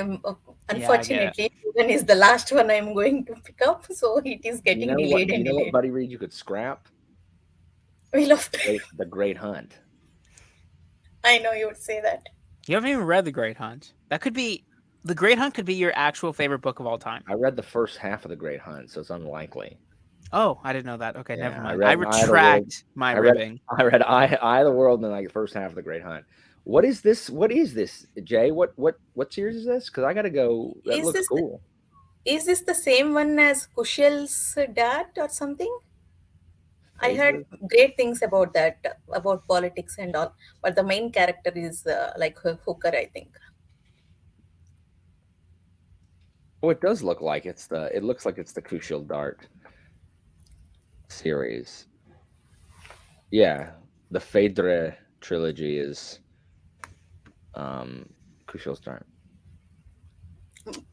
unfortunately,
it.
Shogun is the last one I'm going to pick up, so it is
You
getting
know
delayed
what?
and
You know what
delayed.
buddy read you could scrap?
Wheel of Time.
The Great Hunt.
I know you would say that.
You haven't even read The Great Hunt. The Great Hunt could be your actual favorite book of all time.
I read the first half of The Great Hunt, so it's unlikely.
Oh, I didn't know that. Okay,
Yeah,
never
I
mind.
read
I
Eye of the
retract my
I read
ribbing.
I read Eye of the World and like the first half of The Great Hunt. What is this? What is this, Jay? What series is this? Because I gotta go. That
Is
looks
this
cool.
Is this the same one as Kushal's dad or something? I heard great things about that, about politics and all. But the main character is like Hooker, I think.
Oh, it does look like it's the. It looks like it's the Kushil Dart series. Yeah, the Phaedra trilogy is Kushil's Dart.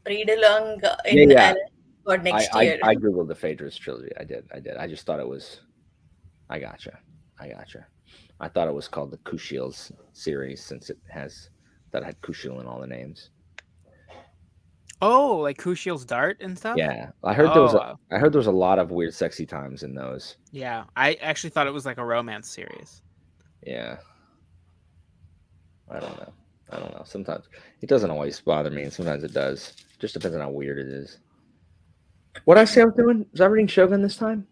Read along in
Yeah.
Alan for next
I
year.
googled the Phaedra's trilogy. I did. I just thought it was. I gotcha. I thought it was called the Kushil's series since it had Kushil in all the names.
Oh, like Kushil's Dart and stuff?
Yeah, I heard there was a lot of weird, sexy times in those.
Yeah, I actually thought it was like a romance series.
Yeah, I don't know. Sometimes it doesn't always bother me, and sometimes it does. Just depends on how weird it is. What I say I was doing? Was I reading Shogun this time?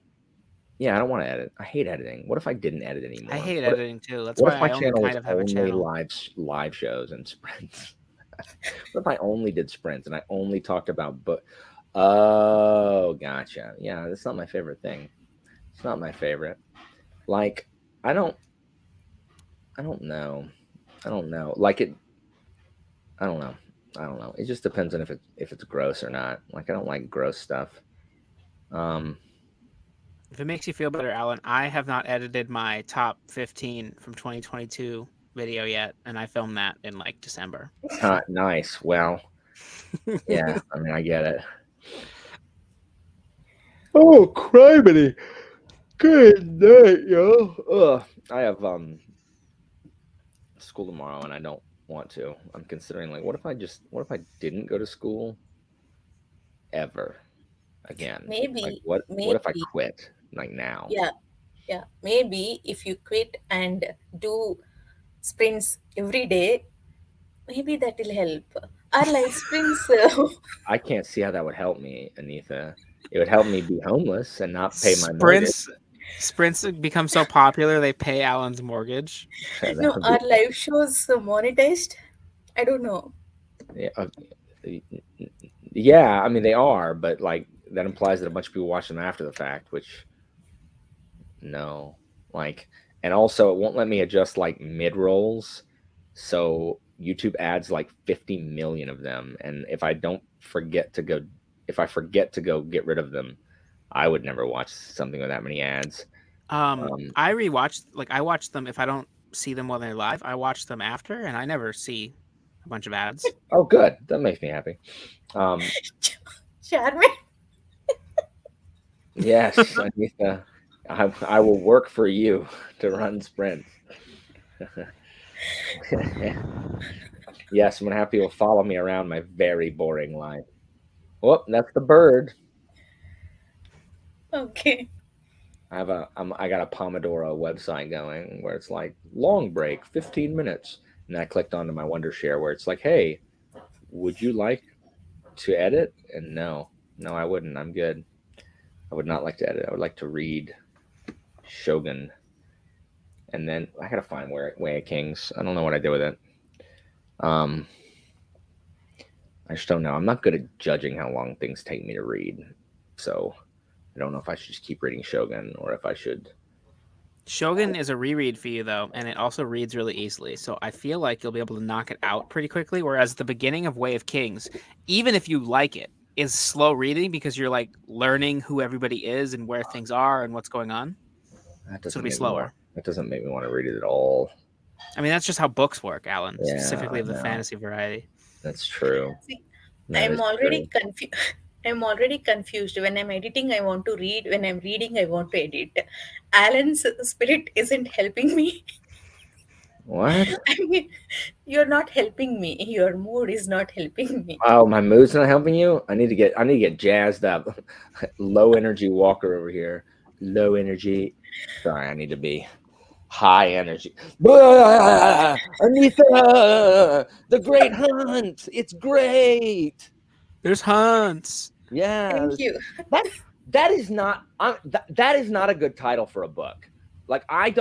Yeah, I don't want to edit. I hate editing. What if I didn't edit anymore?
I hate editing too. That's
What
why
if my
I only
channel was
kind of have a
only
channel.
live shows and sprints? What if I only did sprints and I only talked about book? Oh, gotcha. Yeah, that's not my favorite thing. It's not my favorite. Like, I don't know. Like it. I don't know. It just depends on if it's gross or not. Like, I don't like gross stuff.
If it makes you feel better, Alan, I have not edited my top 15 from 2022 video yet, and I filmed that in like December.
Nice. Well, yeah. I mean, I get it. Oh, criminy! Good night, yo. I have school tomorrow, and I don't want to. I'm considering like, what if I didn't go to school ever again?
Maybe.
Like, what if I quit like now?
Yeah. Maybe if you quit and do sprints every day, maybe that will help. Our life sprints.
I can't see how that would help me, Anitha. It would help me be homeless and not pay my mortgage.
Sprints become so popular they pay Alan's mortgage.
No, our live shows monetized. I don't know.
Yeah, I mean they are, but like that implies that a bunch of people watch them after the fact, which no, like, and also it won't let me adjust like mid rolls, so YouTube adds like 50 million of them, and if I forget to go get rid of them, I would never watch something with that many ads.
I watch them if I don't see them while they're live. I watch them after, and I never see a bunch of ads.
Oh, good. That makes me happy.
Charmin.
Yes, Anitha, I will work for you to run sprints. Yes, I'm gonna have people follow me around my very boring life. Whoop, that's the bird.
Okay.
I got a Pomodoro website going where it's like long break, 15 minutes. And I clicked onto my Wondershare where it's like, hey, would you like to edit? And no, I wouldn't. I'm good. I would not like to edit. I would like to read Shogun. And then I gotta find Way of Kings. I don't know what I did with it. I just don't know. I'm not good at judging how long things take me to read. So I don't know if I should just keep reading Shogun or if I should.
Shogun is a reread for you though, and it also reads really easily. So I feel like you'll be able to knock it out pretty quickly. Whereas the beginning of Way of Kings, even if you like it, is slow reading because you're like learning who everybody is and where things are and what's going on.
That
So
doesn't
it'll be
make me want.
slower.
That doesn't make me want to read it at all.
I mean, that's just how books work, Alan.
Yeah,
Specifically of the
I know.
fantasy variety.
That's true.
See,
That
I'm
is
already
true.
confused. I'm already confused. When I'm editing, I want to read. When I'm reading, I want to edit. Alan's spirit isn't helping me.
What?
I mean, you're not helping me. Your mood is not helping me.
Oh, my mood's not helping you. I need to get jazzed up. Low energy Walker over here. Low energy. Sorry, I need to be high energy. Anita, the Great Hunt. It's great.
There's hunts.
Yeah,
Thank you.
that is not that is not a good title for a book. Like I've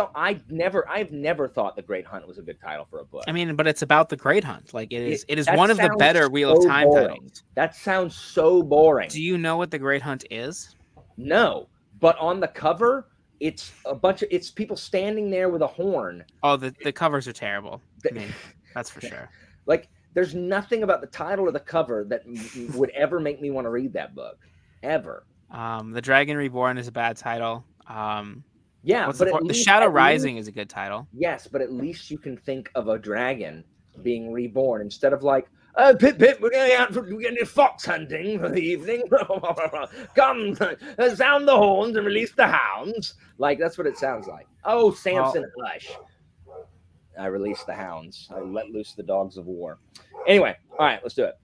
never thought The Great Hunt was a good title for a book.
I mean, but it's about the Great Hunt. Like it is
That
one of the
sounds
better Wheel of
so
Time
boring.
titles.
That sounds so boring.
Do you know what the Great Hunt is?
No, but on the cover, it's it's people standing there with a horn.
Oh, the covers are terrible. I mean, that's for sure.
Like there's nothing about the title or the cover that would ever make me want to read that book, ever.
The Dragon Reborn is a bad title.
Yeah,
What's
but
the Shadow Rising is a good title.
Yes, but at least you can think of a dragon being reborn instead of like, Pip, we're going fox hunting for the evening. Come, sound the horns and release the hounds. Like, that's what it sounds like. Oh, Samson, hush. I release the hounds. I let loose the dogs of war. Anyway, all right, let's do it.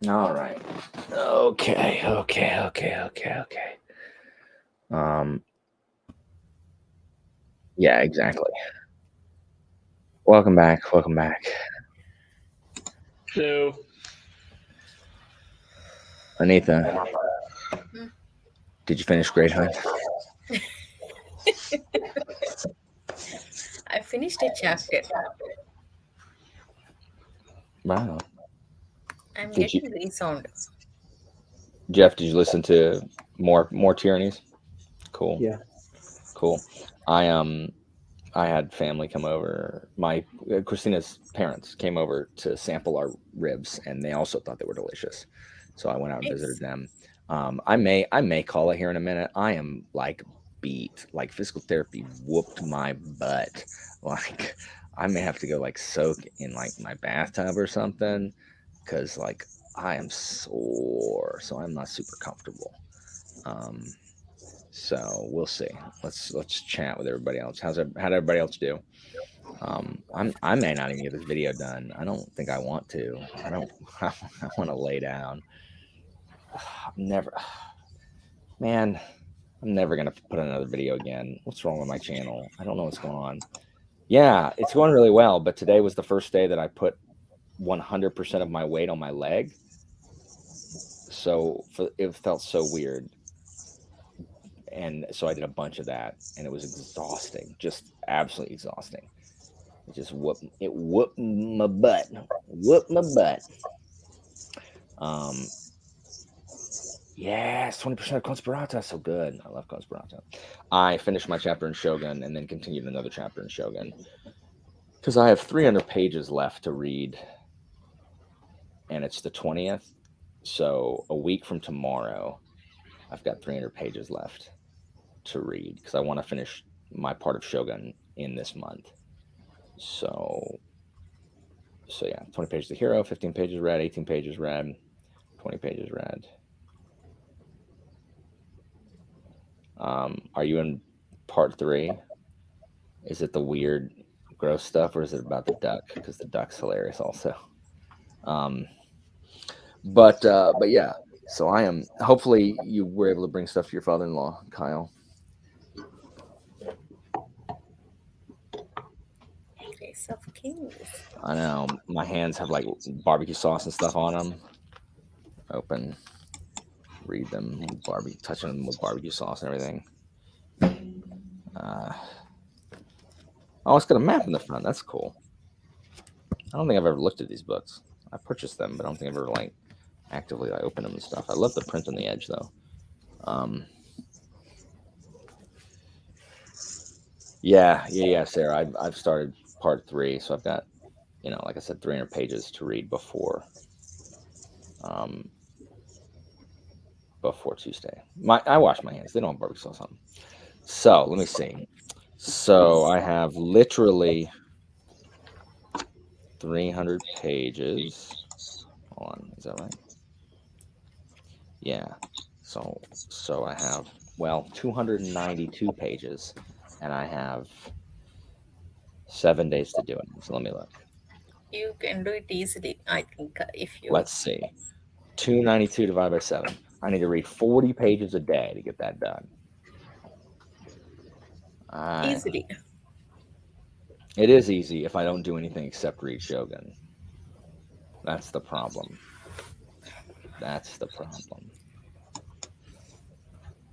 All right. Okay. Yeah, exactly. Welcome back.
So,
Anita, did you finish Great Hunt?
I finished a chapter.
Wow.
I'm
Did you,
getting resound.
Jeff? Did you listen to more tyrannies? Cool.
Yeah.
Cool. I had family come over. My Christina's parents came over to sample our ribs, and they also thought they were delicious. So I went out and visited them. I may call it here in a minute. I am like beat. Like physical therapy whooped my butt. Like I may have to go like soak in like my bathtub or something, because like I am sore. So I'm not super comfortable. So we'll see. Let's chat with everybody else. How'd everybody else do? I may not even get this video done. I don't think I want to. I don't. I want to lay down. Man, I'm never gonna put another video again. What's wrong with my channel? I don't know what's going on. Yeah, it's going really well, but today was the first day that I put 100% of my weight on my leg. So it felt so weird. And so I did a bunch of that, and it was exhausting, just absolutely exhausting. It just whooped my butt. Yes, 20% of Conspirata. So good. I love Conspirata. I finished my chapter in Shogun and then continued another chapter in Shogun because I have 300 pages left to read, and it's the 20th. So a week from tomorrow, I've got 300 pages left to read because I want to finish my part of Shogun in this month. So yeah, 20 pages of hero, 15 pages read, 18 pages read, 20 pages read. Are you in part 3? Is it the weird, gross stuff, or is it about the duck? Because the duck's hilarious also. But yeah. So I am. Hopefully, you were able to bring stuff to your father-in-law, Kyle.
Race of Kings.
I know my hands have like barbecue sauce and stuff on them. Open, read them, touching them with barbecue sauce and everything. Oh, it's got a map in the front. That's cool. I don't think I've ever looked at these books. I purchased them, but I don't think I've ever like actively opened them and stuff. I love the print on the edge though. Yeah, Sarah. I've started part 3, so I've got, like I said, 300 pages to read before Tuesday. I wash my hands. They don't have barbecue sauce on them. So let me see. So I have literally 300 pages. Hold on, is that right? Yeah. So I have 292 pages, and I have 7 days to do it. So let me look.
You can do it easily, I think, if you.
Let's see. 292 divided by 7. I need to read 40 pages a day to get that done.
Easily.
It is easy if I don't do anything except read Shogun. That's the problem.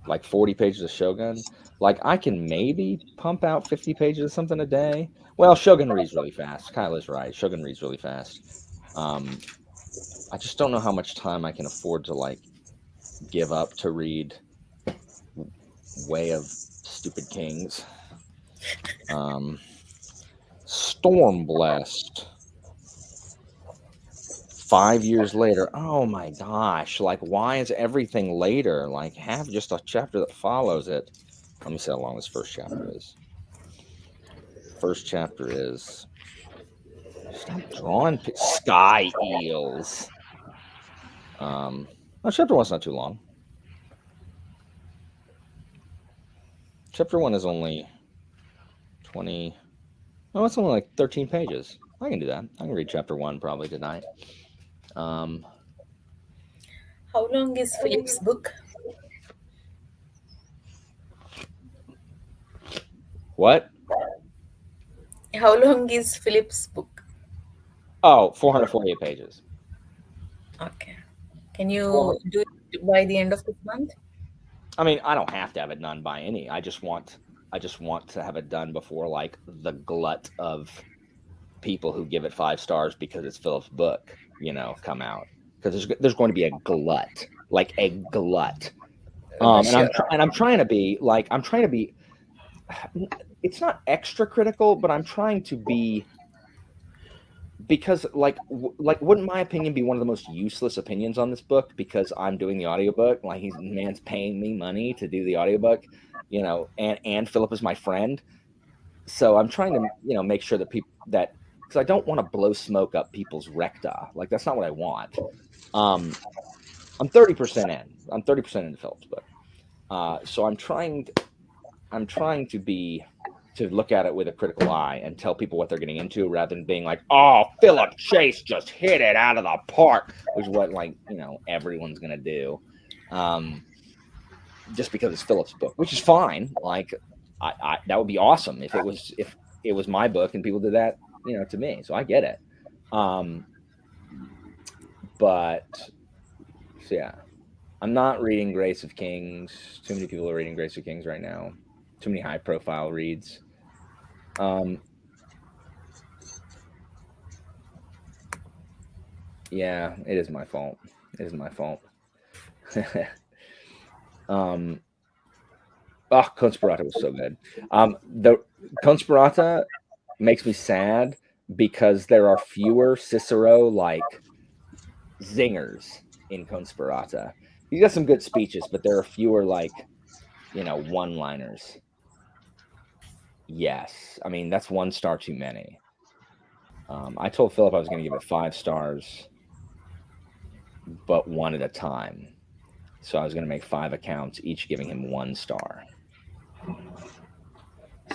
Like 40 pages of Shogun. Like I can maybe pump out 50 pages of something a day. Well, Shogun reads really fast. Kyle is right. Shogun reads really fast. I just don't know how much time I can afford to give up to read Way of Stupid Kings. Stormblessed. 5 years later. Oh my gosh. Why is everything later? Have just a chapter that follows it. Let me see how long this first chapter is. First chapter is stop drawing sky eels. Chapter 1's not too long. Chapter 1 is only 20. Oh, it's only 13 pages. I can do that. I can read chapter 1 probably tonight.
How long is Philip's book?
What?
How long is Philip's book?
Oh, 448 pages.
Okay. Can you do it by the end of this month?
I mean, I don't have to have it done by any. I just want to have it done before like the glut of people who give it 5 stars because it's Philip's book, come out. Because there's going to be a glut, like a glut.
Sure.
And I'm trying to be. It's not extra critical, but I'm trying to be, because wouldn't my opinion be one of the most useless opinions on this book because I'm doing the audiobook? Like man's paying me money to do the audiobook, and Philip is my friend. So I'm trying to, make sure that because I don't want to blow smoke up people's recta. Like that's not what I want. I'm 30% in. I'm 30% into Philip's book. So I'm trying to look at it with a critical eye and tell people what they're getting into rather than being like, oh, Philip Chase just hit it out of the park, which is what everyone's going to do. Just because it's Philip's book, which is fine. Like I that would be awesome if it was my book and people did that, to me. So I get it. But so yeah, I'm not reading Grace of Kings. Too many people are reading Grace of Kings right now. Too many high profile reads. Yeah, it is my fault. It is my fault. Conspirata was so good. The Conspirata makes me sad because there are fewer Cicero like zingers in Conspirata. He's got some good speeches, but there are fewer like one-liners. Yes, I mean that's 1 star too many. I told Philip I was going to give it 5 stars, but 1 at a time. So I was going to make 5 accounts, each giving him 1 star.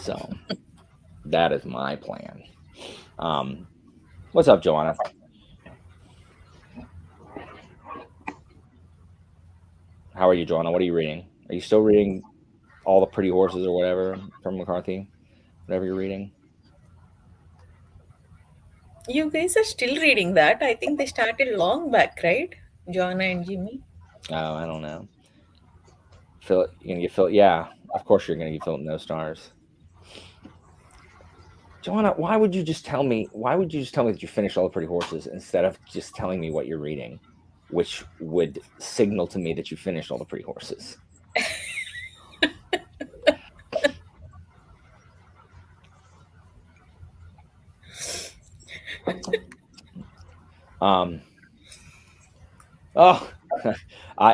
So that is my plan. What's up, Joanna? How are you, Joanna? What are you reading? Are you still reading All the Pretty Horses or whatever from McCarthy? Whatever you're reading?
You guys are still reading that. I think they started long back, right? Joanna and Jimmy.
Oh, I don't know. Philip, you're going to give Philip... Yeah, of course you're going to give Philip no stars. Joanna, why would you just tell me that you finished All the Pretty Horses instead of just telling me what you're reading, which would signal to me that you finished All the Pretty Horses?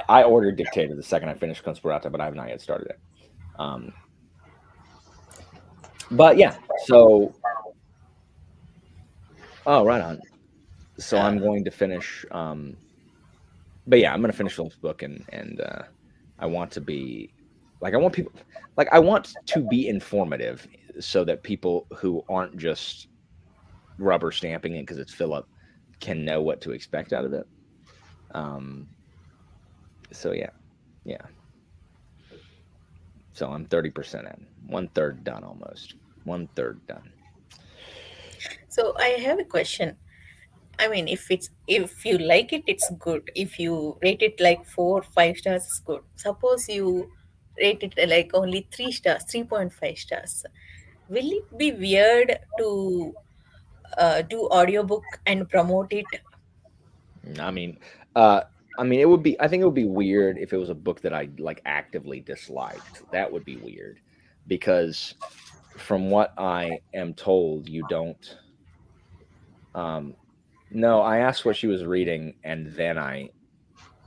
I ordered Dictator the second I finished Conspirata, but I have not yet started it. But yeah, so right on. So I'm going to finish. But yeah, I'm going to finish Philip's book, and I want to be like, I want to be informative so that people who aren't just rubber stamping it because it's Philip can know what to expect out of it. So yeah. So I'm 30% in, 1/3 done almost, 1/3 done.
So I have a question. I mean, if you like it, it's good. If you rate it like 4, 5 stars, it's good. Suppose you rate it like only 3 stars, 3.5 stars. Will it be weird to do audiobook and promote it?
I mean, it would be. I think it would be weird if it was a book that I like actively disliked. That would be weird, because from what I am told, you don't. No, I asked what she was reading, and then I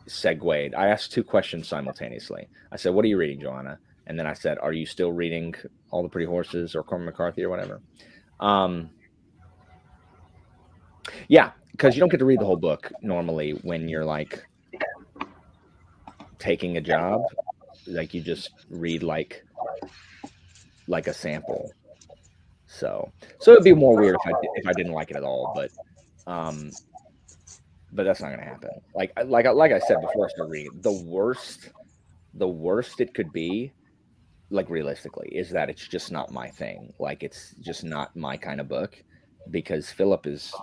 segued. I asked 2 questions simultaneously. I said, "What are you reading, Joanna?" And then I said, "Are you still reading All the Pretty Horses or Cormac McCarthy or whatever?" Yeah, because you don't get to read the whole book normally when you're like taking a job. Like you just read like a sample. So it'd be more weird if I didn't like it at all. But but that's not going to happen. Like I said before I started reading, the worst it could be, like realistically, is that it's just not my thing. Like it's just not my kind of book, because Philip is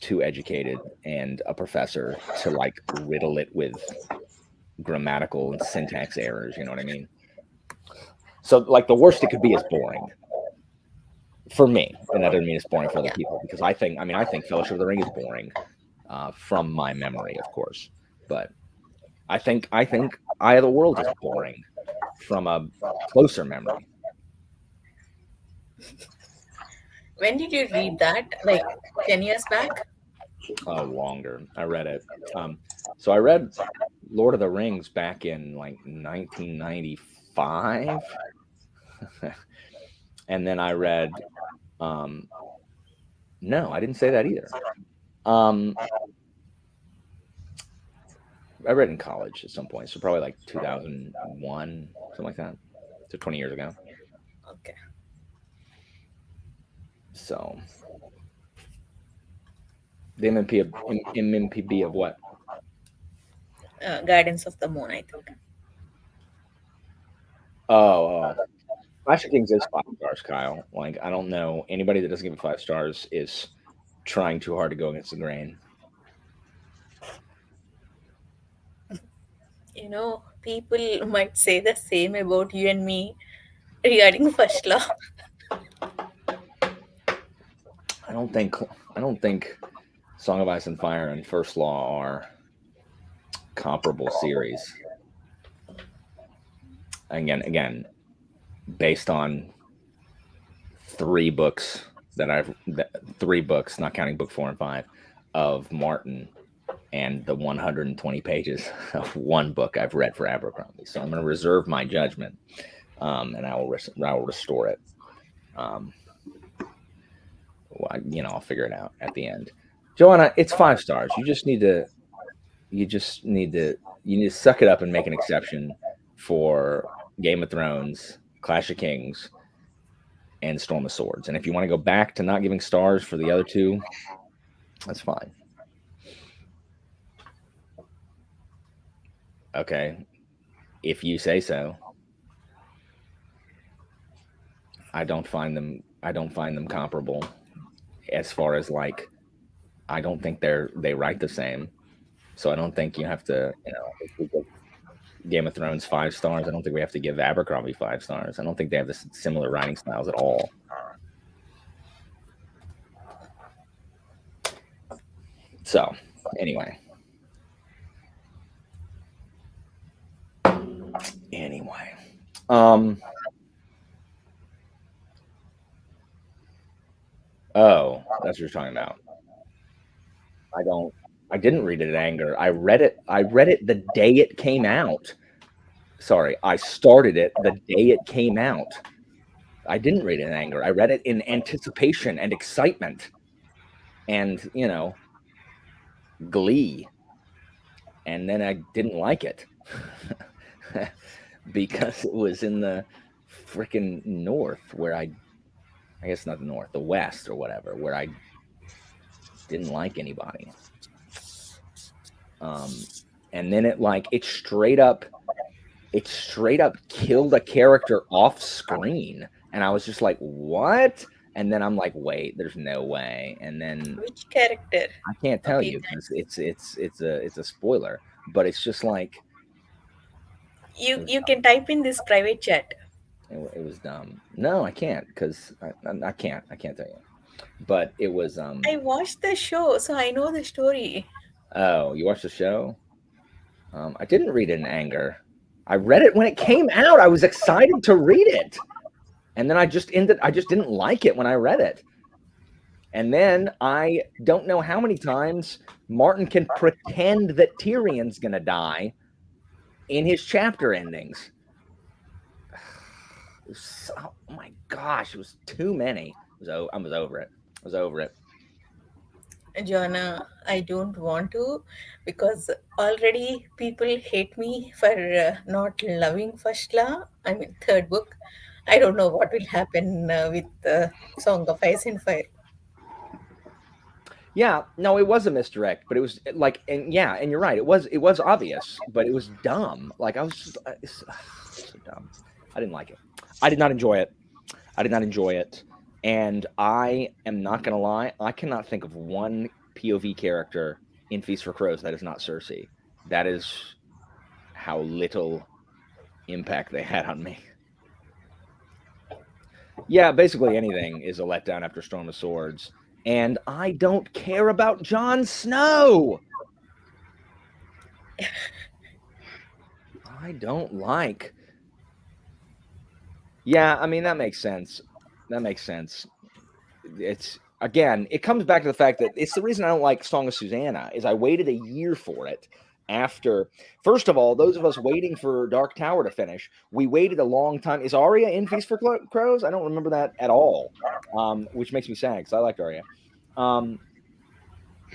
too educated and a professor to like riddle it with grammatical and syntax errors. You know what I mean? So like the worst it could be is boring for me, and that doesn't mean it's boring for other people, because I think Fellowship of the Ring is boring from my memory, of course, but I think Eye of the World is boring from a closer memory.
When did you read that? Like 10 years back?
Longer. I read it. So I read Lord of the Rings back in like 1995, and then I read. No, I didn't say that either. I read in college at some point, so probably like 2001, something like that. So 20 years ago.
Okay.
So the MMPB of what?
Guidance of the Moon, I think.
Oh, Clash of Kings is 5 stars, Kyle. Like, I don't know, anybody that doesn't give it 5 stars is trying too hard to go against the grain.
You know, people might say the same about you and me regarding First Law.
I don't think Song of Ice and Fire and First Law are comparable series. Again, based on 3 books not counting book 4 and 5 of Martin, and the 120 pages of one book I've read for Abercrombie. So I'm going to reserve my judgment, and I will restore it. Well, I'll figure it out at the end. Joanna, it's 5 stars. You need to suck it up and make an exception for Game of Thrones, Clash of Kings, and Storm of Swords. And if you want to go back to not giving stars for the other 2, that's fine. Okay, if you say so. I don't find them comparable, as far as like, I don't think they write the same. So I don't think you have to, if we give Game of Thrones 5 stars, I don't think we have to give Abercrombie 5 stars. I don't think they have this similar writing styles at all. So anyway. Oh, that's what you're talking about. I didn't read it in anger. I read it the day it came out. Sorry, I started it the day it came out. I didn't read it in anger. I read it in anticipation and excitement and, glee. And then I didn't like it because it was in the freaking north, where I guess not the north, the west or whatever, where I didn't like anybody. And then it straight up killed a character off screen, and I was just like, what? And then I'm like, wait, there's no way. And then
Which character?
I can't tell you, because it's a spoiler, but it's just like,
You can type in this private chat.
it was dumb. No, I can't, because I can't tell you. But it was
I watched the show, so I know the story.
Oh, you watched the show? I didn't read it in anger. I read it when it came out. I was excited to read it. And then I just didn't like it when I read it. And then I don't know how many times Martin can pretend that Tyrion's going to die in his chapter endings. Oh my gosh, it was too many. I was over it.
Joanna, I don't want to, because already people hate me for not loving First Law. I mean, 3rd book. I don't know what will happen with Song of Ice and Fire.
Yeah, no, it was a misdirect, but it was like, and you're right. It was obvious, but it was dumb. Like I was just it's so dumb. I didn't like it. I did not enjoy it. And I am not gonna lie. I cannot think of one POV character in Feast for Crows that is not Cersei. That is how little impact they had on me. Yeah, basically anything is a letdown after Storm of Swords. And I don't care about Jon Snow. I don't like. Yeah, I mean, that makes sense. It's, again, it comes back to the fact that it's the reason I don't like Song of Susanna is I waited a year for it. After, first of all, those of us waiting for Dark Tower to finish, we waited a long time. Is Arya in Feast for Crows? I don't remember that at all, which makes me sad because I liked Arya.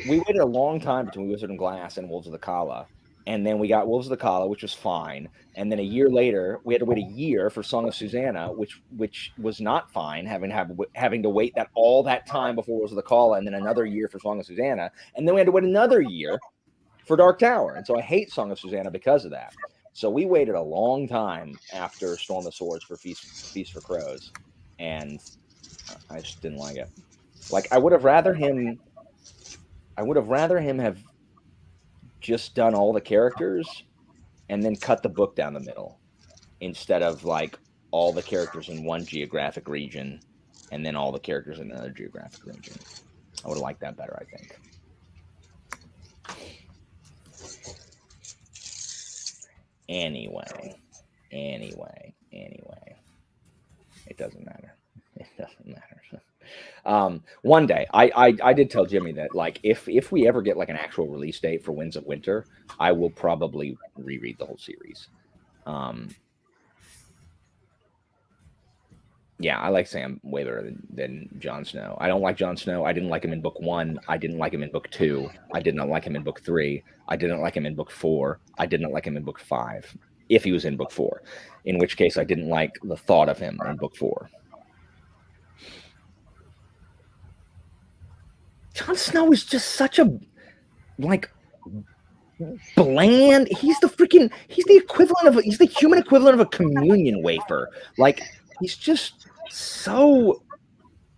We waited a long time between Wizard and Glass and Wolves of the Kala, and then we got Wolves of the Kala, which was fine. And then a year later, we had to wait a year for Song of Susanna, which was not fine, having to wait all that time before Wolves of the Kala, and then another year for Song of Susanna, and then we had to wait another year for Dark Tower. And so I hate Song of Susanna because of that. So we waited a long time after Storm of Swords for Feast for Crows, and I just didn't like it. Like I would have rather him have just done all the characters and then cut the book down the middle instead of like all the characters in one geographic region and then all the characters in another geographic region. I would have liked that better, I think. Anyway, it doesn't matter. One day, I did tell Jimmy that like if we ever get like an actual release date for Winds of Winter, I will probably reread the whole series. Yeah, I like Sam way better than Jon Snow. I don't like Jon Snow. I didn't like him in book 1. I didn't like him in book 2. I did not like him in book 3. I didn't like him in book 4. I did not like him in book 5, if he was in book 4. In which case, I didn't like the thought of him in book 4. Jon Snow is just such a like bland. He's the human equivalent of a communion wafer. Like he's just so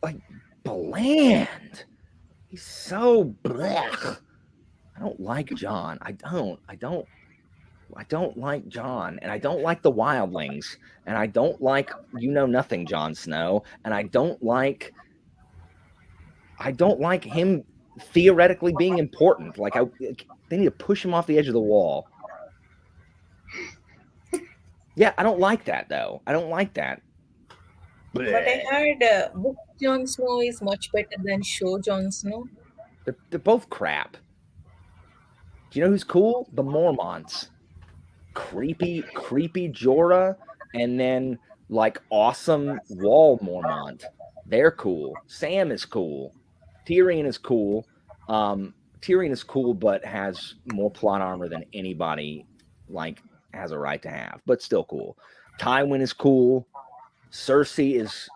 like bland. He's so blech. I don't like Jon. I don't like Jon, and I don't like the wildlings, and I don't like nothing Jon Snow, and I don't like him theoretically being important. Like they need to push him off the edge of the wall. Yeah, I don't like that though. I don't like that.
But I heard book Jon Snow is much better than show Jon Snow.
They're both crap. Do you know who's cool? The Mormonts. Creepy Jorah, and then like awesome Wall Mormont. They're cool. Sam is cool. Tyrion is cool. Tyrion is cool, but has more plot armor than anybody like has a right to have, but still cool. Tywin is cool. Cersei is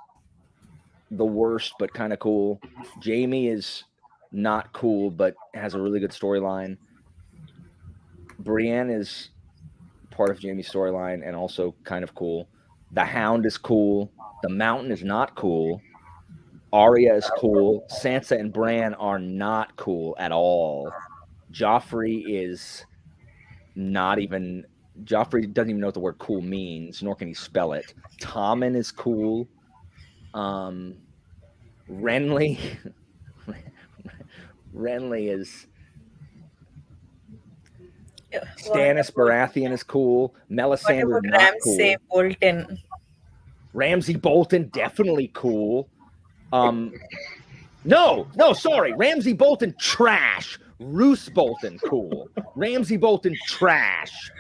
the worst, but kind of cool. Jaime is not cool, but has a really good storyline. Brienne is part of Jaime's storyline and also kind of cool. The Hound is cool. The Mountain is not cool. Arya is cool. Sansa and Bran are not cool at all. Joffrey doesn't even know what the word cool means, nor can he spell it. Tommen is cool. Renly is... Stannis Baratheon is cool. Melisandre
What about
not
Ramsay Bolton?
Ramsay Bolton definitely cool. No, sorry. Ramsay Bolton trash. Roose Bolton cool. Ramsay Bolton trash.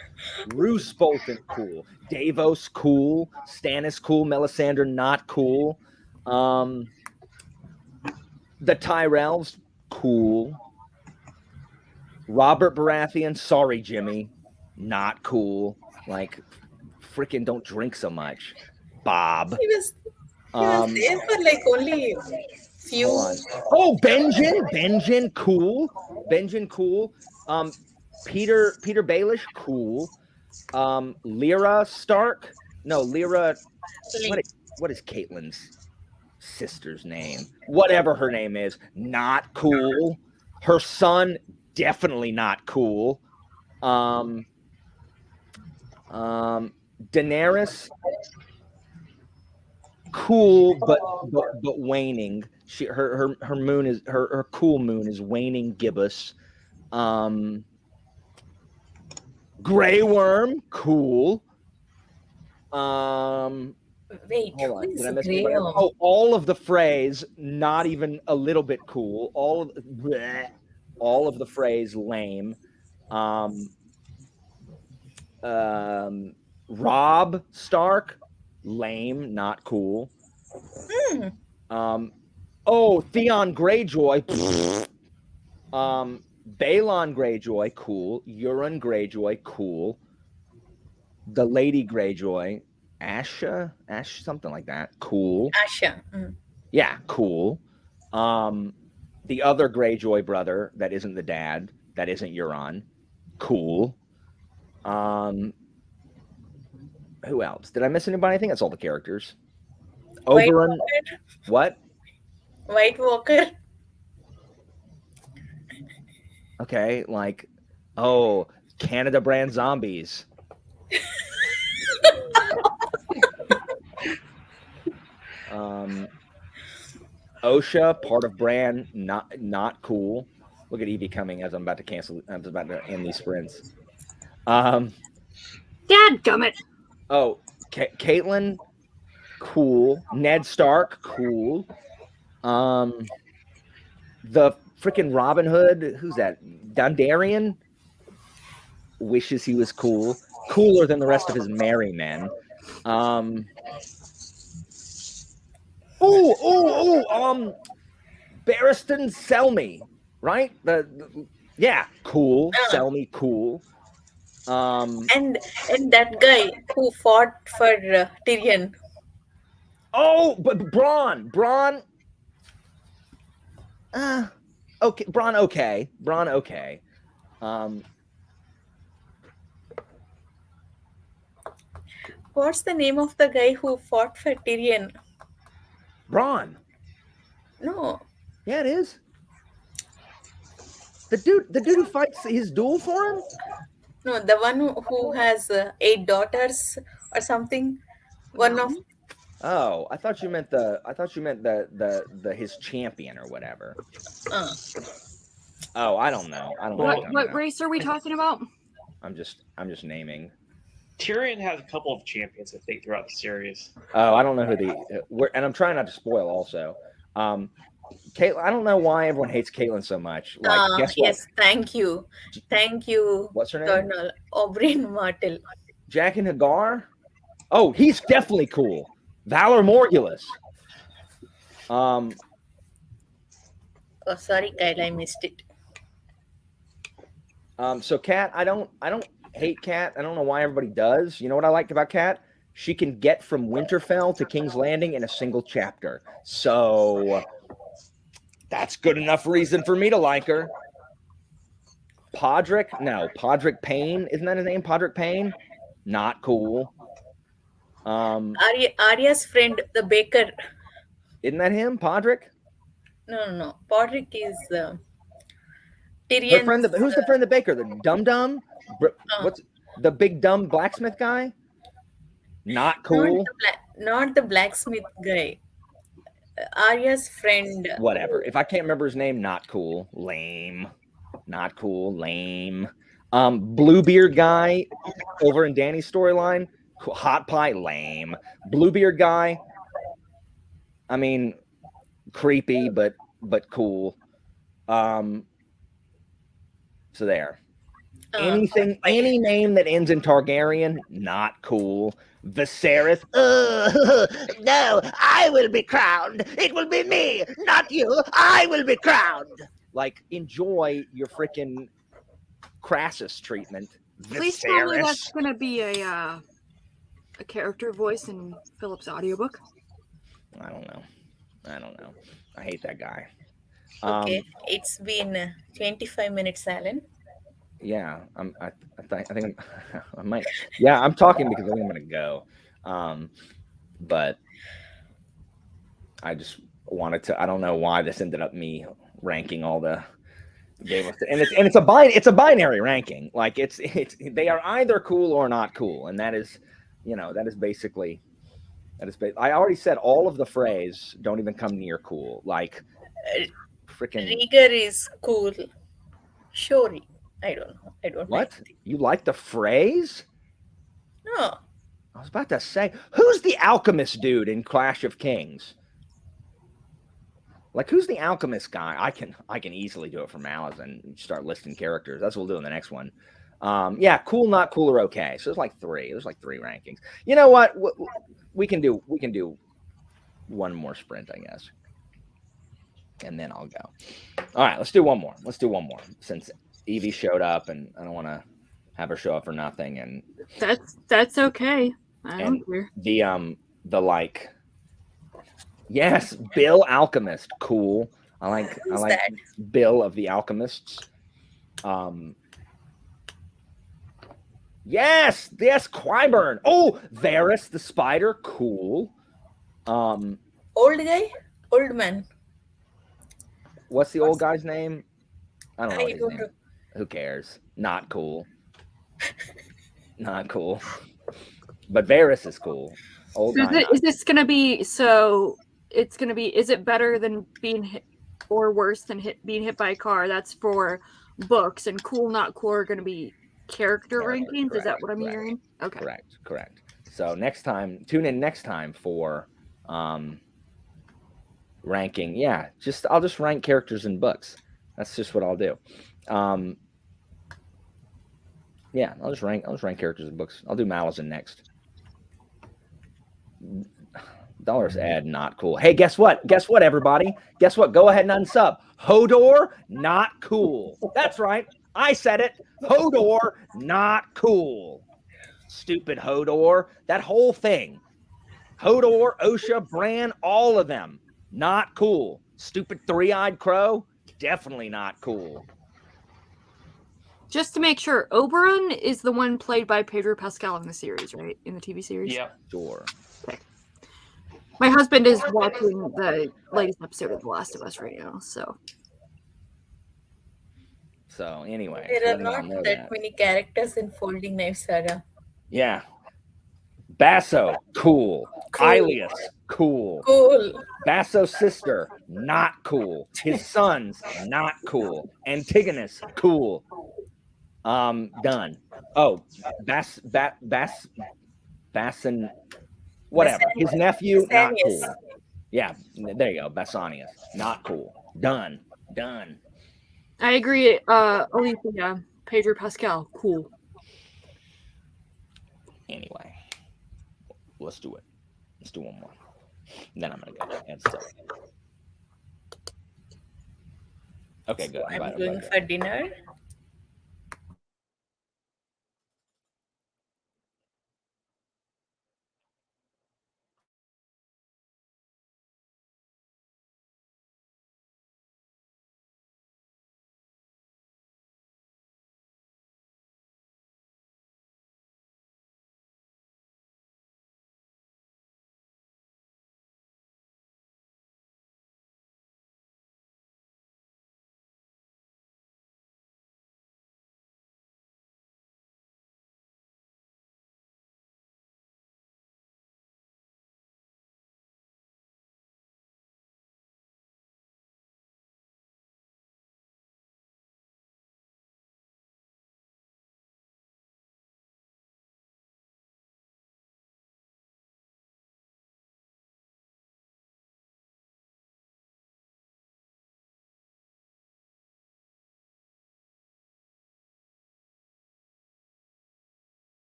Roose Bolton cool. Davos cool. Stannis cool. Melisandre not cool. The Tyrells cool. Robert Baratheon, sorry Jimmy, not cool. Like, freaking don't drink so much. Bob.
He was there for like only
Few.
Hold on. Oh, Benjen, cool. Benjen, cool. Peter Baelish, cool. Lyra Stark. No, Lyra. What is Caitlyn's sister's name? Whatever her name is, not cool. Her son, definitely not cool. Daenerys, cool, but waning. Her moon is her cool moon is waning gibbous. Grey Worm, cool.
Wait,
Hold
who
on.
is
Did I miss
Grey
anybody else?
Worm?
Oh, all of the phrase, not even a little bit cool. All of the phrase, lame. Robb Stark, lame, not cool. Theon Greyjoy. Balon Greyjoy, cool. Euron Greyjoy, cool. The Lady Greyjoy, Ash, something like that, cool.
Asha.
Yeah, cool. The other Greyjoy brother that isn't the dad, that isn't Euron, cool. Who else? Did I miss anybody? I think that's all the characters. Oberyn. What?
White Walker.
Okay, like, Canada brand zombies. OSHA, part of brand, not cool. Look at Evie coming as I'm about to cancel. I'm about to end these sprints.
Dadgummit.
Oh, Caitlyn, cool. Ned Stark, cool. The freaking Robin Hood, who's that? Dondarrion wishes he was cool. Cooler than the rest of his merry men. Barristan Selmy, right? Yeah, cool. Selmy, cool.
And that guy who fought for Tyrion.
But Bronn. Okay, Bronn. Okay.
What's the name of the guy who fought for Tyrion?
Bronn.
No.
Yeah, it is. The dude who fights his duel for him.
No, the one who has 8 daughters or something. One of.
Oh, I thought you meant the his champion or whatever. Oh, I don't know.
What race are we talking about?
I'm just naming.
Tyrion has a couple of champions, I think, throughout the series.
Oh, I don't know and I'm trying not to spoil also. Caitlyn, I don't know why everyone hates Caitlyn so much. Like, guess what?
Yes, thank you.
What's her name?
Colonel Oberyn Martell.
Jaqen H'ghar? Oh, he's definitely cool. Valor Morgulus.
Oh, sorry, Kyle, I missed it.
So Kat, I don't hate Kat. I don't know why everybody does. You know what I like about Kat? She can get from Winterfell to King's Landing in a single chapter. So that's good enough reason for me to like her. Podrick Payne. Isn't that his name? Podrick Payne? Not cool.
Arya's friend, the baker.
Isn't that him? Podrick?
No. Podrick is Tyrion.
Who's the friend of the baker? The dum-dum? What's the big dumb blacksmith guy? Not cool.
Not the blacksmith guy. Arya's friend.
Whatever. If I can't remember his name, not cool. Lame. Not cool. Lame. Bluebeard guy over in Dany's storyline. Hot pie. Lame. Bluebeard guy. I mean, creepy, but cool. So there. Any name that ends in Targaryen, not cool. Viserys, no, I will be crowned. It will be me, not you. I will be crowned. Like, enjoy your freaking Crassus treatment.
Please tell me that's going to be a character voice in Philip's audiobook.
I don't know. I hate that guy.
Okay, it's been 25 minutes, Alan.
Yeah, I think I might. Yeah, I'm talking because I think I'm gonna go. But I just wanted to. I don't know why this ended up me ranking all the Game of and it's a binary ranking. Like it's they are either cool or not cool, and that is, that is basically I already said all of the phrase don't even come near cool. Like
Uh,
freaking
Rieger is cool. Shori. I don't know. I don't like
what?
it.
You like the phrase?
No.
I was about to say, who's the alchemist dude in Clash of Kings? Like, who's the alchemist guy? I can easily do it for Malice and start listing characters. That's what we'll do in the next one. Yeah, cool, not cool, or okay. So there's like three. There's like three rankings. You know what? We can do one more sprint, I guess, and then I'll go. All right, let's do one more. Since Evie showed up, and I don't want to have her show up for nothing. And
That's okay. I don't
and
care.
the like. Yes, Bill Alchemist, cool. I like
Who's that?
Bill of the Alchemists. Yes, Qyburn. Oh, Varys the Spider, cool.
Old guy? Old man?
What's the old guy's name? I don't know
I
his
don't
name.
know.
Who cares? Not cool. Not cool. But Varys is cool. Old guy.
Is this gonna be so? It's gonna be. Is it better than being hit, or worse than being hit by a car? That's for books, and cool, not cool are gonna be character rankings. Is that what I'm hearing? Okay.
Correct. So tune in next time for ranking. Yeah, I'll just rank characters in books. That's just what I'll do. Yeah, I'll just rank characters in books. I'll do Malazan next. Dollars ad not cool. Hey, guess what? Everybody? Guess what? Go ahead and unsub. Hodor not cool. That's right. I said it. Hodor not cool. Stupid Hodor. That whole thing. Hodor, Osha, Bran, all of them not cool. Stupid three-eyed crow. Definitely not cool.
Just to make sure, Oberon is the one played by Pedro Pascal in the series, right? In the TV series?
Yep.
Sure.
Okay. My husband is watching the latest episode of The Last of Us right now, so.
So, anyway.
There are not that many characters in Folding Knife Saga.
Yeah. Basso, cool. Ilias, cool. Basso's sister, not cool. His sons, not cool. Antigonus, cool. Done. Oh, Bassan, whatever. His nephew, not cool. Yeah, there you go. Bassanius, not cool. Done.
I agree. Alicia, Pedro Pascal, cool.
Anyway, let's do it. Let's do one more. Then I'm gonna go and stuff. Okay, good.
I'm going for dinner.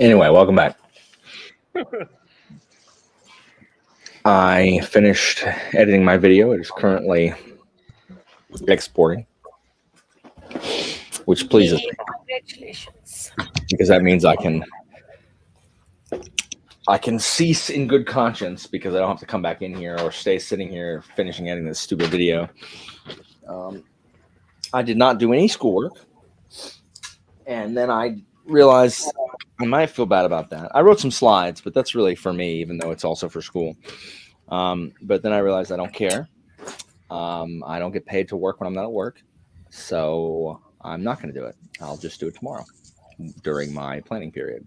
Anyway, welcome back. I finished editing my video. It is currently exporting, which pleases me
Congratulations.
because that means I can cease in good conscience because I don't have to come back in here or stay sitting here finishing editing this stupid video. I did not do any schoolwork, and then I realized I might feel bad about that. I wrote some slides, but that's really for me, even though it's also for school. But then I realized I don't care. I don't get paid to work when I'm not at work, so I'm not going to do it. I'll just do it tomorrow during my planning period.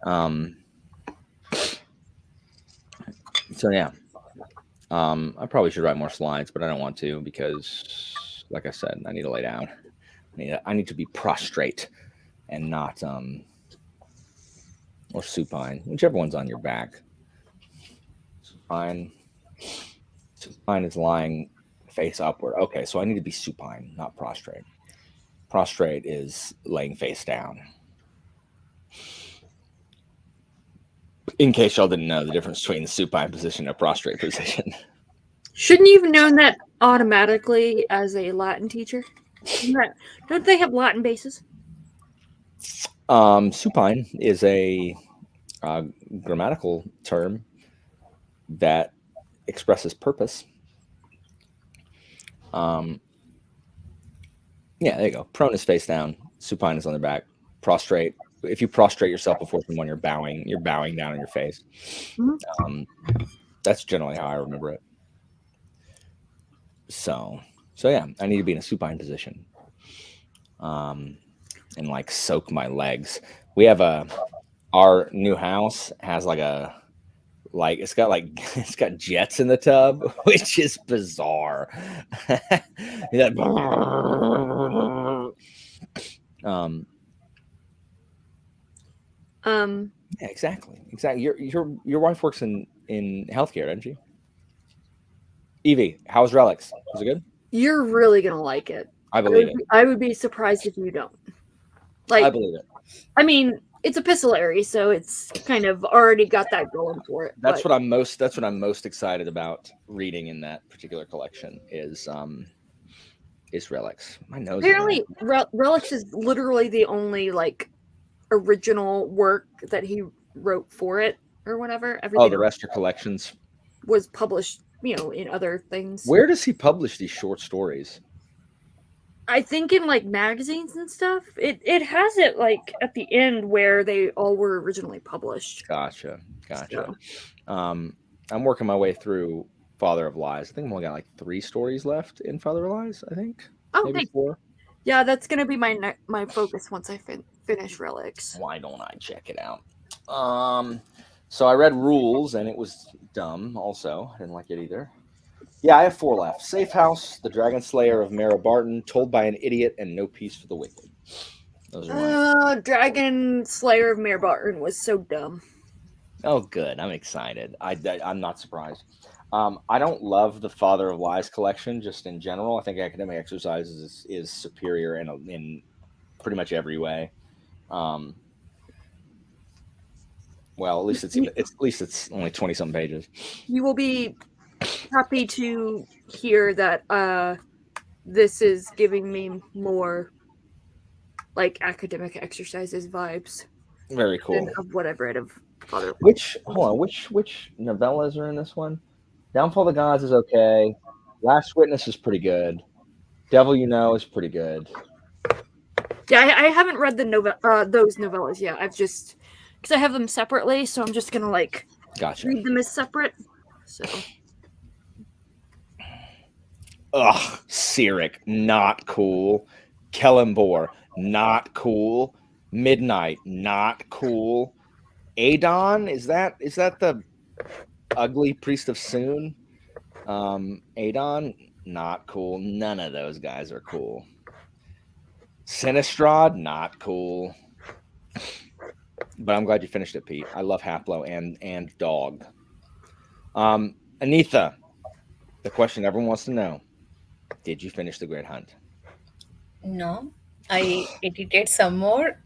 So yeah, I probably should write more slides, but I don't want to because, like I said, I need to lay down. I need to be prostrate and not or supine, whichever one's on your back. Supine is lying face upward. Okay, so I need to be supine, not prostrate. Prostrate is laying face down. In case y'all didn't know the difference between the supine position and a prostrate position.
Shouldn't you have known that automatically as a Latin teacher? Don't they have Latin bases?
Supine is a grammatical term that expresses purpose. Yeah, there you go. Prone is face down. Supine is on the back. Prostrate. If you prostrate yourself before someone, you're bowing down on your face.
Mhm.
That's generally how I remember it. So yeah, I need to be in a supine position. And like soak my legs. We have our new house has it's got jets in the tub, which is bizarre. Yeah, exactly. Your wife works in healthcare, doesn't she? Evie, how's Relics? Was it good?
You're really gonna like it.
I believe it.
I would be surprised if you don't.
I believe it.
I mean, it's epistolary, so it's kind of already got that going for it.
That's what I'm most excited about reading in that particular collection is Relics. My nose.
Apparently, Relics is literally the only original work that he wrote for it or whatever. Everything
the rest are collections.
Was published, in other things.
Where does he publish these short stories?
I think in magazines and stuff. It has it at the end where they all were originally published.
Gotcha. So. I'm working my way through Father of Lies. I think I've only got 3 stories left in Father of Lies. I think.
Oh,
maybe
thanks.
4.
Yeah, that's gonna be my focus once I finish Relics.
Why don't I check it out? So I read Rules and it was dumb. Also, I didn't like it either. Yeah, I have 4 left. Safe House, The Dragon Slayer of Mara Barton, Told by an Idiot, and No Peace for the Wicked. Those are
Dragon Slayer of Mare Barton was so dumb.
Oh, good. I'm excited. I'm not surprised. I don't love the Father of Lies collection just in general. I think Academic Exercises is superior in pretty much every way. Well, at least it's only 20-something pages.
You will be happy to hear that this is giving me more Academic Exercises vibes.
Very cool.
Of what I've read of Father.
Which novellas are in this one? Downfall of the Gods is okay. Last Witness is pretty good. Devil You Know is pretty good.
Yeah, I haven't read those novellas yet. I've just because I have them separately, so I'm just gonna
gotcha.
read them as separate. So.
Ugh, Cyric, not cool. Kellenbor, not cool. Midnight, not cool. Adon, is that the ugly priest of Soon? Adon, not cool. None of those guys are cool. Sinistrad, not cool. But I'm glad you finished it, Pete. I love Haplo and Dog. Anitha, the question everyone wants to know. Did you finish The Great Hunt?
No, I edited some more,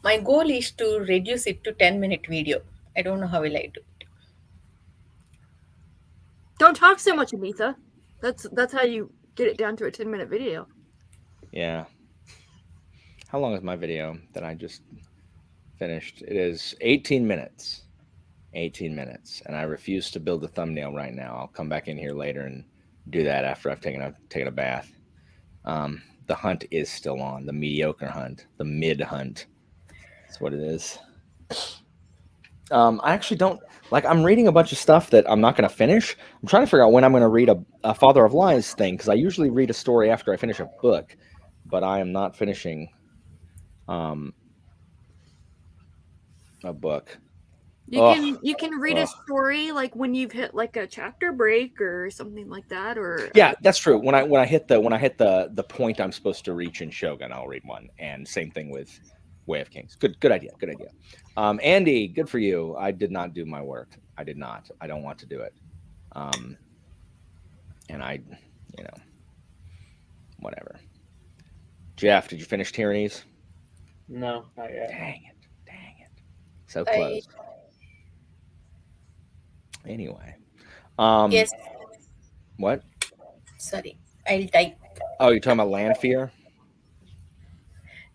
My goal is to reduce it to 10-minute video. I don't know how will I do it.
Don't talk so much, Anita. That's how you get it down to a 10-minute video.
Yeah. How long is my video that I just finished? It is 18 minutes. 18 minutes. And I refuse to build a thumbnail right now. I'll come back in here later and do that after I've taken a bath. The hunt is still on. The mediocre hunt. The mid hunt. That's what it is. I actually don't like. I'm reading a bunch of stuff that I'm not going to finish. I'm trying to figure out when I'm going to read a Father of Lies thing, because I usually read a story after I finish a book, but I am not finishing a book.
You can read a story like when you've hit like a chapter break or something like that, or
Yeah, that's true. When I hit the point I'm supposed to reach in Shogun, I'll read one, and same thing with Way of Kings. Good idea. Andy, good for you. I did not do my work. I did not. I don't want to do it. And I, whatever. Jeff, did you finish Tyrannies?
No, not yet.
Dang it. So close. Anyway.
Yes.
What?
Sorry, I'll type.
Oh, you're talking about Land Fear?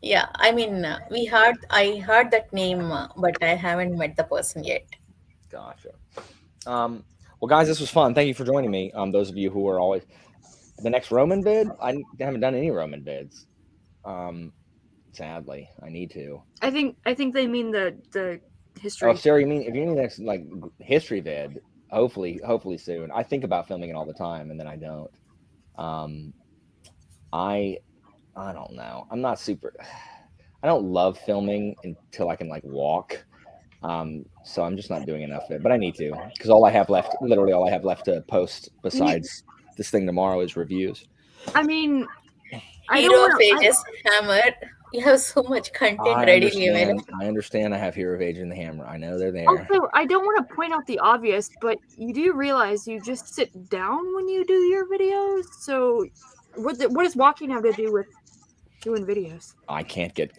Yeah, I mean, I heard that name, but I haven't met the person yet.
Gotcha. Well, guys, this was fun. Thank you for joining me. Those of you who are always the next Roman vid. I haven't done any Roman vids. Sadly, I need to.
I think they mean the history.
Oh, Sarah, if you mean next like history vid, hopefully soon. I think about filming it all the time, and then I don't. I don't know. I'm not super. I don't love filming until I can like walk. So I'm just not doing enough of it, but I need to, because literally all I have left to post besides this thing tomorrow is reviews.
I mean,
Hero of Ages, Hammer. You have so much content readily available.
I understand. I have Hero of Age and the Hammer. I know they're there.
Also, I don't want to point out the obvious, but you do realize you just sit down when you do your videos. So, what does walking have to do with doing videos?
I can't get.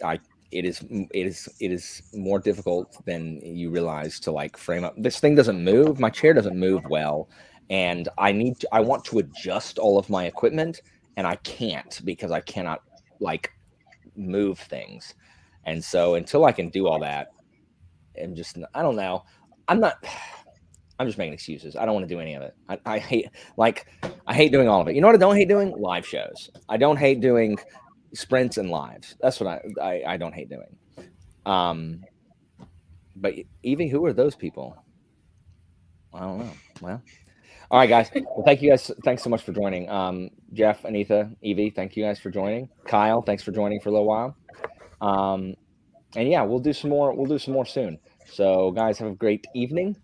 It is more difficult than you realize to like frame up. This thing doesn't move. My chair doesn't move well, and I want to adjust all of my equipment, and I can't, because I cannot like move things. And so until I can do all that, I don't know. I'm just making excuses. I don't want to do any of it. I hate doing all of it. You know what I don't hate doing? Live shows. I don't hate doing sprints and lives. That's what I don't hate doing. But Evie, who are those people? I don't know. Well, all right, guys. Well, thank you guys. Thanks so much for joining. Jeff, Anita, Evie, thank you guys for joining. Kyle, thanks for joining for a little while. And yeah, we'll do some more soon. So guys, have a great evening.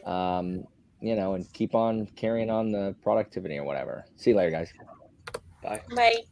And keep on carrying on the productivity or whatever. See you later, guys. Bye.
Bye.